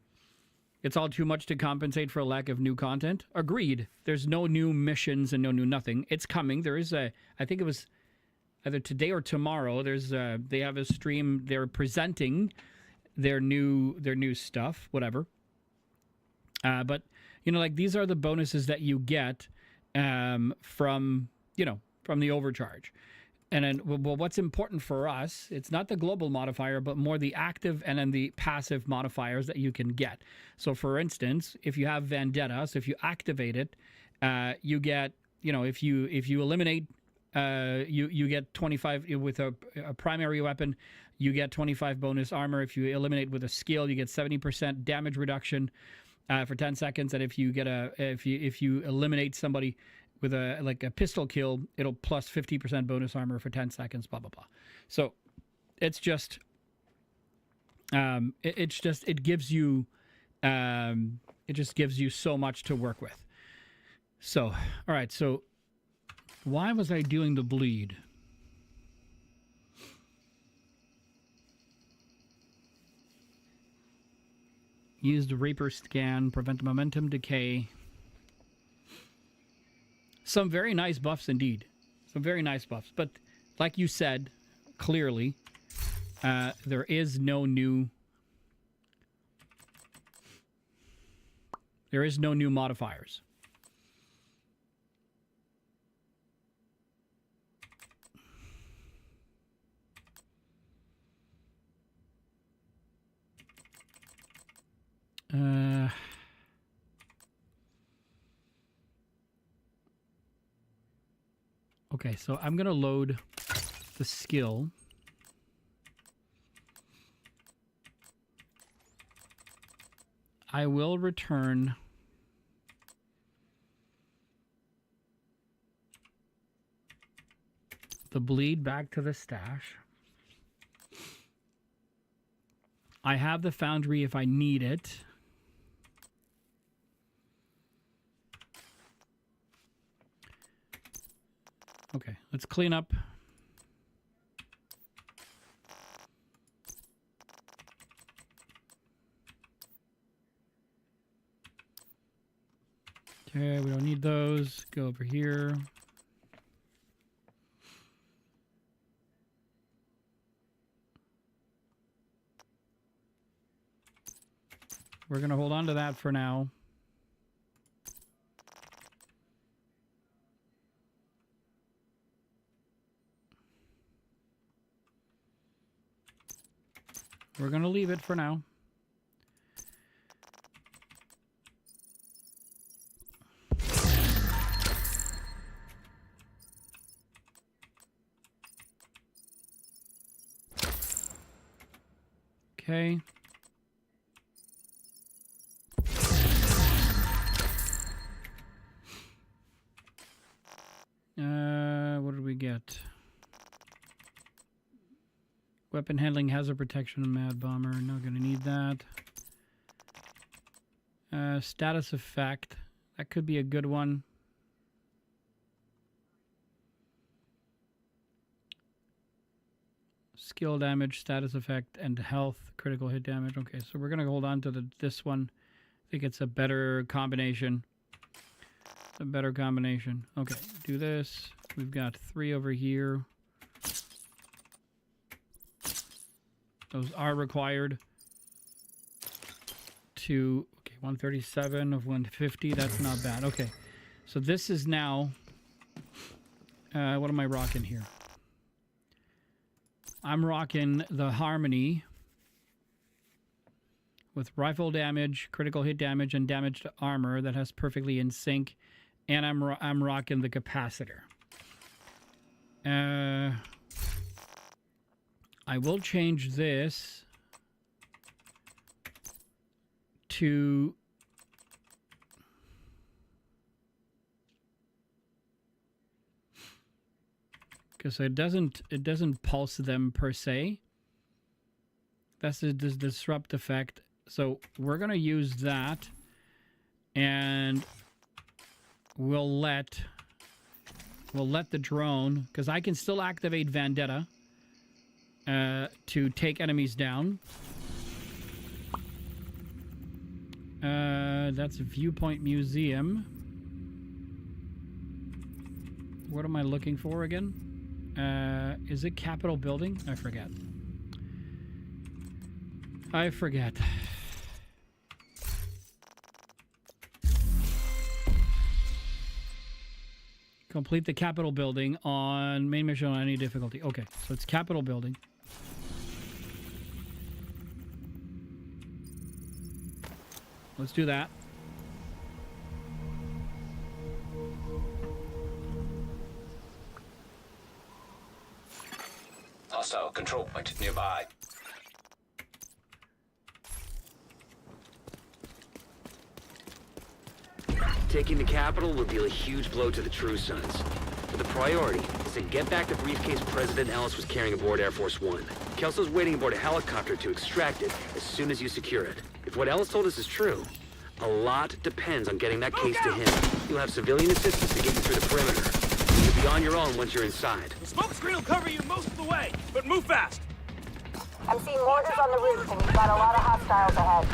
It's all too much to compensate for a lack of new content. Agreed. There's no new missions and no new nothing. It's coming. There is I think it was either today or tomorrow. They have a stream. They're presenting their new stuff, whatever. But like these are the bonuses that you get from the overcharge. And then, well, what's important for us, it's not the global modifier, but more the active and then the passive modifiers that you can get. So, for instance, if you have Vendetta, so if you activate it, you get, if you eliminate, you get 25 with a primary weapon, you get 25 bonus armor. If you eliminate with a skill, you get 70% damage reduction for 10 seconds. And if you get if you eliminate somebody with a pistol kill, it'll plus 50% bonus armor for 10 seconds, blah, blah, blah. So it's just, it gives you, it just gives you so much to work with. So, all right. So why was I doing the bleed? Use the Reaper scan, prevent momentum decay. Some very nice buffs indeed. Some very nice buffs. But like you said, clearly, there is no new... There is no new modifiers. Okay, so I'm going to load the skill. I will return the bleed back to the stash. I have the foundry if I need it. Okay, let's clean up. Okay, we don't need those. Go over here. We're going to hold on to that for now. We're going to leave it for now. Okay. What did we get? Weapon handling, hazard protection, mad bomber. Not going to need that. Status effect. That could be a good one. Skill damage, status effect, and health, critical hit damage. Okay, so we're going to hold on to this one. I think it's a better combination. A better combination. Okay, do this. We've got 3 over here. Those are required to... Okay, 137 of 150. That's not bad. Okay, so this is now... what am I rocking here? I'm rocking the Harmony with rifle damage, critical hit damage, and damage to armor that has perfectly in sync. And I'm rocking the capacitor. I will change this to because it doesn't pulse them per se. That's the disrupt effect. So we're gonna use that, and we'll let the drone, because I can still activate Vendetta to take enemies down. That's Viewpoint Museum. What am I looking for again? Is it Capitol Building? I forget. Complete the Capitol Building on main mission on any difficulty. Okay, so it's Capitol Building. Let's do that. Hostile control point nearby. Taking the Capitol would deal a huge blow to the True Sons. But the priority is to get back the briefcase President Ellis was carrying aboard Air Force One. Kelso's waiting aboard a helicopter to extract it as soon as you secure it. If what Ellis told us is true, a lot depends on getting that case to him. You'll have civilian assistance to get you through the perimeter. You'll be on your own once you're inside. The smoke screen will cover you most of the way, but move fast. I'm seeing mortars on the roof, and you've got a lot of hostiles ahead.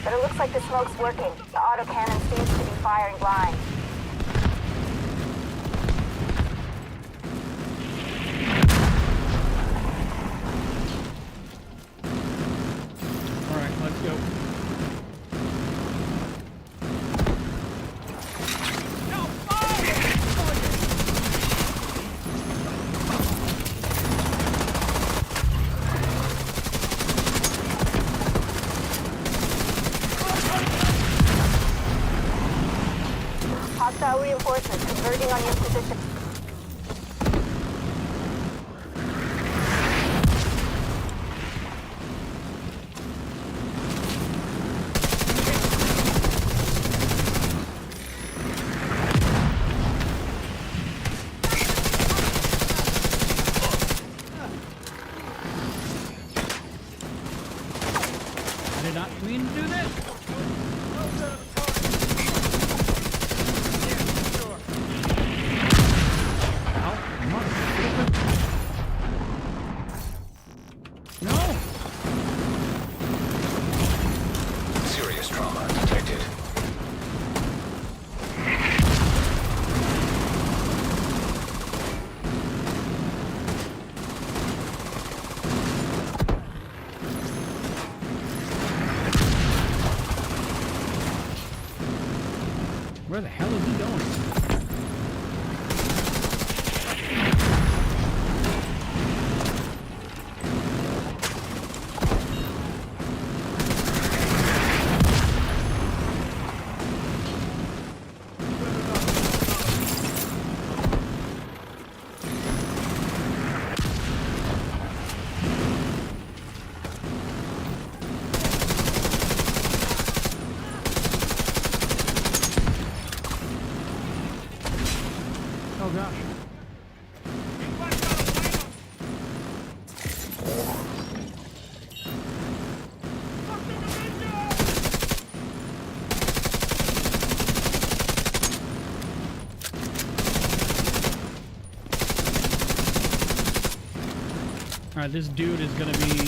But it looks like the smoke's working. The autocannon seems to be firing blind. Hostile reinforcements converging on your position. I did not mean to do this. No! Serious trauma detected. Where the hell is he going? Oh gosh. Alright, this dude is gonna be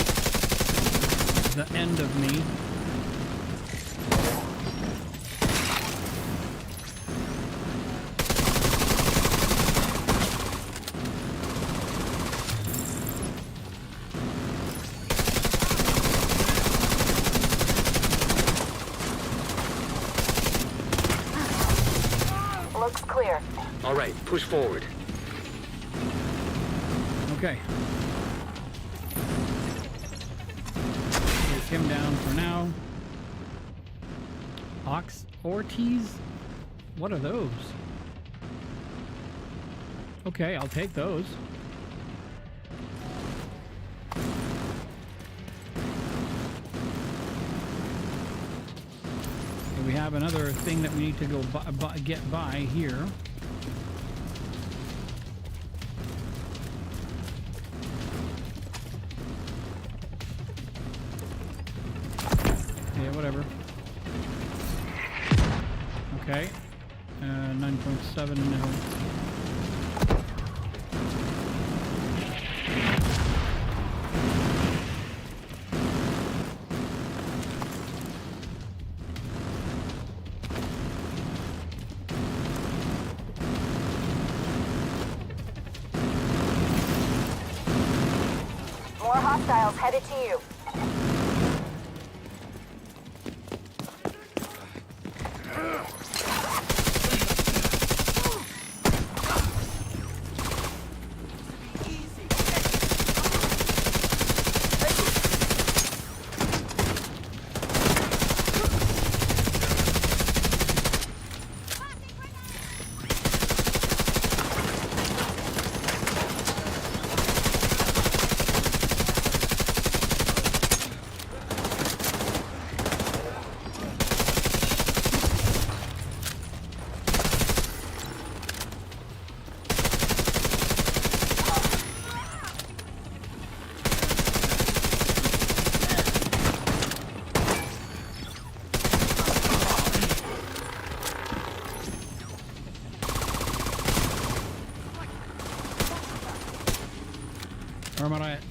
the end of me. Looks clear. All right, push forward. Okay. Take him down for now. Ortiz? What are those? Okay, I'll take those. So we have another thing that we need to go get by here. Yeah, whatever. Okay. 9.7 now. More hostiles headed to you. Where am I at?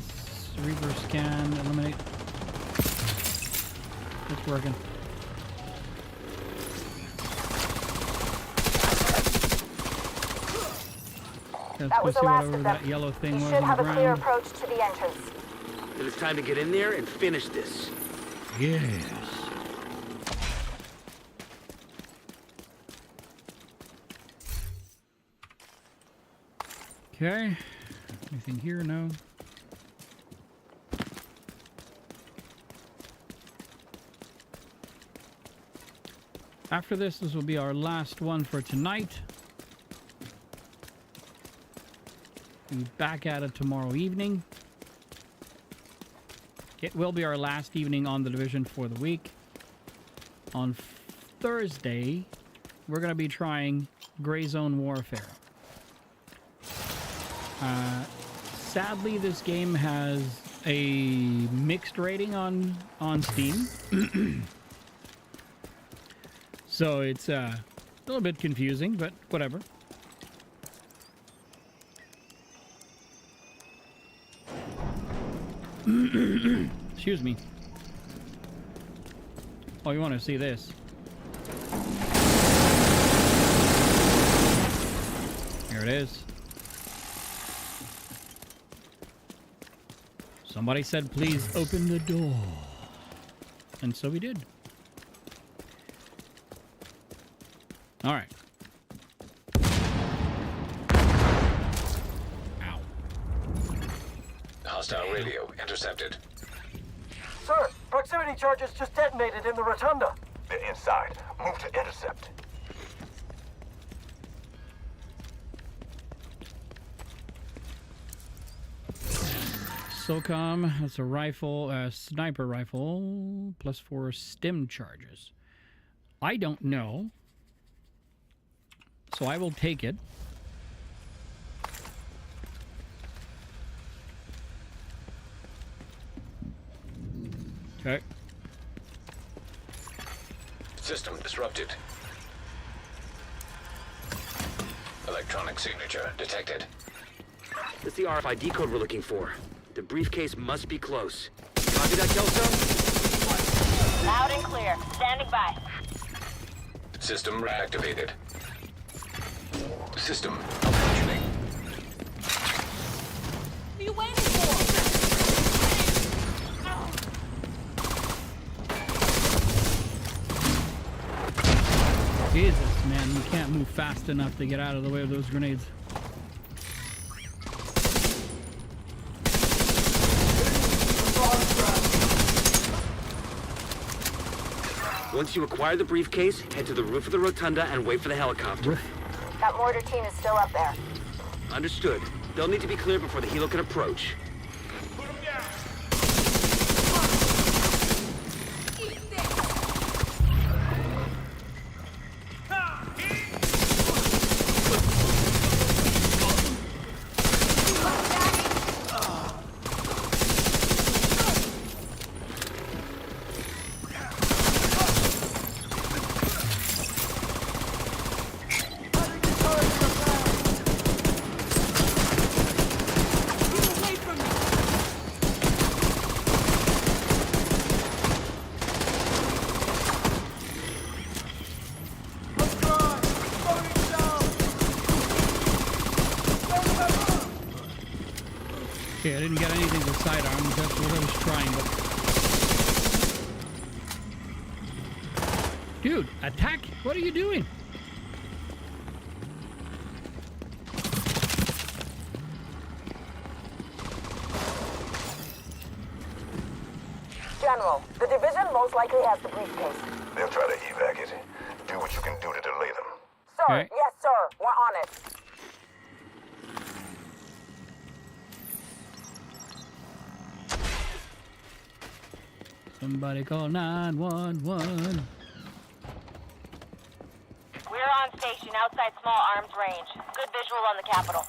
Reverse scan, eliminate. It's working. That was the last of them. That yellow thing You was should on have the a clear ground. approach to the entrance. Then it's time to get in there and finish this. Yes. Okay. Anything here? No. After this will be our last one for tonight. Be back at it tomorrow evening. It will be our last evening on the Division for the week. On Thursday, we're going to be trying Gray Zone Warfare. Sadly, this game has a mixed rating on Steam. So it's a little bit confusing, but whatever. Excuse me. Oh, you want to see this? Here it is. Somebody said, please open the door. And so we did. All right. Ow. Hostile radio intercepted. Sir, proximity charges just detonated in the rotunda. They're inside. Move to intercept. SOCOM, that's a rifle, sniper rifle, +4 stim charges. I don't know, so I will take it. Okay. System disrupted. Electronic signature detected. That's the RFID code we're looking for. The briefcase must be close. Copy that, Kelso? Loud and clear. Standing by. System reactivated. System functioning. What are you waiting for? Jesus, man, you can't move fast enough to get out of the way of those grenades. Once you acquire the briefcase, head to the roof of the rotunda and wait for the helicopter. That mortar team is still up there. Understood. They'll need to be cleared before the helo can approach. Okay, I didn't get anything with sidearms. That's what I was trying, but... Dude, attack! What are you doing? General, the division most likely has the briefcase. They'll try to evac it. Do what you can do to delay them. Sir, Okay. yes, sir. We're on it. Somebody call 911. We're on station outside small arms range. Good visual on the Capitol.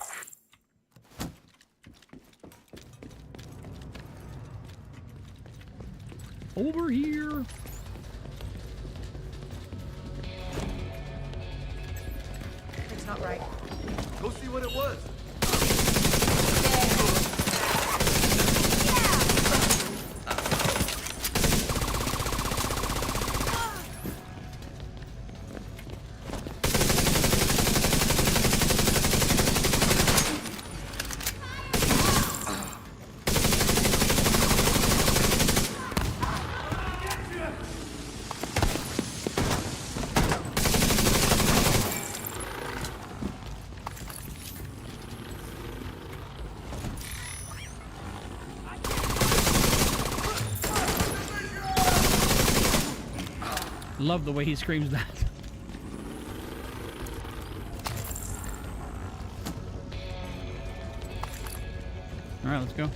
Over here. It's not right. Go see what it was. Love the way he screams that. All right, let's go.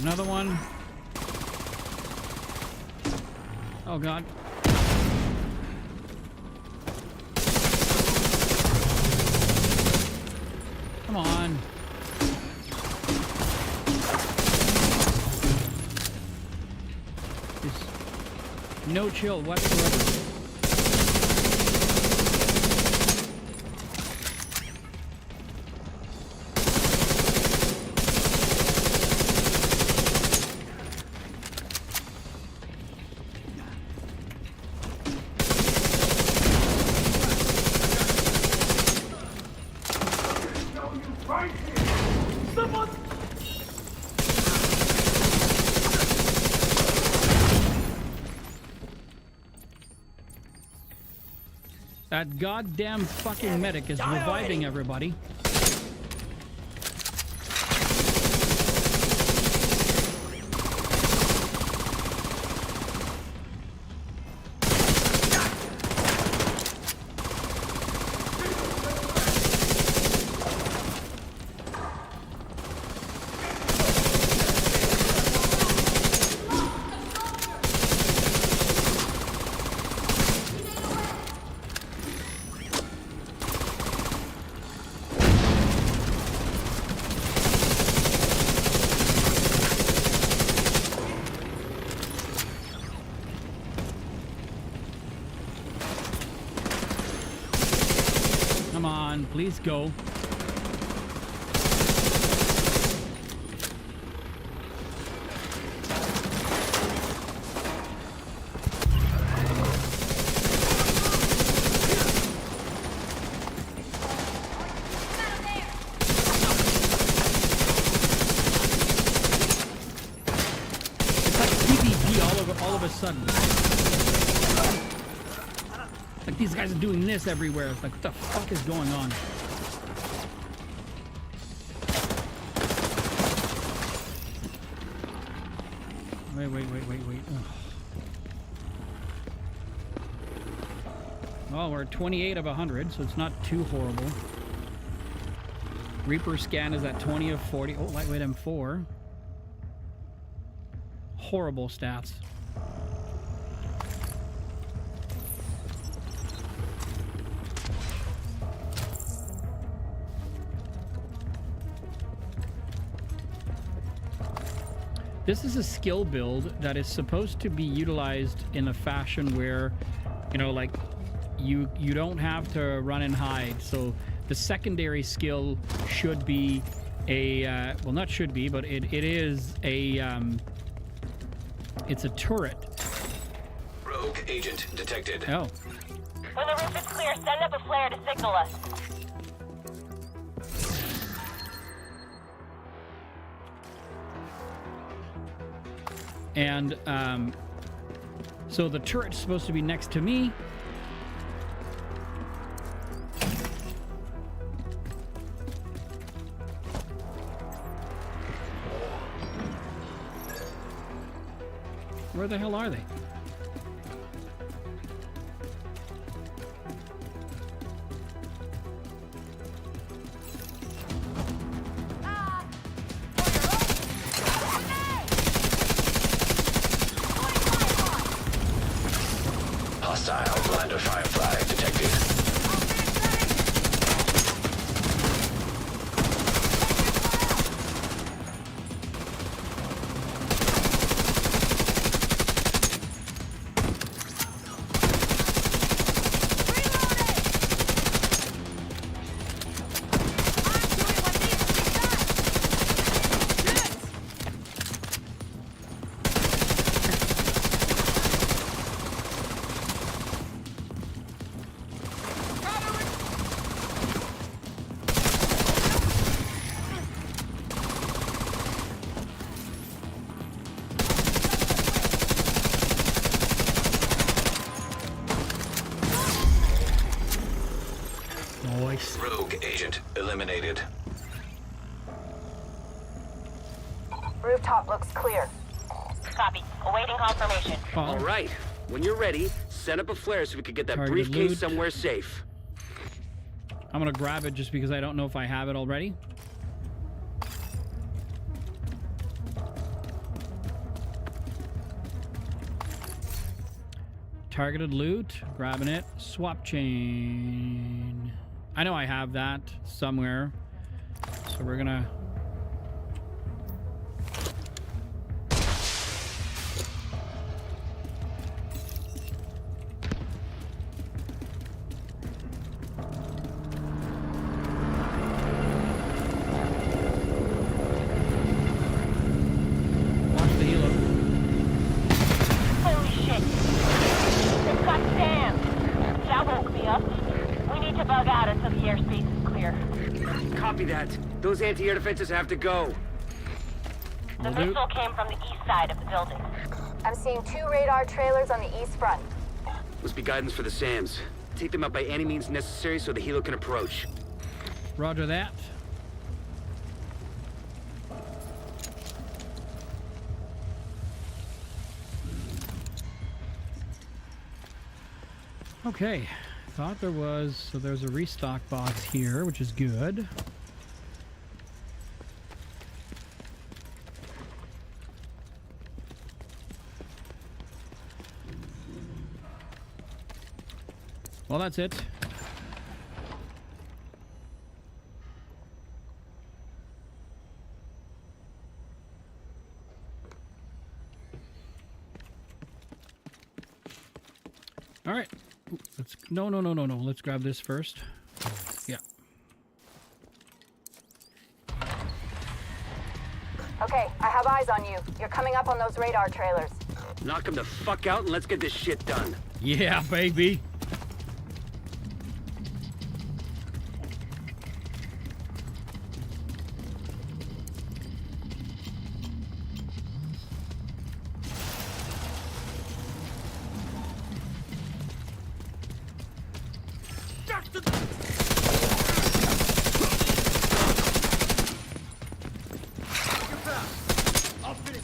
Another one. Oh God. Come on. There's no chill whatsoever. That goddamn fucking medic is reviving everybody. Come on, please go. It's like PvP all of a sudden. Like these guys are doing this everywhere. It's like, what the fuck is going on? Wait. Ugh. Well, we're 28 of 100, so it's not too horrible. Reaper scan is at 20 of 40. Oh, lightweight M4. Horrible stats. This is a skill build that is supposed to be utilized in a fashion where, you know, like you don't have to run and hide. So the secondary skill should be a well, not should be, but it is a it's a turret. Rogue agent detected. Oh. When the roof is clear, send up a flare to signal us. And so the turret's supposed to be next to me. Where the hell are they? Hostile blinder firefly detected. agent eliminated. Rooftop looks clear. Copy. Awaiting confirmation. All right. When you're ready, set up a flare so we can get that Targeted briefcase loot. somewhere safe. I'm gonna grab it just because I don't know if I have it already. Targeted loot, grabbing it. Swap chain. I know I have that somewhere. So we're gonna... Watch the helo. Holy shit. Goddamn. That woke me up. We need to bug out until the airspace is clear. Copy that. Those anti-air defenses have to go. The missile came from the east side of the building. I'm seeing 2 radar trailers on the east front. Must be guidance for the SAMs. Take them out by any means necessary so the helo can approach. Roger that. Okay, thought there was, so there's a restock box here, which is good. Well, that's it. All right. Ooh, let's no. Let's grab this first. Yeah. Okay, I have eyes on you. You're coming up on those radar trailers. Knock them the fuck out and let's get this shit done. Yeah, baby.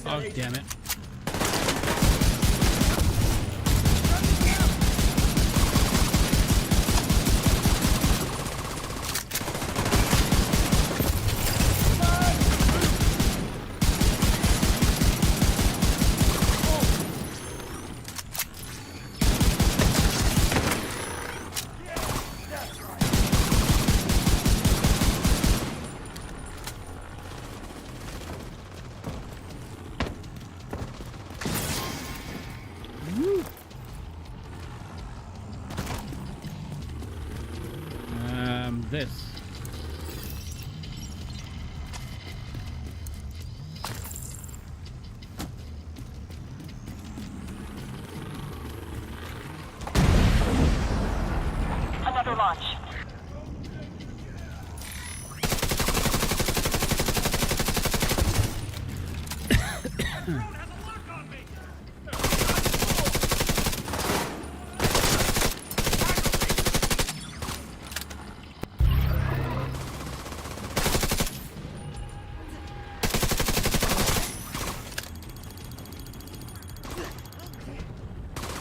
Oh, damn it. This. Another launch.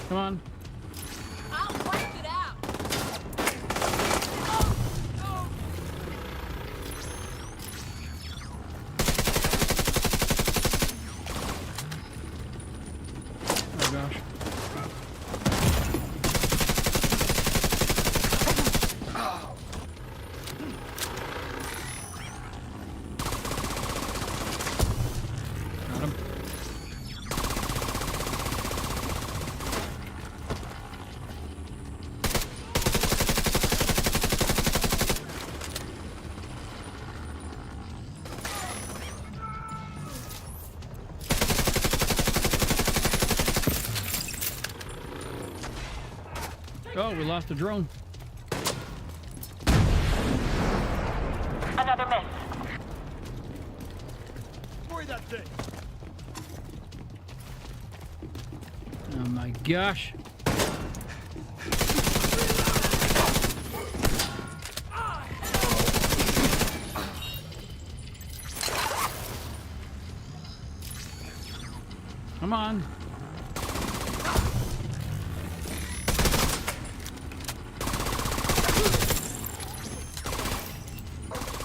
Come on. I'll work it out. Oh gosh. Got him. Oh, we lost the drone. Another miss. Destroy that thing. Oh my gosh. Come on.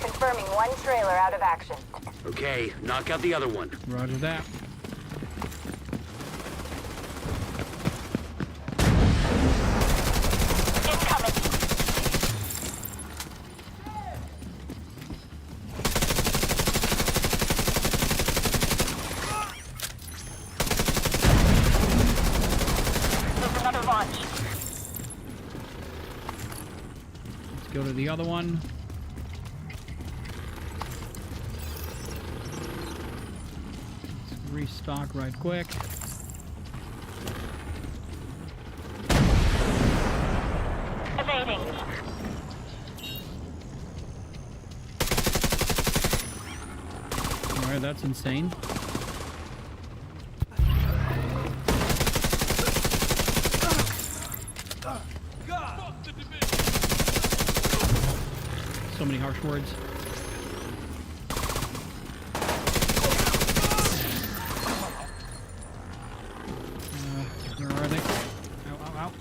Confirming one trailer out of action. Okay, knock out the other one. Roger that. Go to the other one. Let's restock right quick. Evading. Alright, that's insane. So many harsh words. Where are they? Ow, ow, ow.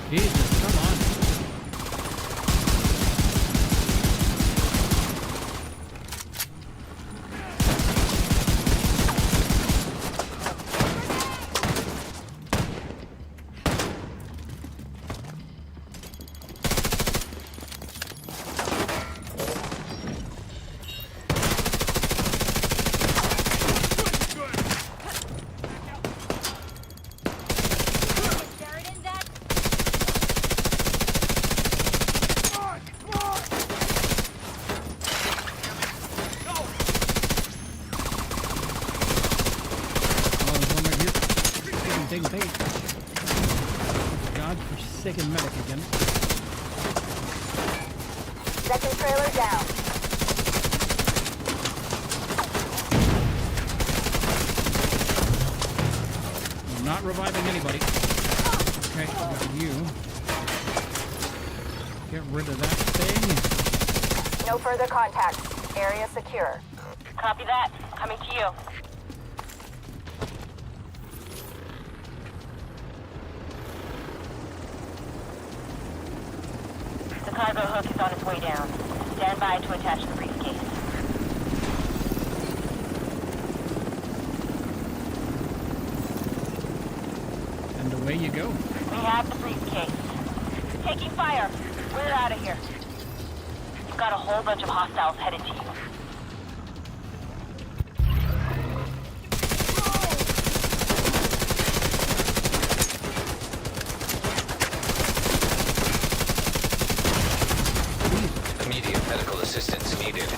Jesus, come on. God-forsaken medic again. Second trailer down. I'm not reviving anybody. Okay, got you. Get rid of that thing. No further contacts. Area secure. Copy that. Coming to you. The cargo hook is on its way down. Stand by to attach the briefcase. And away you go. We have the briefcase. Taking fire. We're out of here. You've got a whole bunch of hostiles headed to you. Immediate medical assistance needed.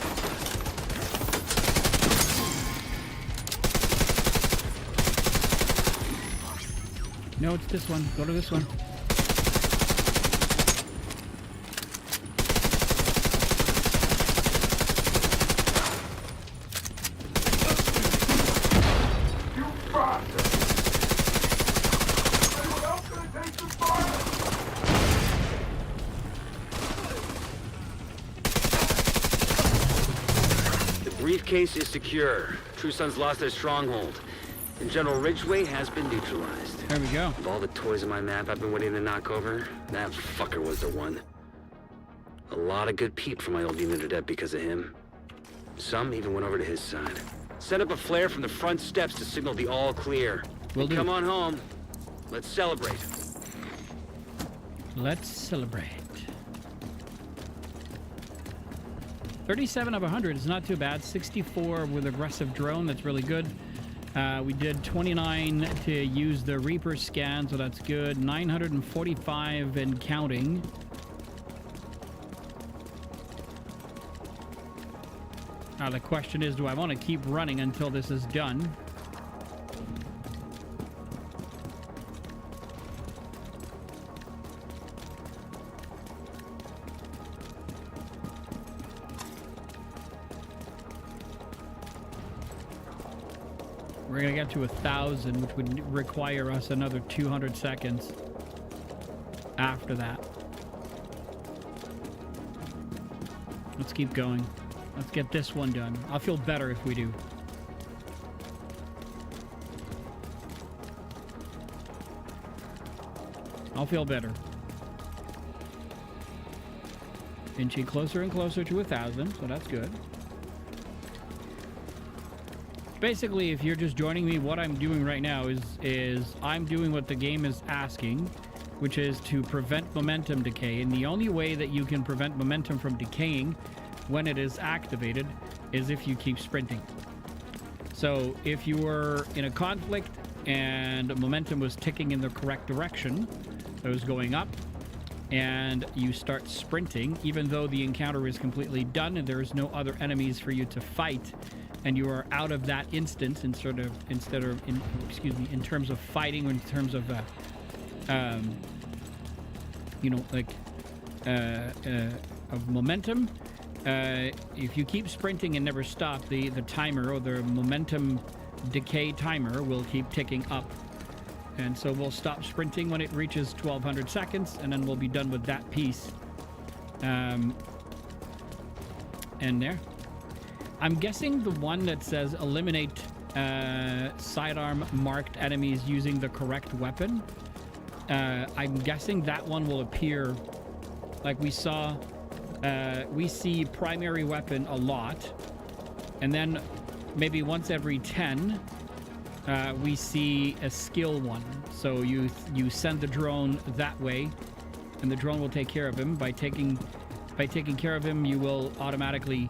No, it's this one. Go to this one. Briefcase is secure. True Sons lost their stronghold. And General Ridgway has been neutralized. There we go. Of all the toys on my map I've been waiting to knock over, that fucker was the one. A lot of good peep from my old unit are dead because of him. Some even went over to his side. Set up a flare from the front steps to signal the all clear. Will do. Come on home. Let's celebrate. Let's celebrate. 37 of 100 is not too bad. 64 with aggressive drone. That's really good. We did 29 to use the Reaper scan, so that's good. 945 and counting. Now the question is, do I want to keep running until this is done? We're gonna get to 1,000, which would require us another 200 seconds after that. Let's keep going. Let's get this one done. I'll feel better if we do. I'll feel better. Inching closer and closer to 1,000, so that's good. Basically, if you're just joining me, what I'm doing right now is I'm doing what the game is asking, which is to prevent momentum decay. And the only way that you can prevent momentum from decaying when it is activated is if you keep sprinting. So if you were in a conflict and momentum was ticking in the correct direction, it was going up, and you start sprinting, even though the encounter is completely done and there is no other enemies for you to fight, and you are out of that instance in terms of fighting, or in terms of of momentum. If you keep sprinting and never stop, the timer, or the momentum decay timer, will keep ticking up. And so we'll stop sprinting when it reaches 1,200 seconds, and then we'll be done with that piece. And there. I'm guessing the one that says eliminate sidearm marked enemies using the correct weapon. I'm guessing that one will appear like we saw. We see primary weapon a lot, and then maybe once every 10 we see a skill one. So you send the drone that way, and the drone will take care of him. By taking care of him, you will automatically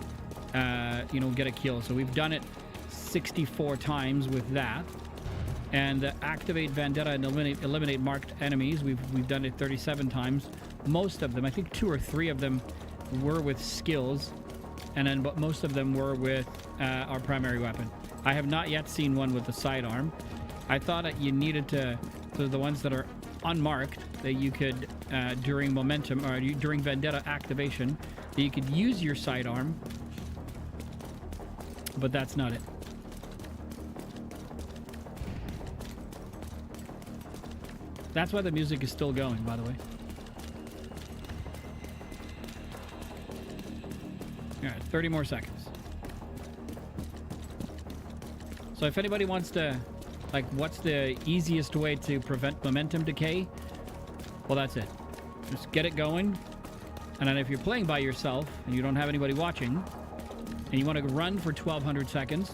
get a kill. So we've done it 64 times with that. And activate Vendetta and eliminate marked enemies, we've done it 37 times. Most of them, I think 2 or 3 of them, were with skills, but most of them were with our primary weapon. I have not yet seen one with the sidearm. I thought that you needed to, so the ones that are unmarked, that you could during momentum, or during Vendetta activation, that you could use your sidearm, but that's not it. That's why the music is still going, by the way. All right, 30 more seconds. So if anybody wants to, like, what's the easiest way to prevent momentum decay? Well, that's it. Just get it going. And then if you're playing by yourself and you don't have anybody watching, and you want to run for 1,200 seconds,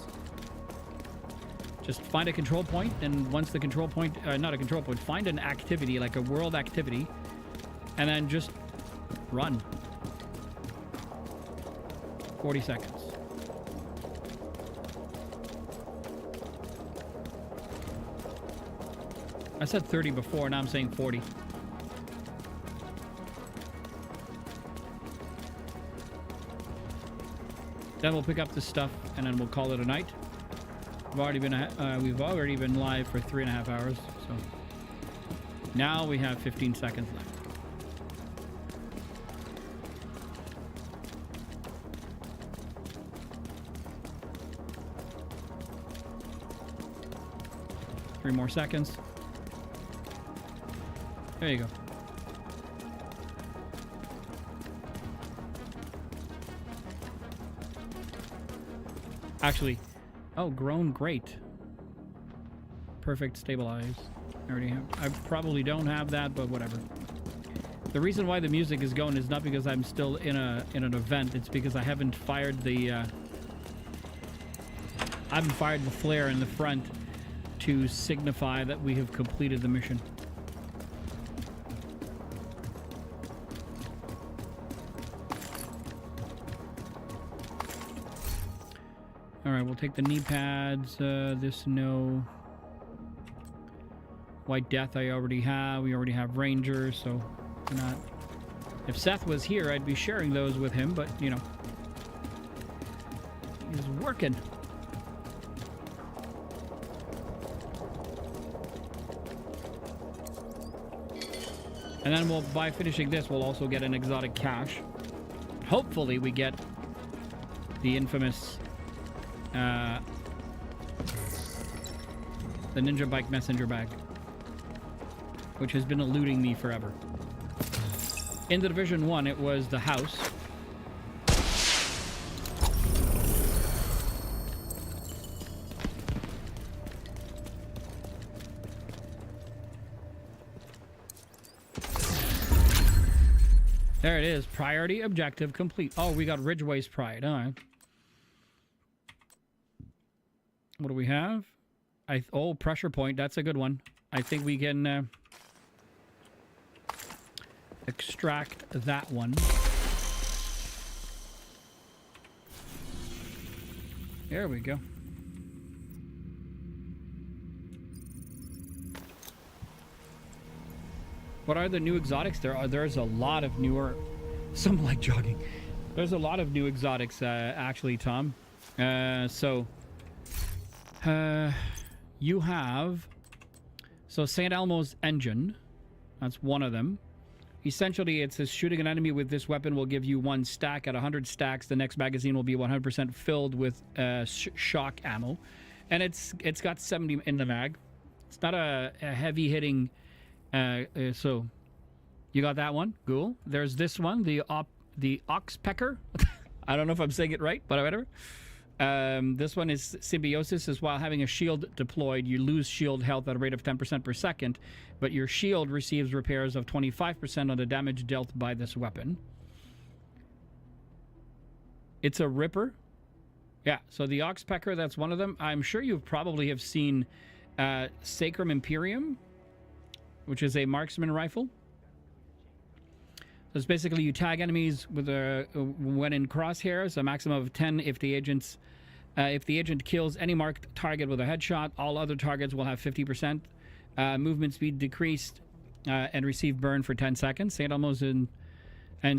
just find a control point, and once the control point, not a control point, find an activity, like a world activity, and then just run. 40 seconds. I said 30 before, now I'm saying 40. Then we'll pick up this stuff, and then we'll call it a night. We've already been live for 3.5 hours, so now we have 15 seconds left. Three more seconds. There you go. Actually, oh, grown great. Perfect stabilize. I already have. I probably don't have that, but whatever. The reason why the music is going is not because I'm still in an event. It's because I haven't fired the flare in the front to signify that we have completed the mission. All right, we'll take the knee pads. This no. White Death I already have. We already have Ranger, so not. If Seth was here, I'd be sharing those with him, but you know. is working. And then we'll, by finishing this, we'll also get an exotic cache. Hopefully we get the infamous, the Ninja Bike Messenger Bag, which has been eluding me forever. In the Division 1, it was the house. There it is. Priority objective complete. Oh, we got Ridgeway's Pride. All right. What do we have? Oh, pressure point. That's a good one. I think we can extract that one. There we go. What are the new exotics? There's a lot of newer... Some like jogging. There's a lot of new exotics, actually, Tom. You have... So, St. Elmo's Engine. That's one of them. Essentially, it says shooting an enemy with this weapon will give you 1 stack. At 100 stacks, the next magazine will be 100% filled with shock ammo. And it's got 70 in the mag. It's not a heavy-hitting... so you got that one. Cool. There's this one, the Oxpecker. I don't know if I'm saying it right, but whatever. This one is Symbiosis. Is while having a shield deployed, you lose shield health at a rate of 10% per second, but your shield receives repairs of 25% on the damage dealt by this weapon. It's a Ripper. Yeah, so the Oxpecker, that's one of them. I'm sure you probably have seen Sacrum Imperium, which is a marksman rifle. So it's basically you tag enemies with when in crosshairs, a maximum of 10 if the agent kills any marked target with a headshot. All other targets will have 50% movement speed decreased and receive burn for 10 seconds. St. Elmo's and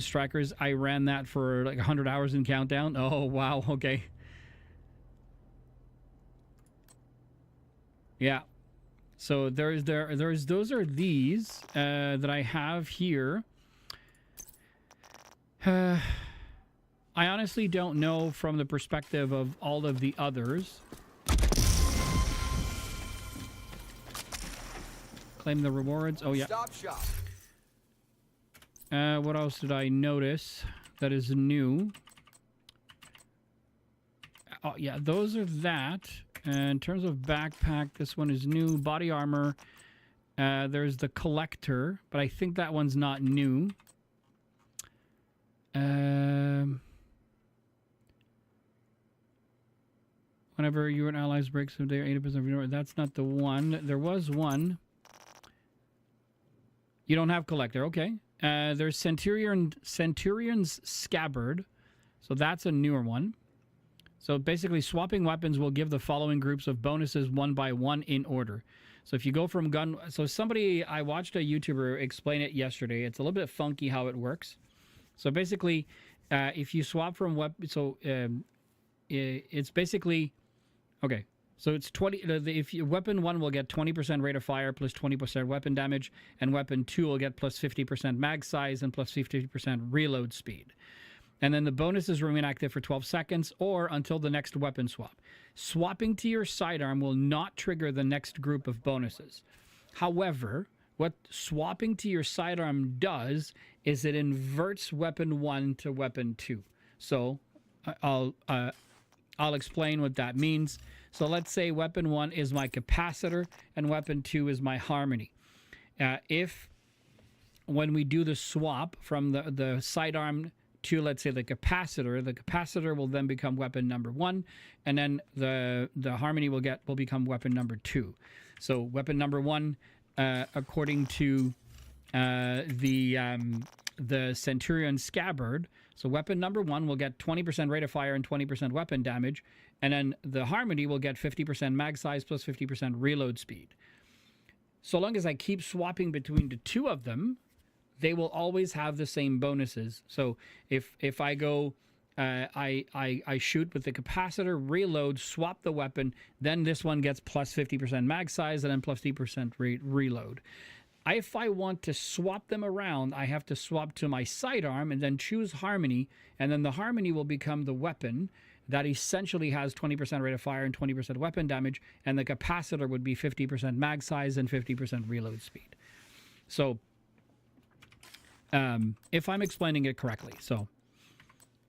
Strikers, I ran that for like 100 hours in Countdown. Oh, wow, okay. Yeah. So those are these that I have here. I honestly don't know from the perspective of all of the others. Claim the rewards. Oh yeah. Stop shop. What else did I notice that is new? Oh yeah, those are that. In terms of backpack, this one is new. Body armor. There's the collector, but I think that one's not new. Whenever your allies break some day, 80% of your... That's not the one. There was one. You don't have collector. Okay. There's Centurion's Scabbard. So that's a newer one. So basically, swapping weapons will give the following groups of bonuses one by one in order. So if you go from gun... So I watched a YouTuber explain it yesterday. It's a little bit funky how it works. So basically, if you swap from weapon... So it's basically... Okay. So it's 20... If weapon 1 will get 20% rate of fire plus 20% weapon damage, and weapon 2 will get plus 50% mag size and plus 50% reload speed. And then the bonuses remain active for 12 seconds or until the next weapon swap. Swapping to your sidearm will not trigger the next group of bonuses. However, what swapping to your sidearm does is it inverts weapon 1 to weapon 2. So I'll explain what that means. So let's say weapon 1 is my capacitor and weapon 2 is my harmony. If when we do the swap from the sidearm to, let's say, the capacitor will then become weapon number 1, and then the harmony will become weapon number 2. So weapon number 1, according to the Centurion Scabbard, so weapon number 1 will get 20% rate of fire and 20% weapon damage, and then the harmony will get 50% mag size plus 50% reload speed. So long as I keep swapping between the two of them, they will always have the same bonuses. So if I go I shoot with the capacitor, reload, swap the weapon, then this one gets plus 50% mag size and then plus 50% reload. If I want to swap them around, I have to swap to my sidearm and then choose Harmony, and then the Harmony will become the weapon that essentially has 20% rate of fire and 20% weapon damage, and the capacitor would be 50% mag size and 50% reload speed. So, if I'm explaining it correctly, so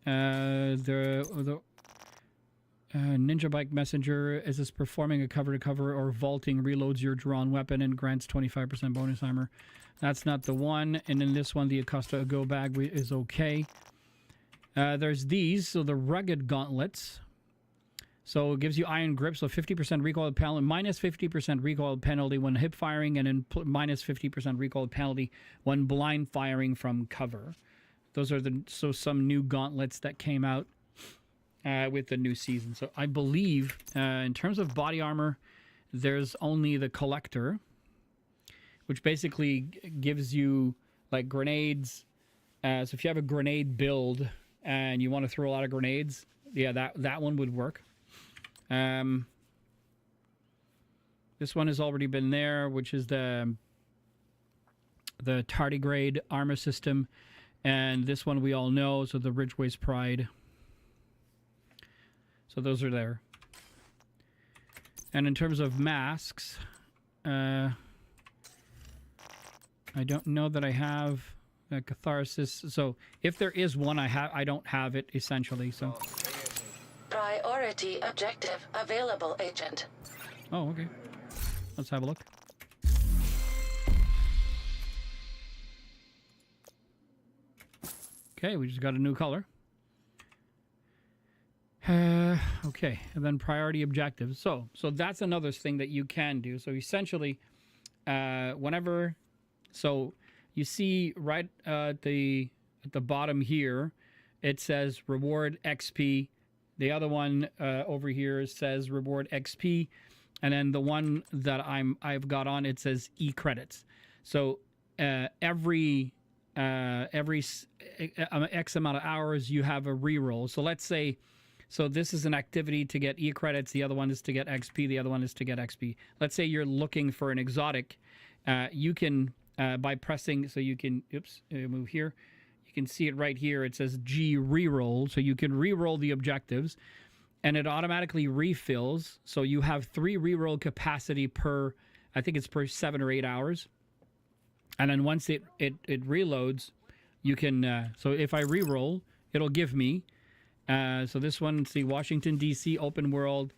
the Ninja Bike Messenger is this performing a cover-to-cover or vaulting, reloads your drawn weapon and grants 25% bonus armor. That's not the one. And in this one, the Acosta Go bag is okay. There's these, so the Rugged Gauntlets. So it gives you iron grip, so 50% recoil penalty, minus 50% recoil penalty when hip firing, and then minus 50% recoil penalty when blind firing from cover. Those are some new gauntlets that came out with the new season. So I believe in terms of body armor, there's only the Collector, which basically gives you like grenades. So if you have a grenade build and you want to throw a lot of grenades, yeah, that one would work. This one has already been there, which is the tardigrade armor system, and this one we all know, so the Ridgeway's Pride. So those are there. And in terms of masks, I don't know that I have a catharsis. So if there is one, I don't have it essentially. So. Priority objective available, Agent. Oh, okay. Let's have a look. Okay, we just got a new color. Okay, and then priority objectives. So that's another thing that you can do. So essentially, whenever, so you see right at the bottom here, it says reward XP. The other one over here says reward XP, and then the one that I've got on, it says E credits. So every X amount of hours you have a reroll. So let's say. So this is an activity to get E credits. The other one is to get XP. The other one is to get XP. Let's say you're looking for an exotic. You can, by pressing, so you can, move here. You can see it right here. It says G reroll. So you can reroll the objectives, and it automatically refills. So you have 3 reroll capacity per, I think it's per 7 or 8 hours. And then once it reloads, you can, so if I reroll, it'll give me, so this one, see, Washington, D.C., open world.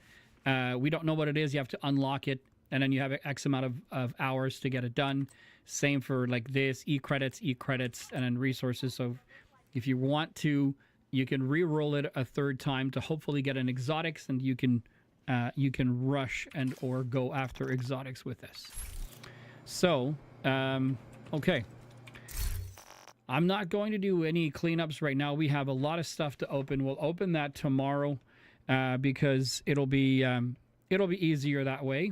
We don't know what it is. You have to unlock it, and then you have X amount of hours to get it done. Same for like this, E credits, and then resources. So if you want to, you can re-roll it a 3rd time to hopefully get an exotics, and you can rush and or go after exotics with this. So, okay. I'm not going to do any cleanups right now. We have a lot of stuff to open. We'll open that tomorrow because it'll be easier that way.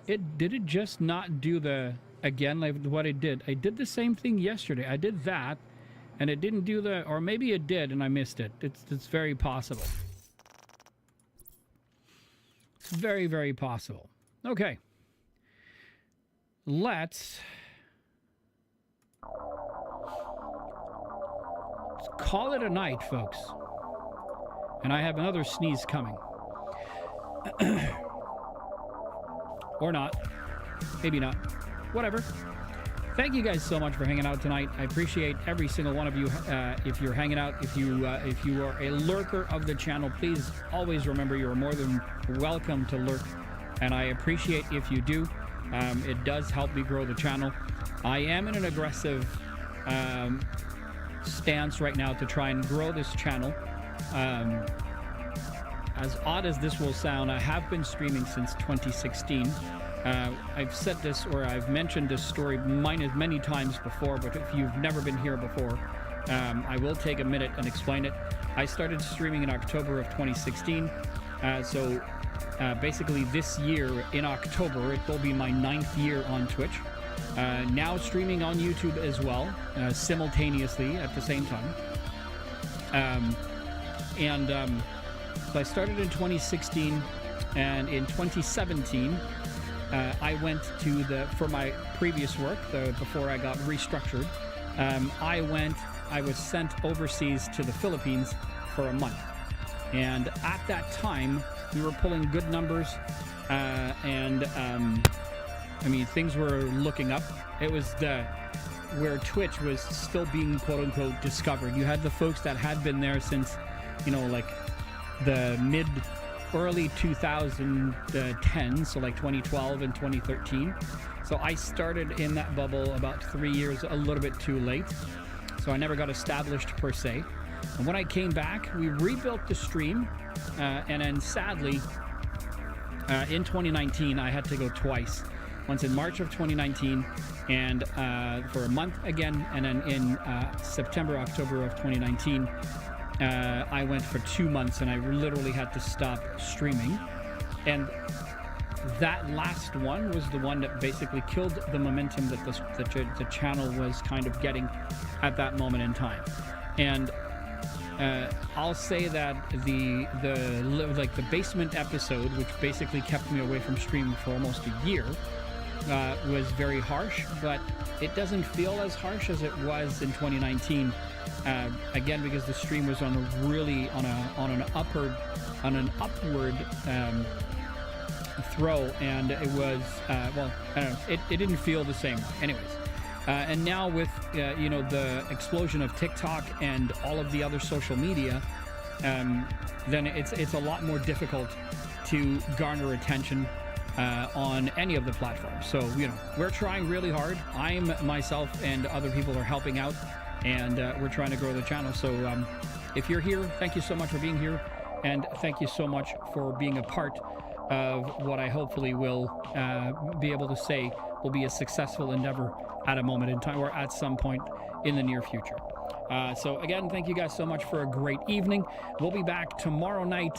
Did it just not do the again like what it did? I did the same thing yesterday. I did that, and it didn't do the, or maybe it did and I missed it. It's very possible. It's very, very possible. Okay. Let's call it a night, folks. And I have another sneeze coming. Or not. Maybe not. Whatever. Thank you guys so much for hanging out tonight. I appreciate every single one of you. If you're hanging out, if you are a lurker of the channel, please always remember you are more than welcome to lurk. And I appreciate if you do. It does help me grow the channel. I am in an aggressive stance right now to try and grow this channel. As odd as this will sound, I have been streaming since 2016. I've said this, or I've mentioned this story many times before, but if you've never been here before, I will take a minute and explain it. I started streaming in October of 2016. So basically this year in October, it will be my 9th year on Twitch. Now streaming on YouTube as well, simultaneously at the same time. So I started in 2016, and in 2017, I went for my previous work, before I got restructured, I was sent overseas to the Philippines for a month. And at that time, we were pulling good numbers, things were looking up. It was where Twitch was still being quote-unquote discovered. You had the folks that had been there since, like the early 2010s, so like 2012 and 2013. So I started in that bubble about 3 years, a little bit too late. So I never got established per se. And when I came back, we rebuilt the stream, and then sadly, in 2019, I had to go twice. Once in March of 2019, and for a month again, and then in September, October of 2019, I went for 2 months, and I literally had to stop streaming. And that last one was the one that basically killed the momentum that the channel was kind of getting at that moment in time. And I'll say that the basement episode, which basically kept me away from streaming for almost a year, was very harsh, but it doesn't feel as harsh as it was in 2019. Again, because the stream was on an upward throw, and it was I don't know, it didn't feel the same. Anyways, and now with the explosion of TikTok and all of the other social media, then it's a lot more difficult to garner attention on any of the platforms. So we're trying really hard. I'm myself and other people are helping out, and we're trying to grow the channel. So if you're here, thank you so much for being here, and thank you so much for being a part of what I hopefully will be able to say will be a successful endeavor at a moment in time, or at some point in the near future. So again, thank you guys so much for a great evening. We'll be back tomorrow night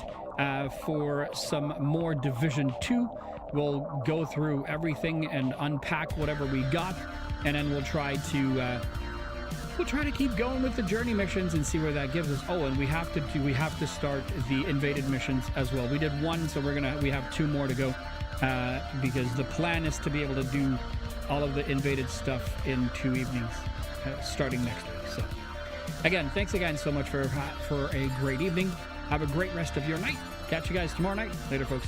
for some more Division 2. We'll go through everything and unpack whatever we got, and then we'll try to keep going with the journey missions and see where that gives us. Oh, and we have to start the invaded missions as well. We did one, so we have 2 more to go, because the plan is to be able to do all of the invaded stuff in 2 evenings, starting next week. So again, thanks again so much for a great evening. Have a great rest of your night. Catch you guys tomorrow night. Later, folks.